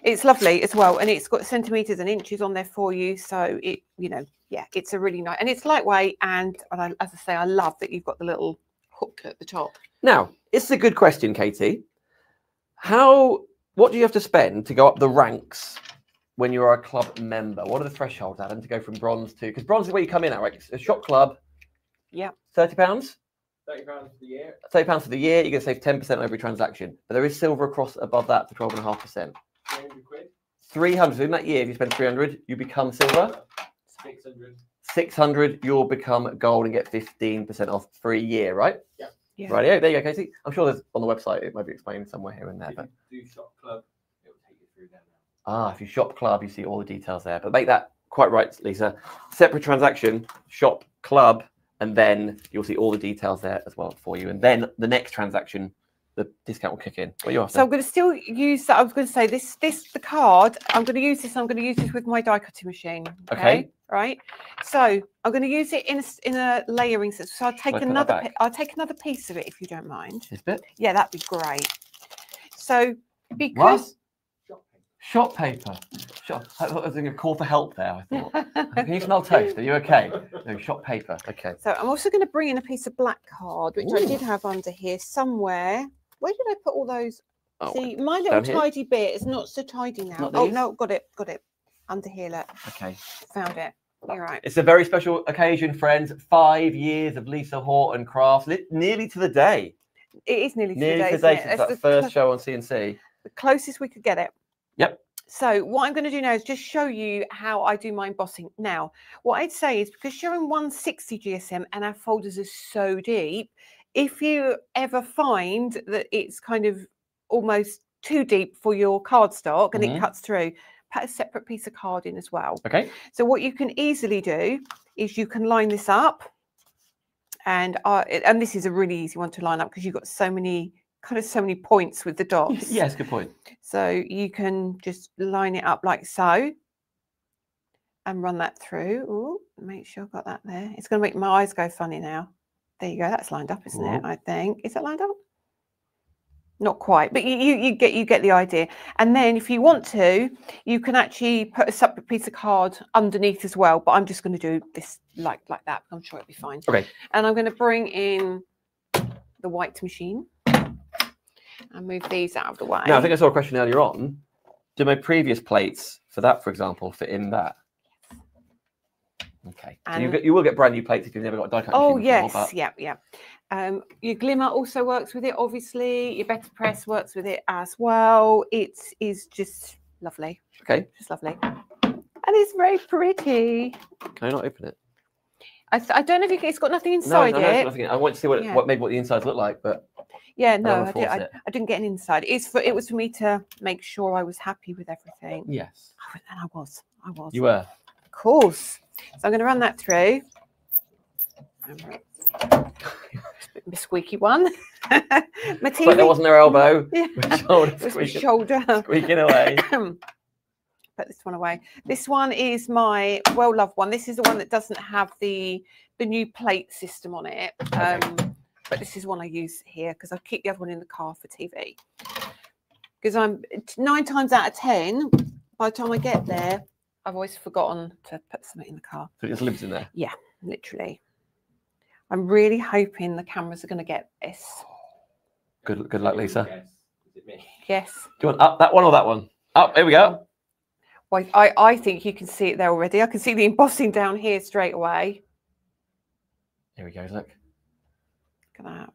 it's lovely as well. And it's got centimeters and inches on there for you. So it, you know, yeah, it's a really nice, and it's lightweight. And as I say, I love that you've got the little hook at the top. now, it's a good question, Katie. What do you have to spend to go up the ranks when you're a club member? What are the thresholds, Adam, to go from bronze to? Because bronze is where you come in at, right? It's a shop club. Yeah. £30. £30 for the year. £30 for the year. You're going to save 10% on every transaction. But there is silver across above that for 12.5%. 300 quid. 300. So in that year, if you spend 300, you become silver. 600. 600, you'll become gold and get 15% off for a year, right? Yeah. Yeah. Right. Yeah, there you go, Katie. I'm sure there's on the website. It might be explained somewhere here and there. If But you do shop club, it will take you through there now. if you shop club, you see all the details there. But make that quite right, Lisa. Separate transaction, shop club, and then you'll see all the details there as well for you. And then the next transaction, the discount will kick in. What are you after? So I'm going to still use that. I was going to say the card. I'm going to use this. I'm going to use this with my die cutting machine. Okay. Right. So I'm going to use it in a layering system. So I'll take Shall I put that another. back? I'll take another piece of it if you don't mind. This bit? Yeah, that'd be great. So because Shop paper. I was doing a call for help there, I thought. Can you smell toast? Are you okay? No, shop paper. Okay. so I'm also going to bring in a piece of black card, which I Ooh. did have under here somewhere. Where did I put all those? Oh, See, my little down here? tidy bit is not so tidy now. Not Oh these? no, got it. Under here, look, okay. found it. You're right. It's a very special occasion, friends. 5 years of Lisa Horton Crafts, nearly to the day. It is nearly Nearly today, to the day isn't it? since That's that first show on CNC. the closest we could get it. Yep. So what I'm going to do now is just show you how I do my embossing. Now, what I'd say is because you're in 160 GSM and our folders are so deep, if you ever find that it's kind of almost too deep for your cardstock and it Mhm. cuts through, put a separate piece of card in as well. Okay. So what you can easily do is you can line this up, and this is a really easy one to line up because you've got so many points with the dots. Yes, good point. So you can just line it up like so and run that through. Ooh, make sure I've got that there. It's going to make my eyes go funny now. There you go. That's lined up, isn't it? I think. Is that lined up? Not quite, but you get the idea. And then if you want to, you can actually put a separate piece of card underneath as well. But I'm just going to do this like that. I'm sure it'll be fine. Okay. And I'm going to bring in the white machine and move these out of the way. Now, I think I saw a question earlier on. Do my previous plates for that, for example, fit in that? Okay. So you will get brand new plates if you've never got a die cut machine before, yes, but... yeah. Your Glimmer also works with it, obviously. Your Better Press works with it as well. It is just lovely. Okay. Just lovely. And it's very pretty. Can I not open it? I don't know if it's got nothing inside no, it. nothing. I want to see what the insides look like, but yeah, no, I didn't get an inside. It was for me to make sure I was happy with everything. Yes. And I was. You were. Of course. So I'm going to run that through. The squeaky one. My TV. Like that wasn't her elbow. Yeah. Shoulder. Squeaking away. Put this one away. This one is my well-loved one. This is the one that doesn't have the new plate system on it. But this is one I use here because I keep the other one in the car for TV. Because I'm 9 times out of 10, by the time I get there, I've always forgotten to put something in the car. So it just lives in there? Yeah, literally. I'm really hoping the cameras are going to get this. Good luck, Lisa. Yes. Is it me? Yes. Do you want up that one or that one? Up, here we go. Well, I think you can see it there already. I can see the embossing down here straight away. Here we go, look. Look at that.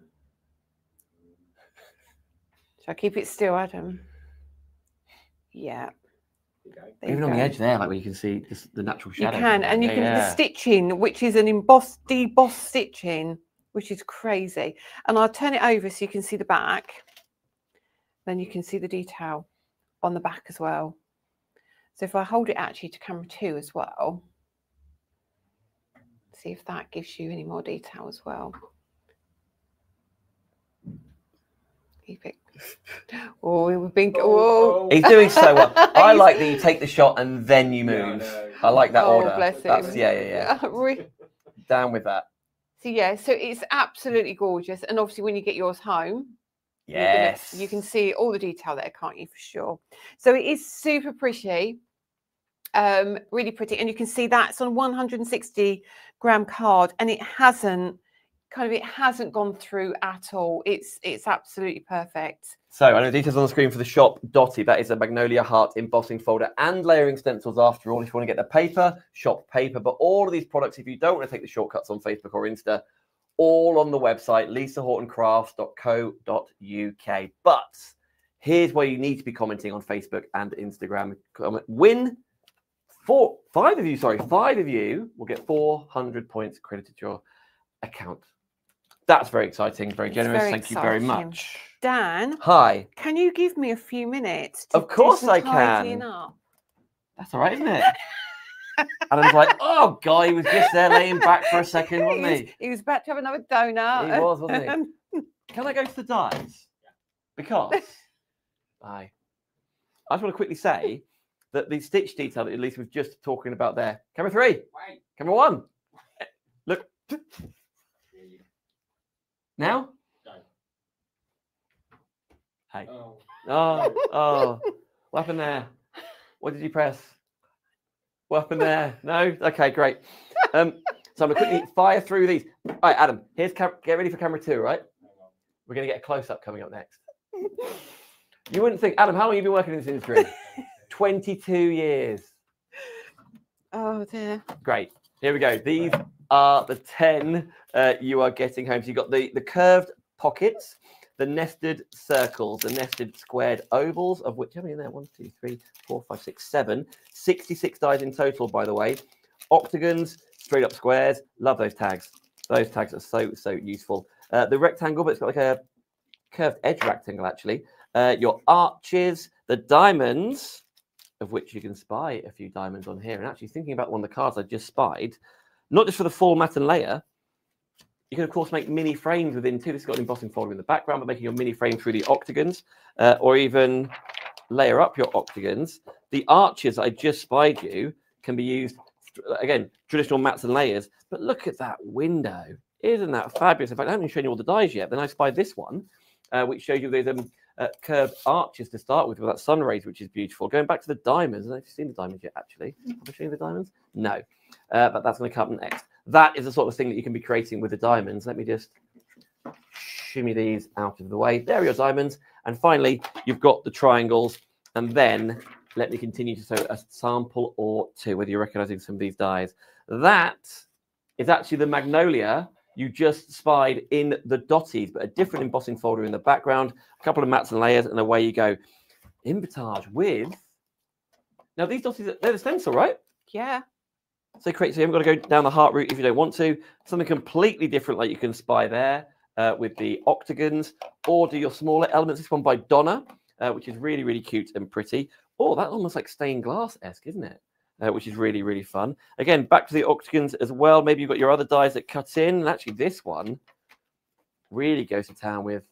Shall I keep it still, Adam? Yeah. Even on the edge there, like where you can see just the natural shadow. You can, and you can the stitching, which is an debossed stitching, which is crazy. And I'll turn it over so you can see the back. Then you can see the detail on the back as well. So if I hold it actually to camera 2 as well, see if that gives you any more detail as well. Keep it. Oh, we've been. Oh, he's doing so well. I like that you take the shot and then you move. No. I like that order. Bless him. That's, yeah. Down with that. So yeah, so it's absolutely gorgeous, and obviously when you get yours home, yes, you can see all the detail there, can't you? For sure. So it is super pretty, really pretty, and you can see that's on 160-gram card, and it hasn't gone through at all. It's absolutely perfect. So I know details on the screen for the shop. Dotty, that is a Magnolia Heart embossing folder and layering stencils after all. If you want to get the paper, shop paper. But all of these products, if you don't want to take the shortcuts on Facebook or Insta, all on the website, lisahortoncrafts.co.uk. But here's where you need to be commenting on Facebook and Instagram. Five of you will get 400 points credited to your account. That's very exciting, very generous. Thank you very much. Dan. Hi. Can you give me a few minutes to Of course do some I can. tidying up? That's all right, isn't it? Adam's like, oh, guy, he was just there laying back for a second, wasn't he? He was about to have another donut. He was, wasn't he? Can I go to the dies? Because I just want to quickly say that the stitch detail that Lisa was just talking about there. Camera 3. Wait. Camera 1. Look. Now? No. Hey. Oh. Oh. What happened there? What did you press? What happened there? No? Okay, great. So I'm going to quickly fire through these. All right, Adam, get ready for camera 2, right? We're going to get a close-up coming up next. You wouldn't think, Adam, how long have you been working in this industry? 22 years. Oh, dear. Great. Here we go. These are the 10 you are getting home. So you've got the curved pockets, the nested circles, the nested squared ovals, of which, how many in there? 1, 2, 3, 4, 5, 6, 7. 66 dies in total, by the way. Octagons, straight up squares. Love those tags. Those tags are so useful. The rectangle, but it's got like a curved edge rectangle, actually. Your arches, the diamonds, of which you can spy a few diamonds on here. And actually thinking about one of the cards I just spied, not just for the full matte and layer, you can, of course, make mini frames within too. This has got an embossing folder in the background, but making your mini frame through the octagons, or even layer up your octagons. The arches I just spied you can be used, again, traditional mattes and layers. But look at that window. Isn't that fabulous? In fact, I haven't even shown you all the dies yet. Then I spied this one, which shows you there's curved arches to start with that sun rays, which is beautiful. Going back to the diamonds, have you seen the diamonds yet, actually? Have I shown you the diamonds? No. But that's going to come next. That is the sort of thing that you can be creating with the diamonds. Let me just shimmy these out of the way. There are your diamonds. And finally, you've got the triangles. And then let me continue to show a sample or two, whether you're recognizing some of these dies. That is actually the magnolia you just spied in the dotties, but a different embossing folder in the background, a couple of mattes and layers, and away you go. Invitage with... Now, these dotties, they're the stencil, right? Yeah. So you haven't got to go down the heart route if you don't want to. Something completely different, like you can spy there with the octagons, or do your smaller elements. This one by Donna, which is really, really cute and pretty. Oh, that's almost like stained glass-esque, isn't it? Which is really, really fun. Again, back to the octagons as well. Maybe you've got your other dies that cut in. And actually, this one really goes to town with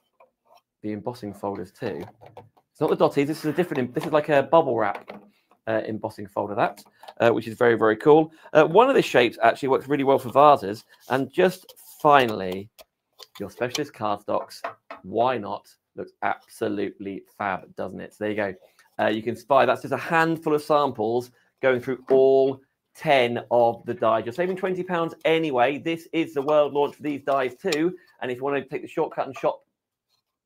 the embossing folders too. It's not the dotties. This is a different. This is like a bubble wrap embossing folder, which is very, very cool. One of the shapes actually works really well for vases. And just finally, your specialist cardstocks. Why not? Looks absolutely fab, doesn't it? So there you go. You can spy. That's just a handful of samples going through all 10 of the dies. You're saving £20 anyway. This is the world launch for these dies too. And if you want to take the shortcut and shop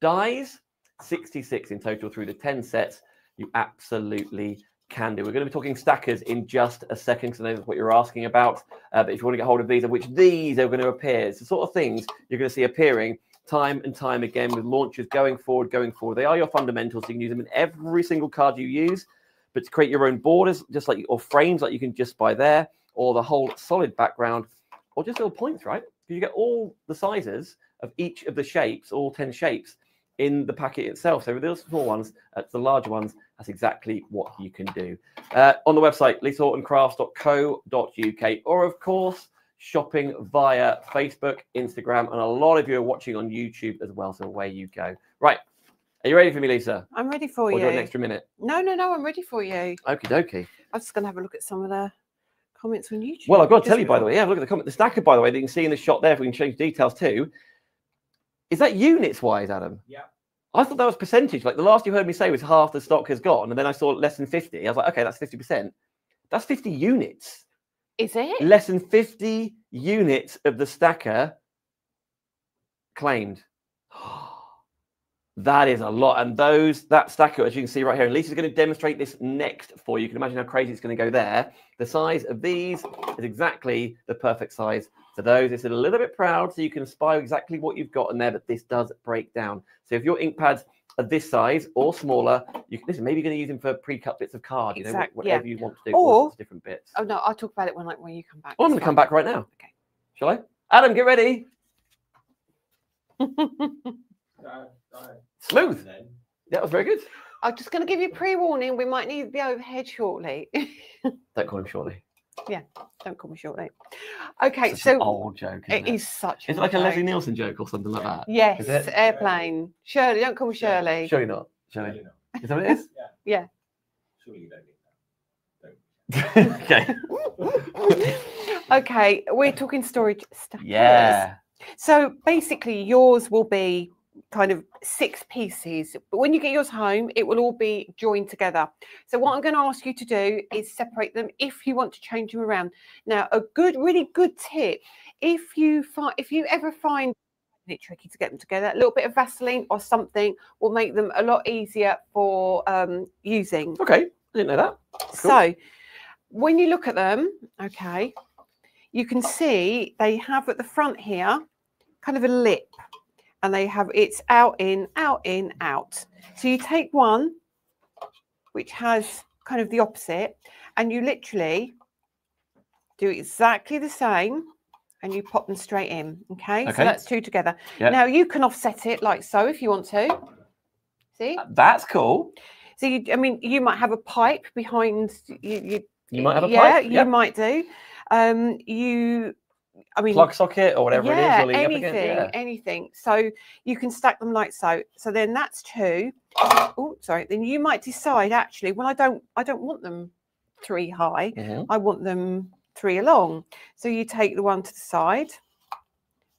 dies, 66 in total through the 10 sets, you absolutely can do. We're going to be talking stackers in just a second, because I know that's what you're asking about. But if you want to get hold of these, of which these are going to appear, it's the sort of things you're going to see appearing time and time again with launches going forward. They are your fundamentals. You can use them in every single card you use. But to create your own borders, just like, or frames, like you can just buy there, or the whole solid background, or just little points, right? You get all the sizes of each of the shapes, all 10 shapes, in the packet itself. So with those small ones to the larger ones, that's exactly what you can do. On the website, lisahortoncrafts.co.uk, or of course, shopping via Facebook, Instagram, and a lot of you are watching on YouTube as well. So away you go. Right. Are you ready for me, Lisa? I'm ready for you. Or do you want an extra minute? No, I'm ready for you. Okie dokie. I'm just going to have a look at some of the comments on YouTube. Well, I've got to tell you, by the way, look at the comment. The stacker, by the way, that you can see in the shot there, if we can change details too. Is that units-wise, Adam? Yeah. I thought that was percentage. Like the last you heard me say was half the stock has gone, and then I saw less than 50. I was like, okay, that's 50%. That's 50 units. Is it? Less than 50 units of the stacker claimed. That is a lot. And that stacker, as you can see right here, and Lisa's going to demonstrate this next for you. You can imagine how crazy it's going to go there. The size of these is exactly the perfect size for those. It's a little bit proud, so you can spy exactly what you've got in there, but this does break down. So if your ink pads are this size or smaller, you can, listen, maybe you're going to use them for pre-cut bits of card, you know, whatever you want to do, or different bits. Oh, no, I'll talk about it when you come back. Oh, I'm going to come back right now. Okay. Shall I? Adam, get ready. Smooth. That was very good. I'm just going to give you pre-warning. We might need the overhead shortly. Don't call him shortly. Yeah, don't call me shortly. Okay, such so an old joke. It is such. Is it like a Leslie Nielsen joke or something like that? Yes, is it? Airplane. Shirley, don't call me Shirley. Surely not. Shirley. Is that what it is? Yeah. Surely you don't need that. Okay. Okay, we're talking storage stackers. Yeah. So basically, yours will be kind of 6 pieces, but when you get yours home, it will all be joined together. So what I'm going to ask you to do is separate them if you want to change them around. Now, a really good tip, if you ever find it tricky to get them together, a little bit of Vaseline or something will make them a lot easier for using. Okay, I didn't know that. Cool. So when you look at them, okay, you can see they have at the front here kind of a lip. And they have it's out, in, out, in, out. So you take one, which has kind of the opposite, and you literally do exactly the same, and you pop them straight in. Okay, so that's 2 together. Yep. Now you can offset it like so if you want to. See? That's cool. So I mean, you might have a pipe behind you. You might have a yeah, pipe. you Yep. might do. I mean, Plug socket or whatever it is you're leaning anything, up against. Yeah. anything. So you can stack them like so. So then that's 2. Oh, sorry. Then you might decide actually, well, I don't want them 3 high. Mhm. I want them 3 along. So you take the one to the side,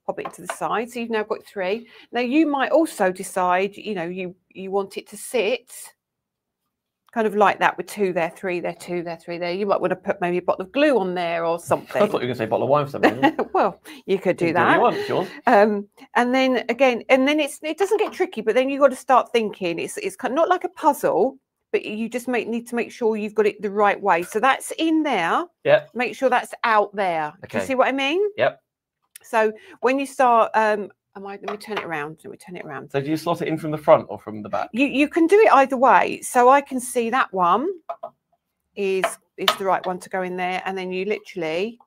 pop it to the side. So you've now got 3. Now you might also decide, you know, you want it to sit kind of like that with 2 there, 3 there, 2 there, 3 there. You might want to put maybe a bottle of glue on there or something. I thought you were going to say bottle of wine for some reason. Well, you could do You that. what you want, it's yours. And then again, it doesn't get tricky, but then you've got to start thinking. It's kind of not like a puzzle, but you just need to make sure you've got it the right way. So that's in there. Yep. Make sure that's out there. Do Okay. you see what I mean? Yep. So when you start, let me turn it around. Let me turn it around. So do you slot it in from the front or from the back? You can do it either way. So I can see that one is the right one to go in there, and then you literally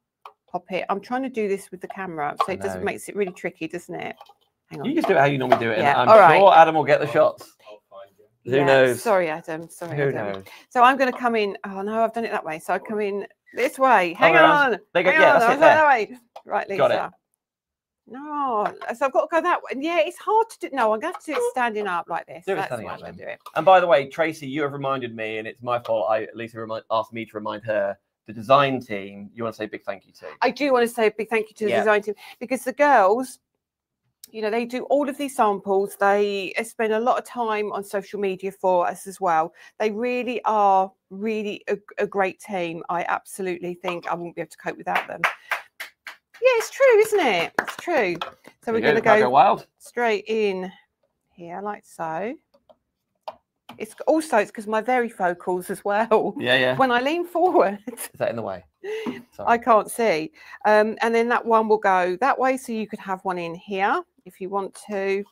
pop it. I'm trying to do this with the camera, so I it doesn't know. makes it really tricky, doesn't it? Hang on. You just do it how you normally do it. Yeah, And all I'm right. sure Adam will get the shots. I'll find you. Who knows? Sorry, Adam. Sorry, Who Adam. knows? So I'm going to come in. Oh no, I've done it that way. So I come in this way. Hang around. on. There you go. Hang Yeah, on. that's I it was like there. that way. Right, Lisa. Got it. No, so I've got to go that way. Yeah, it's hard to do. No, I'm going to do it standing up like this. Do it That's standing why up I'm going to then. do it. And by the way, Tracy, you have reminded me, and it's my fault. Lisa asked me to remind her. The design team, you want to say a big thank you to? I do want to say a big thank you to the Yeah. design team, because the girls, you know, they do all of these samples. They spend a lot of time on social media for us as well. They really are a great team. I absolutely think I wouldn't be able to cope without them. Yeah, it's true, isn't it? It's true. So we're going to go go wild. straight in here like so. It's because my varifocals as well. Yeah, yeah. When I lean forward, Is that in the way? Sorry. I can't see. And then that one will go that way. So you could have one in here if you want to. Do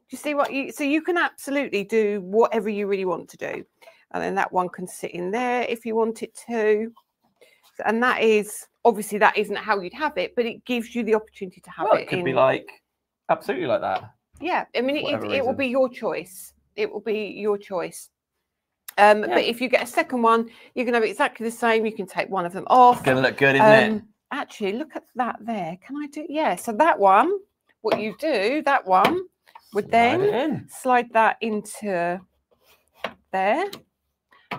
you see what so you can absolutely do whatever you really want to do. And then that one can sit in there if you want it to. And that is, obviously that isn't how you'd have it, but it gives you the opportunity to have Well, it. it could be like, absolutely like that. Yeah, I mean, Whatever it will reason. be your choice. It will be your choice. But if you get a second one, you can have it exactly the same. You can take one of them off. It's going to look good, isn't it? Actually, look at that there. Can I do? Yeah. So that one, what you do, that one would Slide it then in. slide that into there.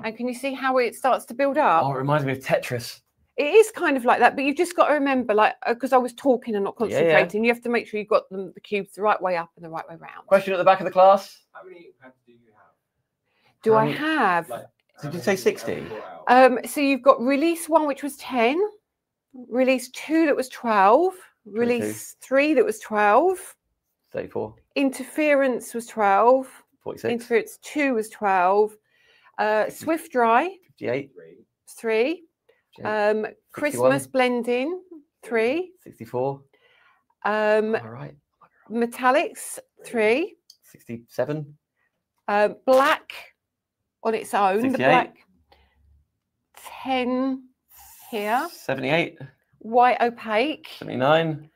And can you see how it starts to build up? Oh, it reminds me of Tetris. It is kind of like that, but you've just got to remember, like, because I was talking and not Yeah, yeah. concentrating, you have to make sure you've got the cubes the right way up and the right way round. Question at the back of the class. How many pads do you have? Do How I many- have? Like, Did you say 60? So you've got release 1, which was 10, release 2 that was 12, release 3 that was 12, 34, interference was 12, 46, interference 2 was 12, swift dry 58, 3, 58, Christmas blending 3, 64. All right. metallics 3, 67, black on its own, 68. the black 10 here, 78, white opaque, 79,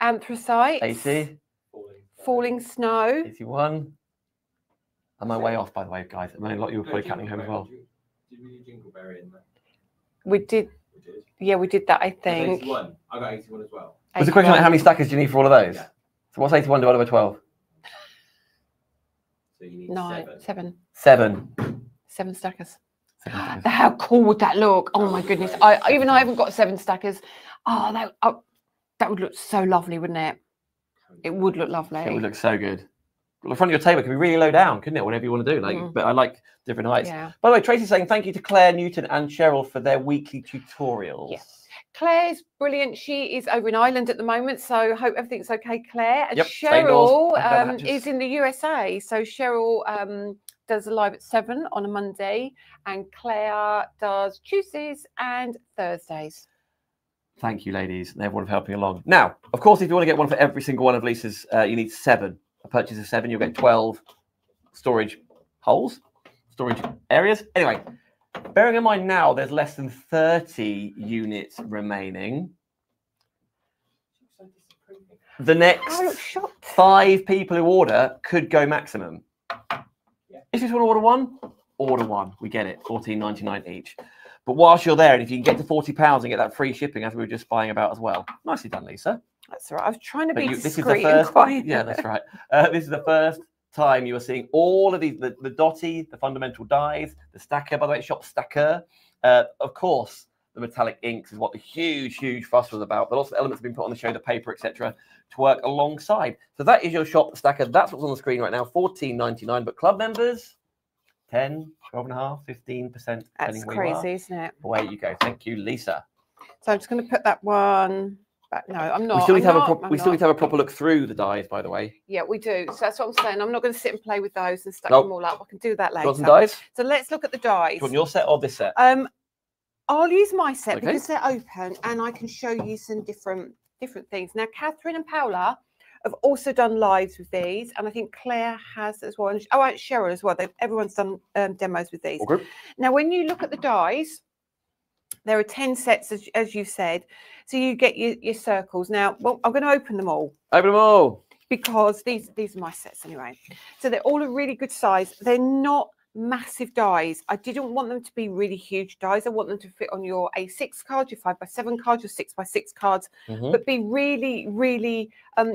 anthracite, 80, falling snow. 81. Am I way off, by the way, guys? I mean, a lot of you were probably counting home as well. Did we do Jingleberry in there? We did, We did. yeah, we did that, I That's think. 81. I got 81 as well. Was the question like how many stackers do you need for all of those? Yeah. So what's 81 divided by 12? So you need 9, 7. 7 stackers. 7 stackers. How cool would that look? Oh my goodness! I haven't got 7 stackers. Oh, that would look so lovely, wouldn't it? It would look lovely. It would look so good. Well, the front of your table could be really low down, couldn't it? Whatever you want to do. Like, Mm. but I like different heights. Yeah. By the way, Tracy's saying thank you to Claire Newton and Cheryl for their weekly tutorials. Yeah. Claire's brilliant. She is over in Ireland at the moment, so hope everything's okay, Claire. And Yep, stay indoors, Cheryl don't go matches. is in the USA, so Cheryl does a live at 7 on a Monday, and Claire does Tuesdays and Thursdays. Thank you, ladies, and everyone for helping along. Now, of course, if you want to get one for every single one of Lisa's, you need 7. A purchase of 7, you'll get 12 storage holes, storage areas. Anyway, bearing in mind now there's less than 30 units remaining. The I look next shocked. 5 people who order could go maximum. Yeah. If you just want to order one. We get it, $14.99 each. But whilst you're there, and if you can get to £40 and get that free shipping, as we were just spying about as well. Nicely done, Lisa. That's all right. I was trying to be This is the discreet and first. quiet. Yeah, that's right. This is the first time you are seeing all of these, the Dotty, the fundamental dyes, the Stacker, by the way, shop Stacker. Of course, the metallic inks is what the huge fuss was about. But lots of elements have been put on the show, the paper, etc., to work alongside. So that is your shop Stacker. That's what's on the screen right now, $14.99. But club members, 10, 12.5%, 15%. That's crazy, isn't it? Away you go. Thank you, Lisa. So I'm just going to put that one back. No, I'm not. We still need to I'm have a proper look through the dyes, by the way. Yeah, we do. So that's what I'm saying. I'm not going to sit and play with those and stack Nope. them all up. I can do that Do you later. want some dyes? So let's look at the dyes. Do you want your set or this set? I'll use my set Okay. because they're open and I can show you some different things. Now, Catherine and Paola have also done lives with these, and I think Claire has as well. And Cheryl as well. Everyone's done demos with these. All group. Now, when you look at the dyes, there are 10 sets, as you said. So you get your circles. Now, well, I'm going to open them all Open them all. because these are my sets anyway. So they're all a really good size. They're not massive dies. I didn't want them to be really huge dies. I want them to fit on your A6 cards, your 5x7 cards, your 6x6 cards, but be really, really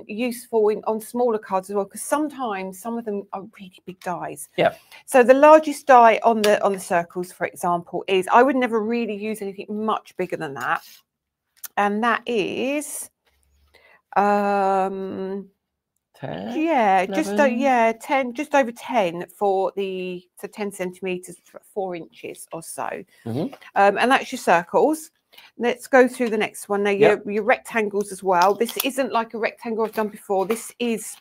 useful on smaller cards as well. Because sometimes some of them are really big dies. Yeah. So the largest die on the circles, for example, is I would never really use anything much bigger than that, and that is 10. yeah, 11? 10, just over 10 for the 10 centimeters, 4 inches or so. And that's your circles. Let's go through the next one. Now, your rectangles as well. This isn't like a rectangle I've done before. This is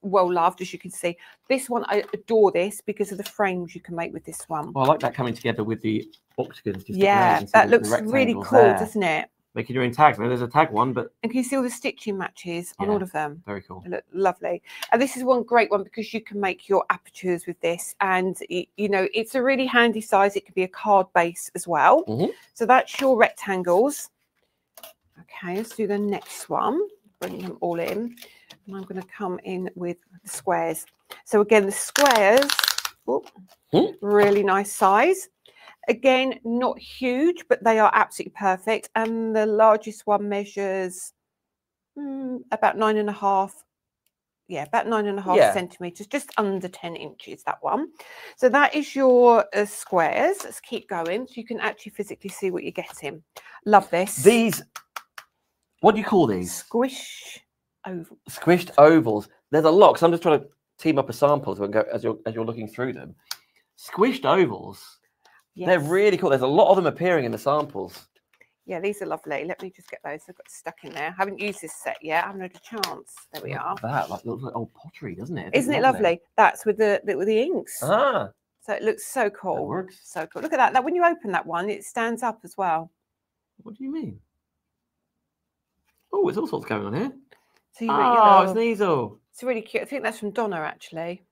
well loved, as you can see. This one, I adore this because of the frames you can make with this one. Well, I like that coming together with the octagons. Just Yeah, that looks really cool, doesn't it? Making your own tags. Now, there's a tag one, but And can you see all the stitching matches on all of them? very cool. They look lovely. And this is one great one because you can make your apertures with this, and you know, it's a really handy size. It could be a card base as well. So that's your rectangles. Okay, let's do the next one. Bring them all in, and I'm going to come in with the squares. So again, the squares, really nice size. Again, not huge, but they are absolutely perfect. And the largest one measures about 9.5. Yeah, about 9.5 centimeters, just under 10 inches, that one. So that is your squares. Let's keep going so you can actually physically see what you're getting. Love this. These, what do you call these? Squish oval. Squished ovals. There's a lot, because I'm just trying to team up a sample as you're looking through them. Squished ovals. Yes. They're really cool. There's a lot of them appearing in the samples. Yeah, these are lovely. Let me just get those. They've got stuck in there. I haven't used this set yet. I haven't had a chance. There we are. That looks like old pottery, doesn't it? Isn't it lovely? That's with the inks. Ah, So it looks so cool. that works. So cool. Look at that. That when you open that one, it stands up as well. What do you mean? Oh, there's all sorts going on here. So you got your Oh, it's little- an easel. it's really cute. I think that's from Donna actually.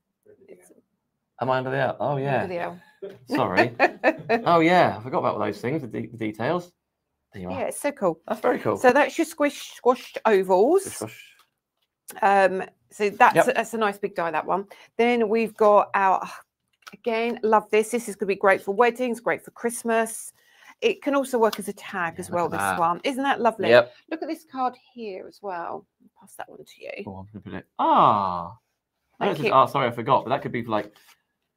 Am I under the L? Oh, yeah. Video. Sorry. Oh, yeah. I forgot about those things, the details. There you are. Yeah, it's so cool. That's very cool. So that's your squashed ovals. Squish. So that's a nice big die, that one. Then we've got our, again, love this. This is going to be great for weddings, great for Christmas. It can also work as a tag as look well, at this that. one. Isn't that lovely? Yep. Look at this card here as well. I'll pass that one to you. Oh, I'm gonna put it. Ah. Thank you. Oh, sorry, I forgot. But that could be for like,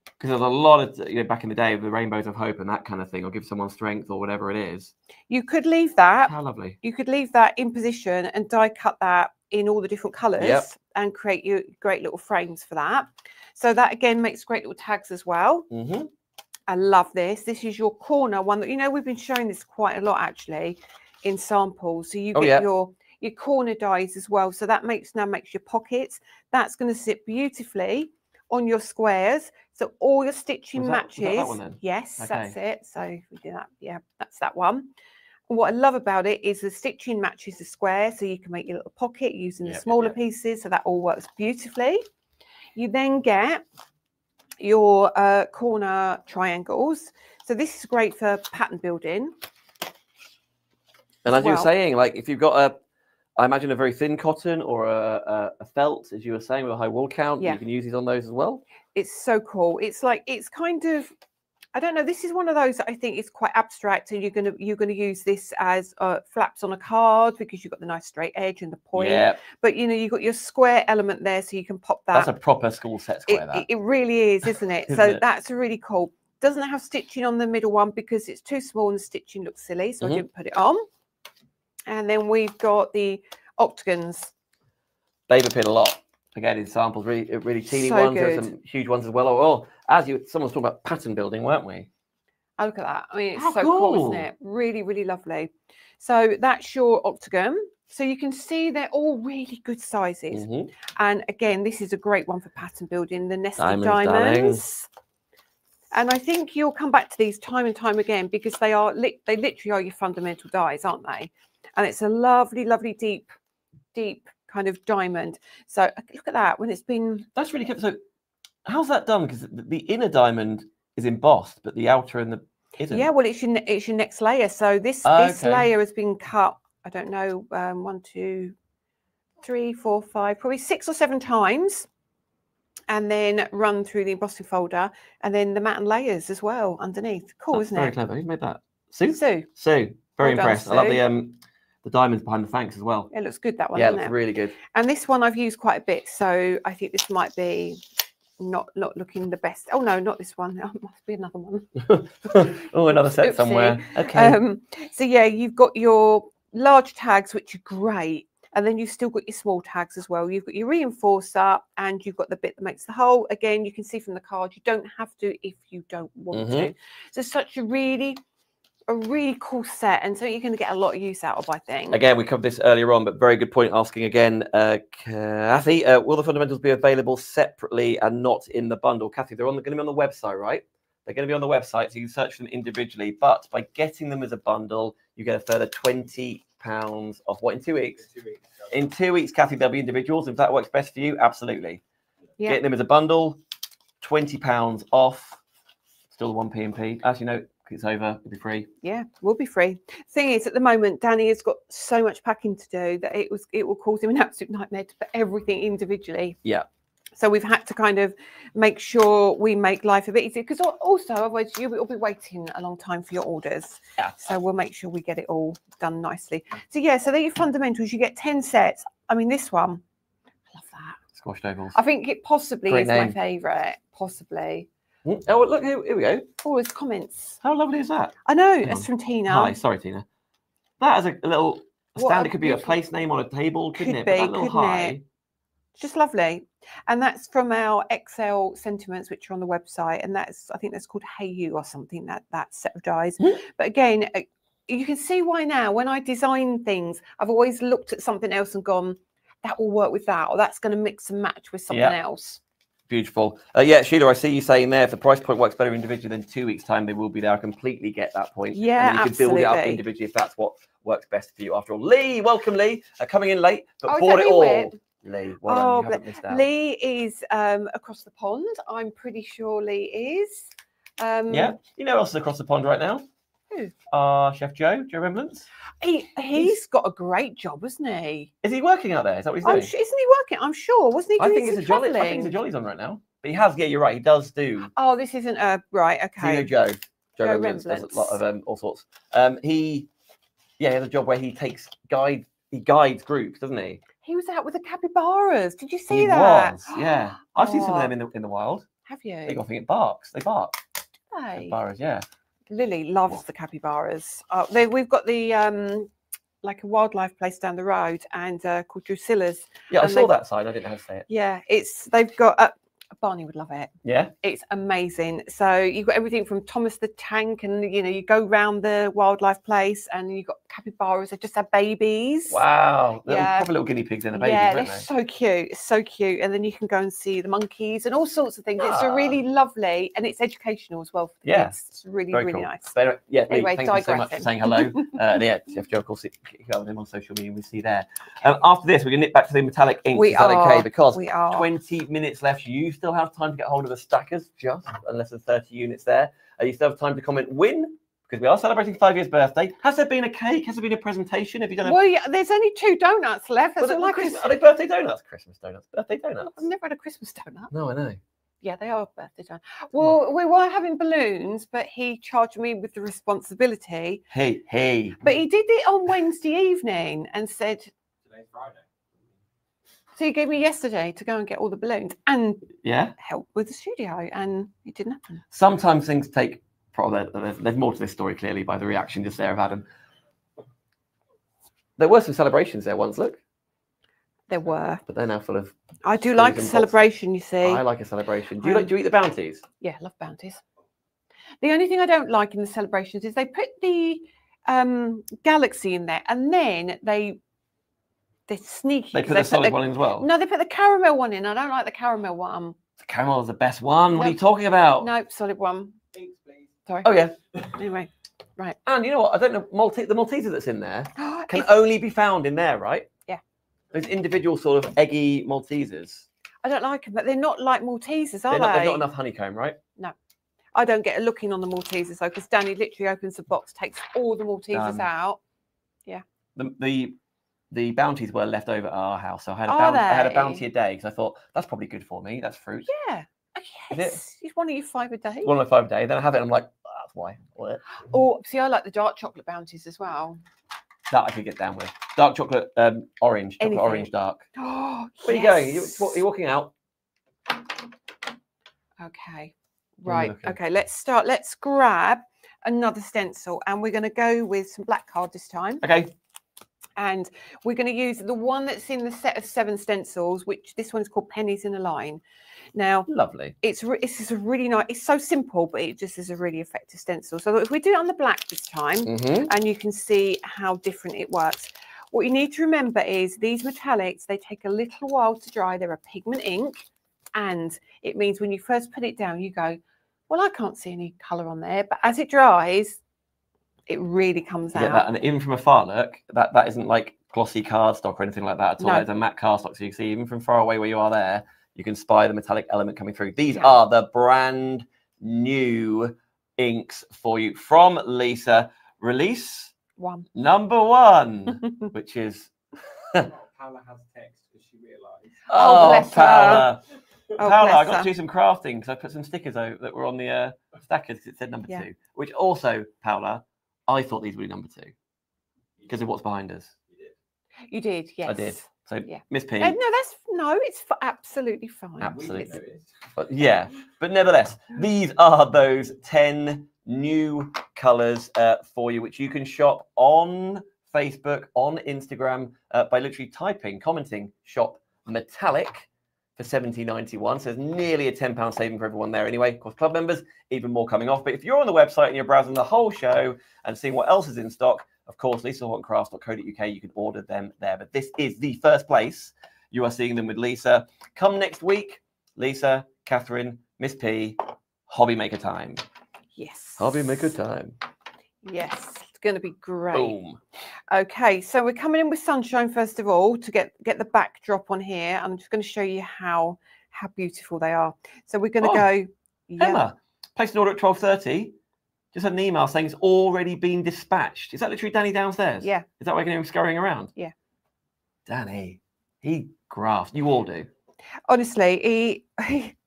because there's a lot of, back in the day, the rainbows of hope and that kind of thing, or give someone strength or whatever it is. You could leave that. How lovely. You could leave that in position and die cut that in all the different colours and create your great little frames for that. So that again makes great little tags as well. I love this. This is your corner one that, we've been showing this quite a lot actually in samples. So you get your corner dies as well. So that now makes your pockets. That's going to sit beautifully on your squares. So all your stitching matches. Was that one then? Yes, Okay. that's it. So we do that. Yeah, that's that one. And what I love about it is the stitching matches the square. So you can make your little pocket using the smaller pieces. So that all works beautifully. You then get your corner triangles. So this is great for pattern building. And as you were saying, like if you've got I imagine a very thin cotton or a felt, as you were saying, with a high wool count, you can use these on those as well. It's so cool. It's like, it's kind of, I don't know. This is one of those that I think is quite abstract, and you're gonna use this as flaps on a card because you've got the nice straight edge and the point. Yeah, But you know, you've got your square element there, so you can pop that. that's a proper school set square. That. It really is, isn't it? Isn't So it? that's really cool. Doesn't have stitching on the middle one because it's too small and the stitching looks silly, so I didn't put it on. And then we've got the octagons. They've appeared a lot. Again, in samples, really teeny So ones. There's good. some huge ones as well. Oh, someone was talking about pattern building, weren't we? Oh, look at that. I mean, it's How so cool, cool. isn't it? Really, really lovely. So that's your octagon. So you can see they're all really good sizes. Mhm. And again, this is a great one for pattern building, the nested Diamonds, diamonds. And I think you'll come back to these time and time again because they literally are your fundamental dies, aren't they? And it's a lovely, lovely, deep kind of diamond. So look at that when it's been. That's really good. So, how's that done? Because the inner diamond is embossed, but the outer and the isn't. Yeah, well, it's your next layer. So this Okay. layer has been cut. I don't know, 1, 2, 3, 4, 5, probably 6 or 7 times, and then run through the embossing folder, and then the matte and layers as well underneath. Cool, That's isn't very it? clever. Who made that? Sue. Sue, Sue. Very Well done, impressed. I love Sue. the diamonds behind the thanks as well. it looks good, that one, Yeah, it doesn't looks it? really good. And this one I've used quite a bit, so I think this might be not looking the best. Oh no, not this one. It must be another one. Oh, another set Oopsie. somewhere. Okay. So yeah, you've got your large tags, which are great, and then you've still got your small tags as well. You've got your reinforcer, and you've got the bit that makes the hole. Again, you can see from the card, you don't have to if you don't want to. So such a really cool set, and so you're going to get a lot of use out of, I think. Again, we covered this earlier on, but very good point asking again. Kathy, will the fundamentals be available separately and not in the bundle? Kathy, they're going to be on the website, right? They're going to be on the website, so you can search for them individually. But by getting them as a bundle, you get a further £20 off. What, in 2 weeks? 2 weeks. In 2 weeks, Kathy, they'll be individuals. If that works best for you, absolutely. Yeah. Getting them as a bundle, £20 off. Still 1p&p. As you know, it's over. It'll be free. Yeah, will be free. Thing is, at the moment, Danny has got so much packing to do that it will cause him an absolute nightmare to put everything individually. Yeah. So we've had to kind of make sure we make life a bit easier, because also otherwise you'll be waiting a long time for your orders. Yeah. So we'll make sure we get it all done nicely. So yeah, so they're your fundamentals. You get 10 sets. I mean, this one, I love that. Squashed ovals. I think it possibly Great is my name. favourite. Possibly. Oh, look, here we go. Oh, there's comments. How lovely is that? I know, Hang it's on. from Tina. Hi, sorry, Tina. That is a little What stand. a It could be a beautiful- place name on a table, couldn't Could it? But be, that little couldn't high. it? Just lovely. And that's from our Excel sentiments, which are on the website. And that's, I think that's called Hey You or something, that set of dies. Mhm. But again, you can see why now when I design things, I've always looked at something else and gone, that will work with that, or that's going to mix and match with something Yeah. else. Beautiful. Yeah, Sheila, I see you saying there, if the price point works better individually than 2 weeks' time, they will be there. I completely get that point. Yeah, and then you can build it up absolutely. individually if that's what works best for you. After all, Lee, welcome, Lee. Coming in late, but Oh, is bought that it Lee all. Webb? Lee, well done. Oh, You haven't missed out. Lee is across the pond. I'm pretty sure Lee is. Yeah. You know who else is across the pond right now? Who? Chef Joe. Do you remember? He's got a great job, hasn't he? Is he working out there? Is that what he's doing? Isn't he working? I'm sure. Wasn't he I doing think some it's a jolly. I think travelling? it's a jolly's on right now. But he has. Yeah, you're right. He does do. Oh, this isn't right. So you know Okay. Joe. Joe Rembrandts does a lot of all sorts. He has a job where he guides groups, doesn't he? He was out with the capybaras. Did you see He that? was, yeah. I've seen some of Oh. them in the wild. Have you? They got, I think it barks. They bark. Hey. Capybaras, yeah. Lily loves the capybaras. We've got the like a wildlife place down the road, and called Drusilla's. Yeah, I And saw they- that sign. I didn't know how to say it. Yeah, they've got Barney would love it. Yeah. It's amazing. So you've got everything from Thomas the Tank, and you go round the wildlife place, and you've got capybaras. They just have babies. Wow. Yeah. Proper little guinea pigs and a baby, Yeah, aren't they're they? so cute. It's so cute. And then you can go and see the monkeys and all sorts of things. It's a Ah. really lovely, and it's educational as well for the Yeah. kids. It's really, Very really cool. nice. But anyway, yeah, Lee, Anyway, thank you so much for digressing. saying hello. Yeah, Chef Joe, of course, keep up with him on social media. We see there. After this, we're going to nip back to the metallic inks. We Is that okay? are. Because We are. 20 minutes left. You still have time to get hold of the stackers, just unless there's 30 units there. You still have time to comment win, because we are celebrating 5 years birthday. Has there been a cake? Has there been a presentation? Have you done a Well, yeah, there's only 2 donuts left. That's Well, all I can Christmas, are they birthday donuts? Christmas donuts? Birthday donuts? I've never had a Christmas donut. No, I know. Yeah, they are birthday time. Well, we were having balloons, but he charged me with the responsibility. Hey. But he did it on Wednesday evening and said, Today's Friday. so he gave me yesterday to go and get all the balloons and Yeah. help with the studio, and it didn't happen. Sometimes things take. There's more to this story clearly by the reaction just there of Adam. There were some celebrations there once. Look, There were. but they're now full of. I do like a Freezing pots. celebration, you see. I like a celebration. Do you eat the bounties? Yeah, I love bounties. The only thing I don't like in the celebrations is they put the galaxy in there, and then they're sneaky. They 'cause put the solid one in as well. No, they put the caramel one in. I don't like the caramel one. The caramel is the best one. What are Nope. you talking about? Nope, solid one. Thanks, please. Sorry. Oh yeah. Anyway, And you know what? I don't know. The Malteser that's in there can It's- only be found in there, right? Yeah. Those individual sort of eggy Maltesers. I don't like them, but they're not like Maltesers, are They're not, they? they've not enough honeycomb, right? I don't get a look in on the Maltesers though, because Danny literally opens the box, takes all the Maltesers Done. out. The bounties were left over at our house, so I had a, Are I had a they? bounty a day because I thought that's probably good for me. That's fruit. Yeah. Oh, Is it? yes. It's one of your 5 a day. One of my 5 a day. Then I have it, and I'm like, oh, that's why. What? Or see, I like the dark chocolate bounties as well. That I could get down with. Dark chocolate, orange, chocolate Anything. orange dark. Oh, Where are you going? You're walking out. Okay. Where are you Right. looking? Okay. Let's start. Let's grab another stencil, and we're going to go with some black card this time. Okay. And we're going to use the one that's in the set of 7 stencils, which this one's called Pennies in a Line. Now, Lovely. it's just a really nice. It's so simple, but it just is a really effective stencil. So if we do it on the black this time, Mm-hmm. and you can see how different it works. What you need to remember is these metallics, they take a little while to dry. They're a pigment ink, and it means when you first put it down, you go, well, I can't see any colour on there. But as it dries, it really comes You out. get that, and even from afar, look, that isn't like glossy cardstock or anything like that at all. No. It's a matte cardstock, so you can see even from far away where you are there, you can spy the metallic element coming through. These Yeah. are the brand new inks for you from Lisa. Release One. number 1, which is Paula has text because she realised. Oh, bless her. Paula. Oh, Paula, I bless got her. to do some crafting because I put some stickers out that were on the stackers because it said number Yeah. 2. Which also, Paula, I thought these would be number 2 because of what's behind us. You did. You did, yes. I did. So, Yeah. Miss P. No, it's absolutely fine. Absolutely. It's- But yeah, but nevertheless, these are those 10 new colours for you, which you can shop on Facebook, on Instagram, by literally typing, commenting, shop metallic for $17.91. So there's nearly a £10 saving for everyone there anyway. Of course, club members, even more coming off. But if you're on the website and you're browsing the whole show and seeing what else is in stock, of course, lisahortoncrafts.co.uk, you can order them there. But this is the first place you are seeing them with Lisa. Come next week, Lisa, Catherine, Miss P, Hobby Maker time. Yes. Hobby Maker time. Yes. It's going to be great. Boom. Okay, so we're coming in with sunshine first of all to get the backdrop on here. I'm just going to show you how beautiful they are. So we're going to Oh, go. Yeah. Emma, placed an order at 12:30. Just had an email saying it's already been dispatched. Is that literally Danny downstairs? Yeah. Is that why I can hear him scurrying around? Yeah. Danny, he grafts. You all do. Honestly,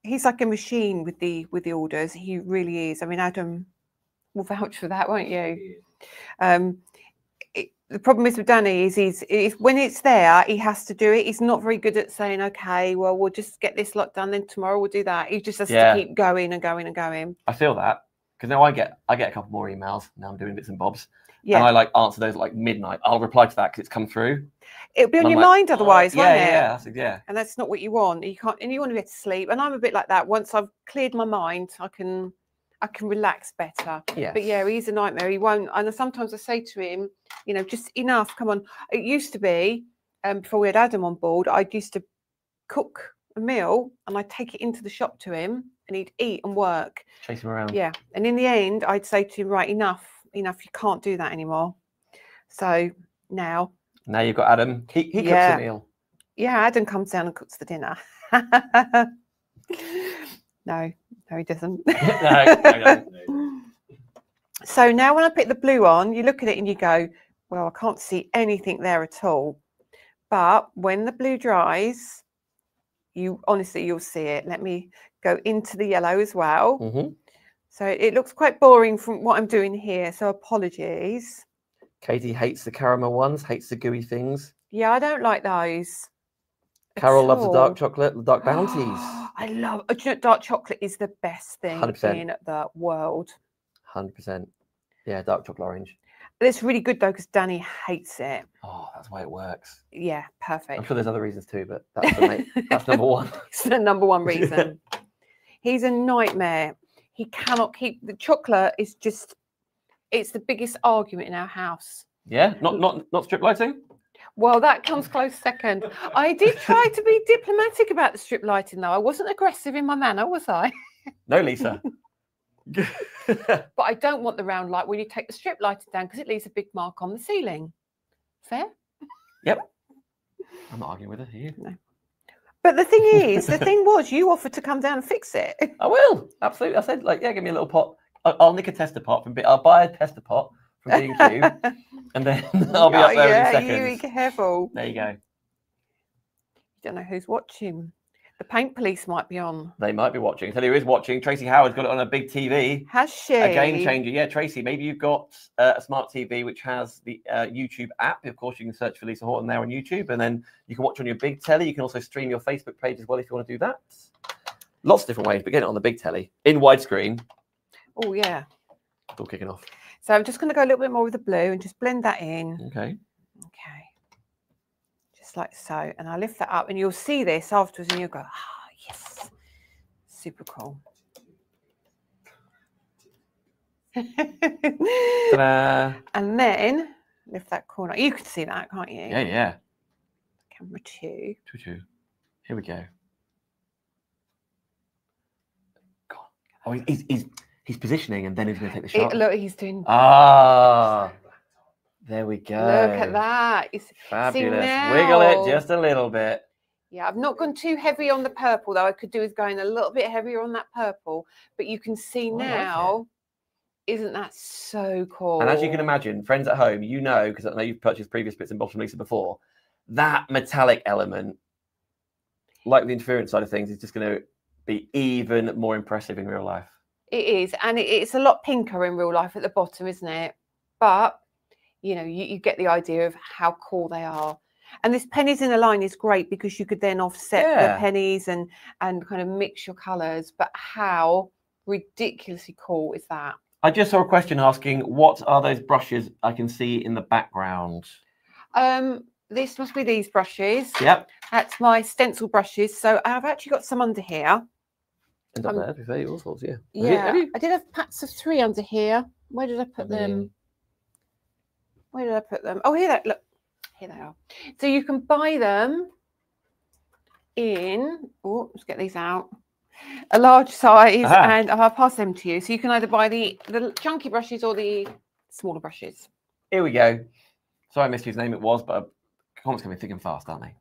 he's like a machine with the orders. He really is. I mean, Adam will vouch for that, won't you? The problem is with Danny is when it's there, he has to do it. He's not very good at saying, okay, well, we'll just get this lot done, then tomorrow we'll do that. He just has Yeah. to keep going and going and going. I feel that because now I get a couple more emails. Now I'm doing bits and bobs, and Yeah, I like answer those at like midnight. I'll reply to that because it's come through. it'll be on I'm your like, mind otherwise, won't it? Yeah. And that's not what you want. You can't, and you want to be able to sleep. And I'm a bit like that. Once I've cleared my mind, I can relax better. Yeah. But yeah, he's a nightmare. He won't. And sometimes I say to him, you know, just enough. Come on. It used to be before we had Adam on board. I used to cook a meal and I'd take it into the shop to him, and he'd eat and work. Chase him around. Yeah. And in the end, I'd say to him, right, enough. You can't do that anymore. So now. Now you've got Adam. He cooks Yeah. a meal. Yeah, Adam comes down and cooks the dinner. No, he doesn't. No. So now when I put the blue on, you look at it and you go, well, I can't see anything there at all. But when the blue dries, You honestly, you'll see it. Let me go into the yellow as well. Mm-hmm. So it looks quite boring from what I'm doing here. So apologies. Katie hates the caramel ones, hates the gooey things. Yeah, I don't like those. at Carol loves the dark all. chocolate, the dark bounties. I love dark chocolate is the best thing 100%. in the world. 100%. Yeah, dark chocolate orange. It's really good though because Danny hates it. Oh, that's why it works. Yeah, I'm perfect. sure there's other reasons too, but that's number one. It's the number one reason. He's a nightmare. He cannot keep the chocolate. Is just it's the biggest argument in our house. Yeah, not strip lighting. Well, that comes close second. I did try to be diplomatic about the strip lighting, though. I wasn't aggressive in my manner, was I? No, Lisa. But I don't want the round light when you take the strip lighting down because it leaves a big mark on the ceiling. Fair? Yep. I'm not arguing with her. You? No. But the thing is, the thing was, you offered to come down and fix it. I will. Absolutely. I said, like, yeah, give me a little pot. I'll nick a tester pot from. I'll buy a tester pot from B&Q, and then I'll be up there in seconds. Yeah, you be careful. There you go. You don't know who's watching. The paint police might be on. They might be watching. I tell you who is watching. Tracy Howard's got it on a big TV. Has she? A game changer. Yeah, Tracy, maybe you've got a smart TV which has the YouTube app. Of course, you can search for Lisa Horton there on YouTube, and then you can watch on your big telly. You can also stream your Facebook page as well if you want to do that. Lots of different ways, but get it on the big telly in widescreen. Oh, yeah. It's all kicking off. So I'm just going to go a little bit more with the blue and just blend that in. Okay. Okay. Just like so. And I'll lift that up and you'll see this afterwards and you'll go, ah, yes. Super cool. Ta-da. And then lift that corner. You can see that, can't you? Yeah, yeah. Camera 2. Choo-choo. Here we go. God. Oh, he's positioning and then he's going to take the shot. Look, he's doing. Ah, there we go. Look at that. Fabulous. now- Wiggle it just a little bit. Yeah, I've not gone too heavy on the purple, though. I could do with going a little bit heavier on that purple. But you can see Oh, I like now, isn't that so cool? And as you can imagine, friends at home, you know, because I know you've purchased previous bits and bobs from Lisa before, that metallic element, like the interference side of things, is just going to be even more impressive in real life. It is. And it's a lot pinker in real life at the bottom, isn't it? But, you know, you get the idea of how cool they are. And this pennies in a line is great because you could then offset Yeah. the pennies and kind of mix your colours. But how ridiculously cool is that? I just saw a question asking, what are those brushes I can see in the background? This must be these brushes. Yep. That's my stencil brushes. So I've actually got some under here. And up there, to be fair, all sorts, yeah. Yeah, Have you? I did have packs of 3 under here. Where did I put them? Where did I put them? Oh, here look. Here they are. So you can buy them in, oh, let's get these out, a large size, Aha. and I'll pass them to you. So you can either buy the chunky brushes or the smaller brushes. Here we go. Sorry I missed whose name it was, but comments coming thick and fast, aren't they?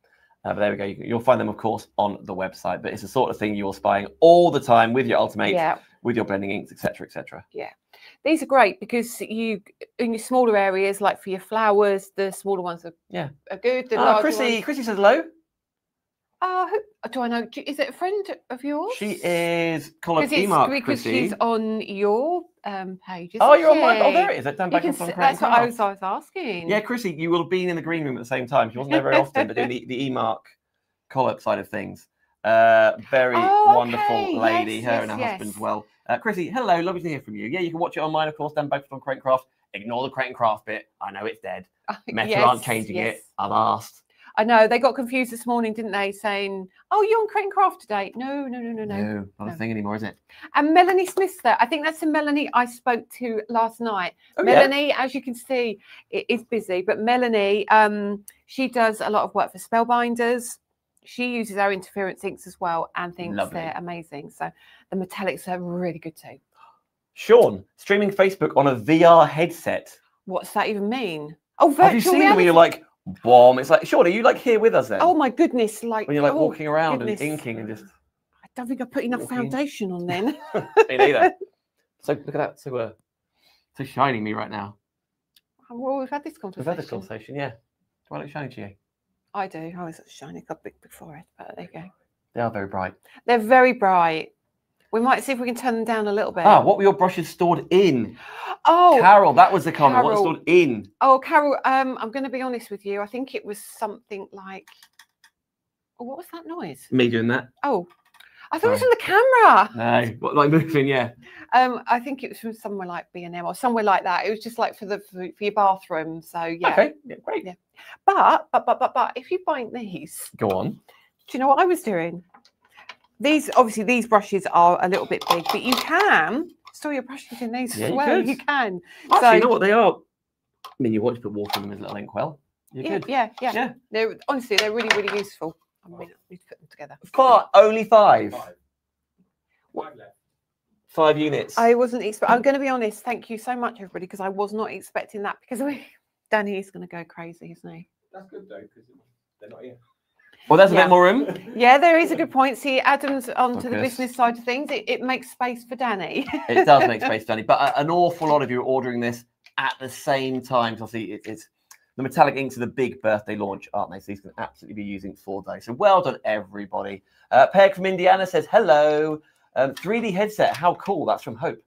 But there we go. You'll find them, of course, on the website. But it's the sort of thing you're spying all the time with your Ultimate, Yeah. with your blending inks, etc., etc. These are great because you, in your smaller areas, like for your flowers, the smaller ones are good. The larger ones. Chrissy says hello. Do I know? Is it a friend of yours? She is called Emark Because Chrissy. she's on your page. Oh, isn't you're on mine. Oh, she? there it is. Dan You back can in front see- of Creating that's what I Craft. was asking. Yeah, Chrissy, you will have been in the green room at the same time. She wasn't there very often, but doing the Emark collab side of things. Very wonderful okay. lady, Yes, her yes, and her yes. husband as well. Chrissy, hello, lovely to hear from you. Yeah, you can watch it on mine, of course, Dan Bagford on Creating Craft. Ignore the Creating Craft bit. I know it's dead. Meta aren't changing it. I've asked. I know they got confused this morning, didn't they? Saying, "Oh, you're on Creating Craft today." No. No, not a thing anymore, is it? And Melanie Smith's there. I think that's the Melanie I spoke to last night. Oh, Melanie, as you can see, it is busy, but Melanie, she does a lot of work for Spellbinders. She uses our interference inks as well and thinks Lovely. they're amazing. So the metallics are really good too. Sean, streaming Facebook on a VR headset. What's that even mean? Oh, virtual Have you seen them reality. when you're like, bomb? It's like, Sean, are you like here with us then? Oh my goodness! Like when you're like oh, walking around goodness. and inking and just. I don't think I put enough walking. foundation on then. Me neither. So look at that. So shining me right now. Well, we've had this We've conversation. had this conversation, yeah. Do I look shiny to you? I do. I was shiny. Got big forehead, but there you go. They are very bright. They're very bright. We might see if we can turn them down a little bit. Ah, what were your brushes stored in? Oh, Carol, that was the comment. What was Carol. stored in? oh, Carol. I'm going to be honest with you. I think it was something like. Oh, what was that noise? Me doing that? Oh, I thought it was Sorry. on the camera. No. What, like moving? Yeah. I think it was from somewhere like B&M or somewhere like that. It was just like for your bathroom. So yeah. Okay. Yeah, great. Yeah. But if you bind these, Go on. do you know what I was doing? Obviously these brushes are a little bit big, but you can store your brushes in these Yeah, as you well. could. You can. Actually, So- you know what they are? I mean, you want to put water in them as a little inkwell. You Yeah, could. yeah. Yeah. They're honestly they're really, really useful. I mean, I need to put them together. Only 5. 5. 5 left. 5 units. I'm going to be honest. Thank you so much, everybody, because I was not expecting that because Danny is going to go crazy, isn't he? That's good though, because they're not here. Well, there's a Yeah. bit more room. Yeah, there is a good point. See, Adam's onto the Focus. business side of things. It makes space for Danny. It does make space, Danny. But an awful lot of you are ordering this at the same time. So see, it's the metallic inks are the big birthday launch, aren't they? So these can absolutely be using 4 days. So well done, everybody. Peg from Indiana says hello. 3D headset, how cool? That's from Hope.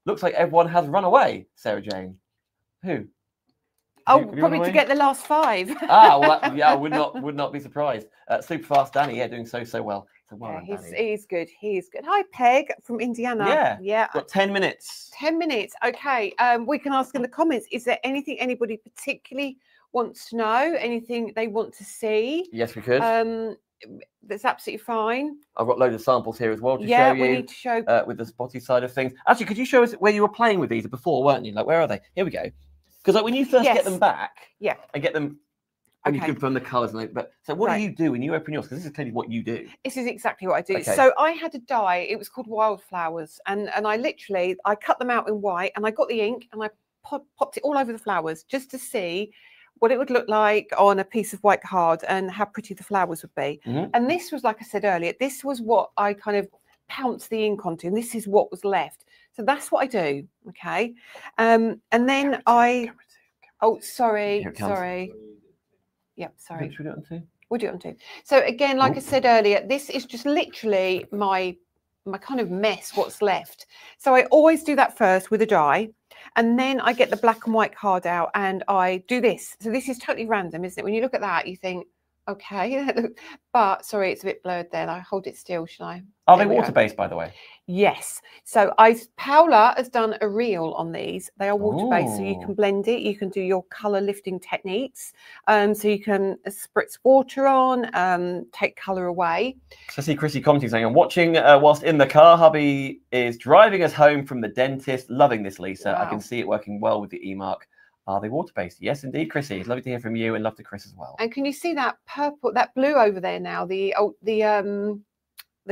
Looks like everyone has run away. Sarah Jane. Who? Oh, Have you probably run to away? get the last 5. Well, yeah, I would not be surprised. Super fast, Danny. Yeah, doing so well. So well Yeah, done, Danny. he's good. He's good. Hi, Peg from Indiana. Yeah. Yeah. Got 10 minutes. 10 minutes. Okay. We can ask in the comments, is there anything anybody particularly wants to know? Anything they want to see? Yes, we could. That's absolutely fine. I've got loads of samples here as well to Yeah, show we you need to show. with the spotty side of things. Actually, could you show us where you were playing with these before, weren't you? Like, where are they? Here we go. Because like when you first Yes. get them back, Yeah. and get them, and you Okay. confirm the colours. But so, what Right. do you do when you open yours? Because this is clearly what you do. This is exactly what I do. Okay. So I had a dye. It was called Wildflowers, and I cut them out in white, and I got the ink, and I popped it all over the flowers just to see what it would look like on a piece of white card and how pretty the flowers would be. Mhm. And this was, like I said earlier, this was what I kind of pounced the ink onto, and this is what was left. So that's what I do. Okay. And then oh, sorry, Here it comes. sorry. Yep, sorry. Should we do it on 2? We'll do it on 2. So again, like Oh. I said earlier, this is just literally my kind of mess, what's left. So I always do that first with a dye, and then I get the black and white card out and I do this. So this is totally random, isn't it? When you look at that, you think, okay, but sorry, it's a bit blurred there. I hold it still, shall I? Are There they we go. water-based, by the way? Yes. So Paula has done a reel on these. They are water-based, so you Oh. can blend it. You can do your color lifting techniques. So you can spritz water on, take color away. So I see Chrissy commenting saying, I'm watching whilst in the car. Hubby is driving us home from the dentist. Loving this, Lisa. I Wow. can see it working well with the E-Mark. Are they water-based? Yes, indeed, Chrissy. It's lovely to hear from you and love to Chris as well. And can you see that purple, that blue over there now? The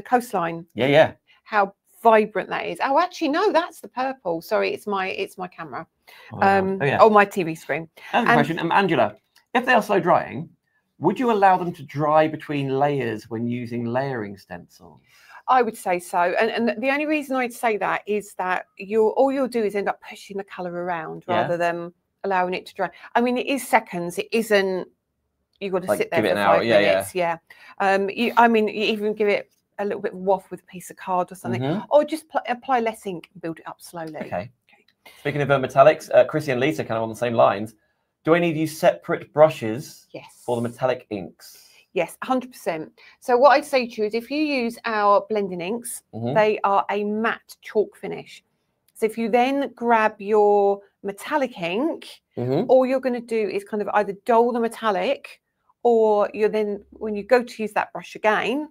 coastline. Yeah, yeah. How vibrant that is. Oh, actually, no, that's the purple. Sorry, it's my camera. Oh, wow. My TV screen. Another and- question. Angela, if they are slow drying, would you allow them to dry between layers when using layering stencils? I would say so. And the only reason I'd say that is that all you'll do is end up pushing the colour around Yeah. rather than allowing it to dry. I mean, it is seconds. It isn't, you've got to Like, sit there give it for an hour. 5 Yeah, minutes. Yeah. You even give it a little bit of waft with a piece of card or something, Mhm. or just apply less ink and build it up slowly. Okay. Speaking of metallics, Chrissy and Lisa kind of on the same lines. Do any of you separate brushes Yes. for the metallic inks? Yes, 100%. So what I'd say to you is if you use our blending inks, Mhm. they are a matte chalk finish. So if you then grab your metallic ink, Mhm. all you're going to do is kind of either dull the metallic, or you're then, when you go to use that brush again,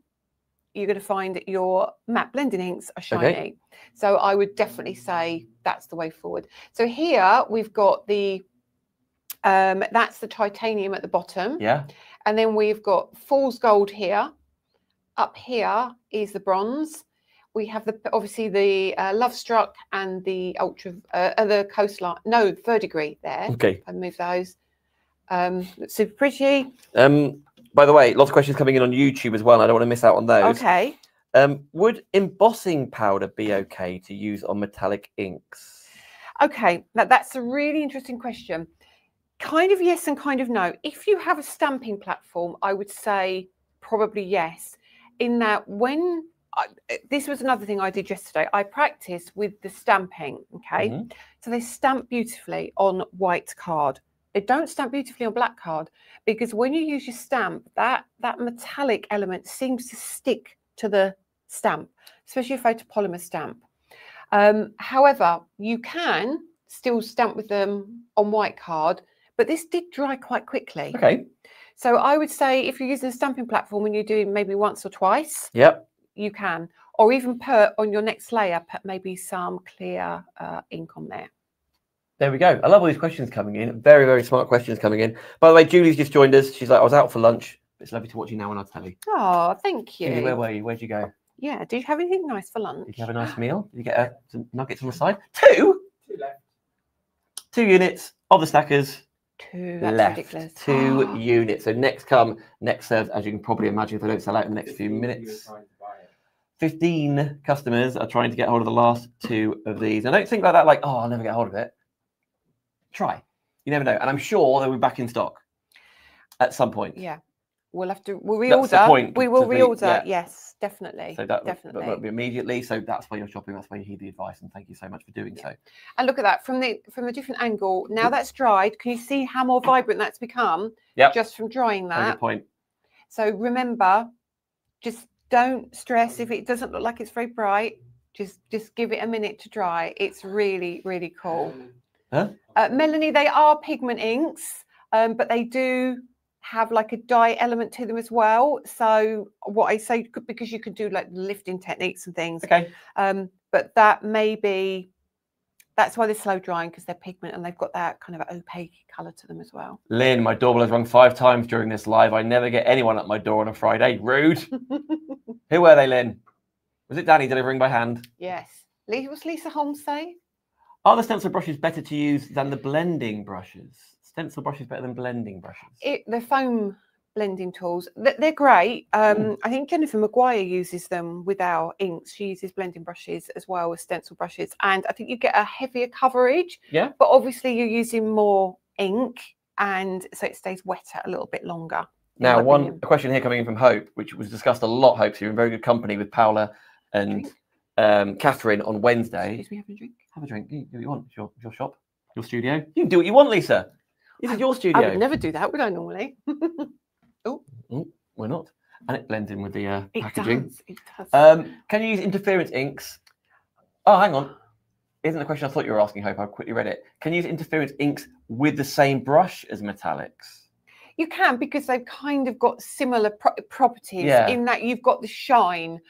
you're going to find that your matte blending inks are shiny. Okay. So I would definitely say that's the way forward. So here we've got that's the titanium at the bottom. Yeah. And then we've got fool's gold here. Up here is the bronze. We have obviously the Love Struck and the the coastline. No, verdigris there. Okay. I move those. Super pretty. By the way, lots of questions coming in on YouTube as well. And I don't want to miss out on those. Okay. Would embossing powder be okay to use on metallic inks? Okay. Now that's a really interesting question. Kind of yes and kind of no. If you have a stamping platform, I would say probably yes. In that this was another thing I did yesterday. I practiced with the stamping, okay? Mhm. So they stamp beautifully on white card. They don't stamp beautifully on black card because when you use your stamp, that metallic element seems to stick to the stamp, especially a photopolymer stamp. However, you can still stamp with them on white card, but this did dry quite quickly. Okay. So I would say if you're using a stamping platform and you're doing maybe once or twice, Yep. you can, or even put on your next layer, put maybe some clear ink on there. There we go. I love all these questions coming in. Very, very smart questions coming in. By the way, Julie's just joined us. She's like, I was out for lunch. It's lovely to watch you now on our telly. Oh, thank you. Julie, where were you? Where'd you go? Yeah, did you have anything nice for lunch? Did you have a nice meal? Did you get some nuggets on the side? Two 2 left. 2 units of the Stackers. 2, that's left. ridiculous. 2 units. So next come, next served, as you can probably imagine, if they don't sell out in the next few 15 you were minutes. trying to buy it. 15 customers are trying to get hold of the last 2 of these. And don't think like that, like, oh, I'll never get hold of it. Try. You never know. And I'm sure they'll be back in stock at some point. Yeah, we'll have to, we'll That's the reorder. point, We will to be- reorder, yeah. yes, definitely. So that definitely. won't be immediately. So that's why you're shopping. That's why you heed the advice. And thank you so much for doing so. And look at that from a different angle. Now that's dried, can you see how more vibrant that's become? Yep. Just from drying Very good that. point. So remember, just don't stress if it doesn't look like it's very bright. Just give it a minute to dry. It's really, really cool. Huh? Melanie, they are pigment inks, but they do have like a dye element to them as well. So what I say, because you can do like lifting techniques and things, Okay. but that may be, that's why they're slow drying, because they're pigment and they've got that kind of opaque color to them as well. Lynn, my doorbell has rung 5 times during this live. I never get anyone at my door on a Friday. Rude. Who were they, Lynn? Was it Danny delivering by hand? Yes. What's Lisa Holmes say? Are the stencil brushes better to use than the blending brushes? Stencil brushes better than blending brushes? The foam blending tools, they're great. I think Jennifer Maguire uses them with our inks. She uses blending brushes as well as stencil brushes. And I think you get a heavier coverage. Yeah. But obviously you're using more ink, and so it stays wetter a little bit longer. Now, a a question here coming in from Hope, which was discussed a lot, Hope, so you're in very good company with Paola and Catherine on Wednesday. Excuse me, have a drink. Have a drink. You do what you want. It's your shop, your studio. You can do what you want, Lisa. This is your studio. I would never do that, would I normally? Why not? And it blends in with the It packaging. does. It does. Can you use interference inks? Oh, hang on. Isn't the question I thought you were asking, Hope? I quickly read it. Can you use interference inks with the same brush as metallics? You can, because they've kind of got similar properties Yeah. in that you've got the shine.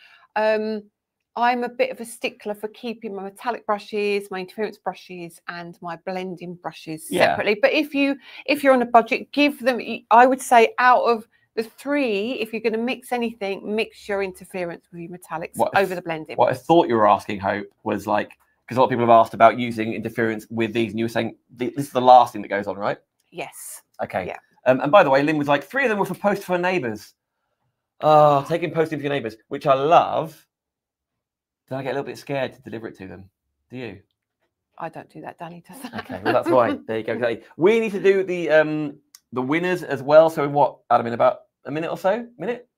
I'm a bit of a stickler for keeping my metallic brushes, my interference brushes, and my blending brushes separately. But if you're on a budget, give them. I would say out of the 3, if you're going to mix anything, mix your interference with your metallics over the blending. What I thought you were asking, Hope, was like, because a lot of people have asked about using interference with these, and you were saying this is the last thing that goes on, right? Yes. Okay. Yeah. And by the way, Lynn was like, 3 of them were for post for neighbours. Oh, taking posting for your neighbours, which I love. Then I get a little bit scared to deliver it to them. Do you? I don't do that. Danny does that. Okay, well that's why. There you go. Danny. We need to do the winners as well. So in what, Adam, in about a minute or so? Minute?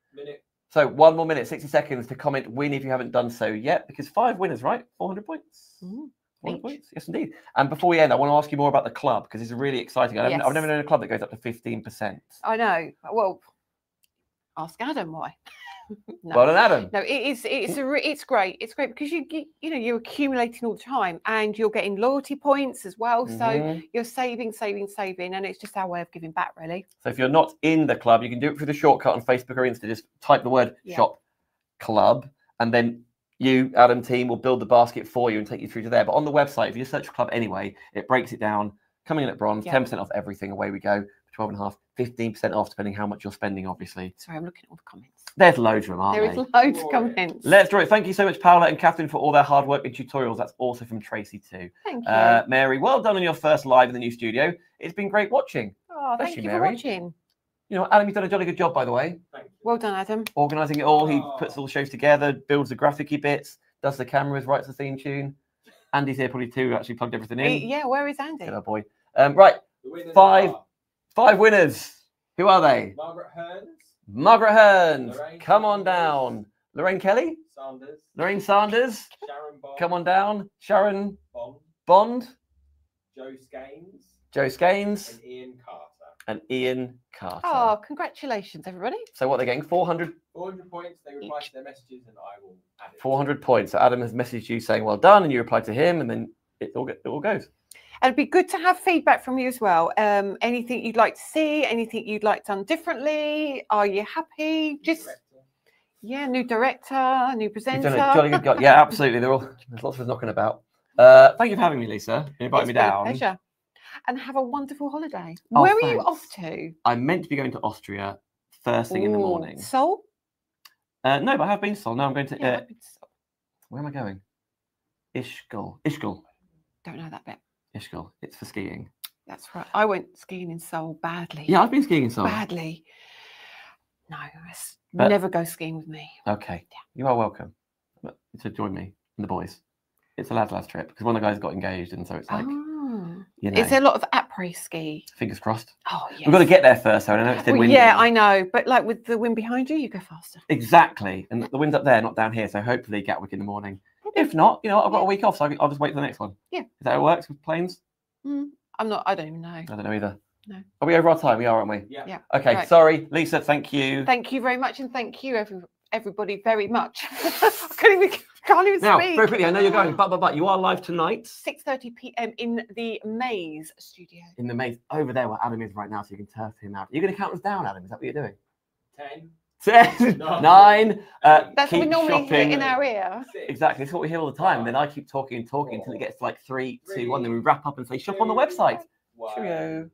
So 1 more minute, 60 seconds to comment win if you haven't done so yet, because 5 winners, right? 400 points. 400 points. Yes, indeed. And before we end, I want to ask you more about the club, because it's really exciting. I've never known a club that goes up to 15%. I know. Well, ask Adam why. No. Well done, Adam. No, it's great. It's great because you're accumulating all the time, and you're getting loyalty points as well. So you're saving, and it's just our way of giving back, really. So if you're not in the club, you can do it through the shortcut on Facebook or Insta. Just type the word shop club, and then you, Adam, team will build the basket for you and take you through to there. But on the website, if you search club anyway, it breaks it down. Coming in at bronze, 10% off everything. Away we go. 12.5, 15% off, depending how much you're spending, obviously. Sorry, I'm looking at all the comments. There's loads of them, aren't there there? is loads of comments. Let's draw it. Thank you so much, Paola and Catherine, for all their hard work and tutorials. That's also from Tracy too. Thank you. Mary, well done on your first live in the new studio. It's been great watching. Oh, thank you for Mary. watching. You know, Adam, you've done a jolly good job, by the way. Thank you. Well done, Adam. Organising it all. He puts all the shows together, builds the graphic-y bits, does the cameras, writes the theme tune. Andy's here probably too, actually plugged everything in. Yeah, where is Andy? Good old boy. Right, The winners 5 are winners. Who are they? Margaret Hearns, Margaret Hearns, Lorraine come on Sanders. down. Lorraine Kelly, Sanders. Lorraine Sanders, Sharon Bond. come on down. Sharon Bond. Bond, Joe Scaines. Joe Scaines, And Ian Carter. and Ian Carter. Oh, congratulations, everybody. So what they're getting 400 400 points. They reply to their messages, and I will add it. 400 points. So Adam has messaged you saying well done, and you reply to him, and then it all goes. And it'd be good to have feedback from you as well. Anything you'd like to see, anything you'd like done differently? Are you happy? Just Director. yeah, new director, new You've presenter. done a jolly good job. Yeah, absolutely. There's lots of us knocking about. Thank you for having me, Lisa. You invited It's me been a down. pleasure. And have a wonderful holiday. Oh, Where are you thanks. off to? I'm meant to be going to Austria first thing in the Ooh, morning. Seoul? No, but I have been to Seoul. No, I'm going to. Yeah, I've been to Seoul. Where am I going? Ishgal. Don't know that bit. Ishgal. It's for skiing. That's right. I went skiing in Seoul badly. Yeah, I've been skiing in Seoul. Badly. No, But- never go skiing with me. Okay. You are welcome to join me and the boys. It's a lads trip because one of the guys got engaged, and so it's like, Oh. you know, Is there a lot of après ski? fingers crossed. Oh, yes. We've got to get there first, though. And I know it's dead Well, windy. yeah, I know. But like with the wind behind you, you go faster. Exactly. And the wind's up there, not down here. So hopefully Gatwick in the morning. If not, you know, I've got a week off, so I'll just wait for the next one. Yeah. Is that how it works with planes? I don't even know. I don't know either. No. Are we over our time? We are, aren't we? Yeah. Yeah. Okay. Right. Sorry, Lisa. Thank you. Thank you very much, and thank you everybody very much. I can't even Now, speak. very quickly, I know you're going, but you are live tonight 6:30 p.m. in the Maze studio. in the maze over there where Adam is right now, so you can turf him out. You're going to count us down, Adam? Is that what you're doing? 10. 10, No. 9. That's what we keep normally hear shopping. in our ear. 6. Exactly. It's what we hear all the time. Then I keep talking until it gets to like 3, 2, 1. Then we wrap up and say, shop on the website. One. Cheerio.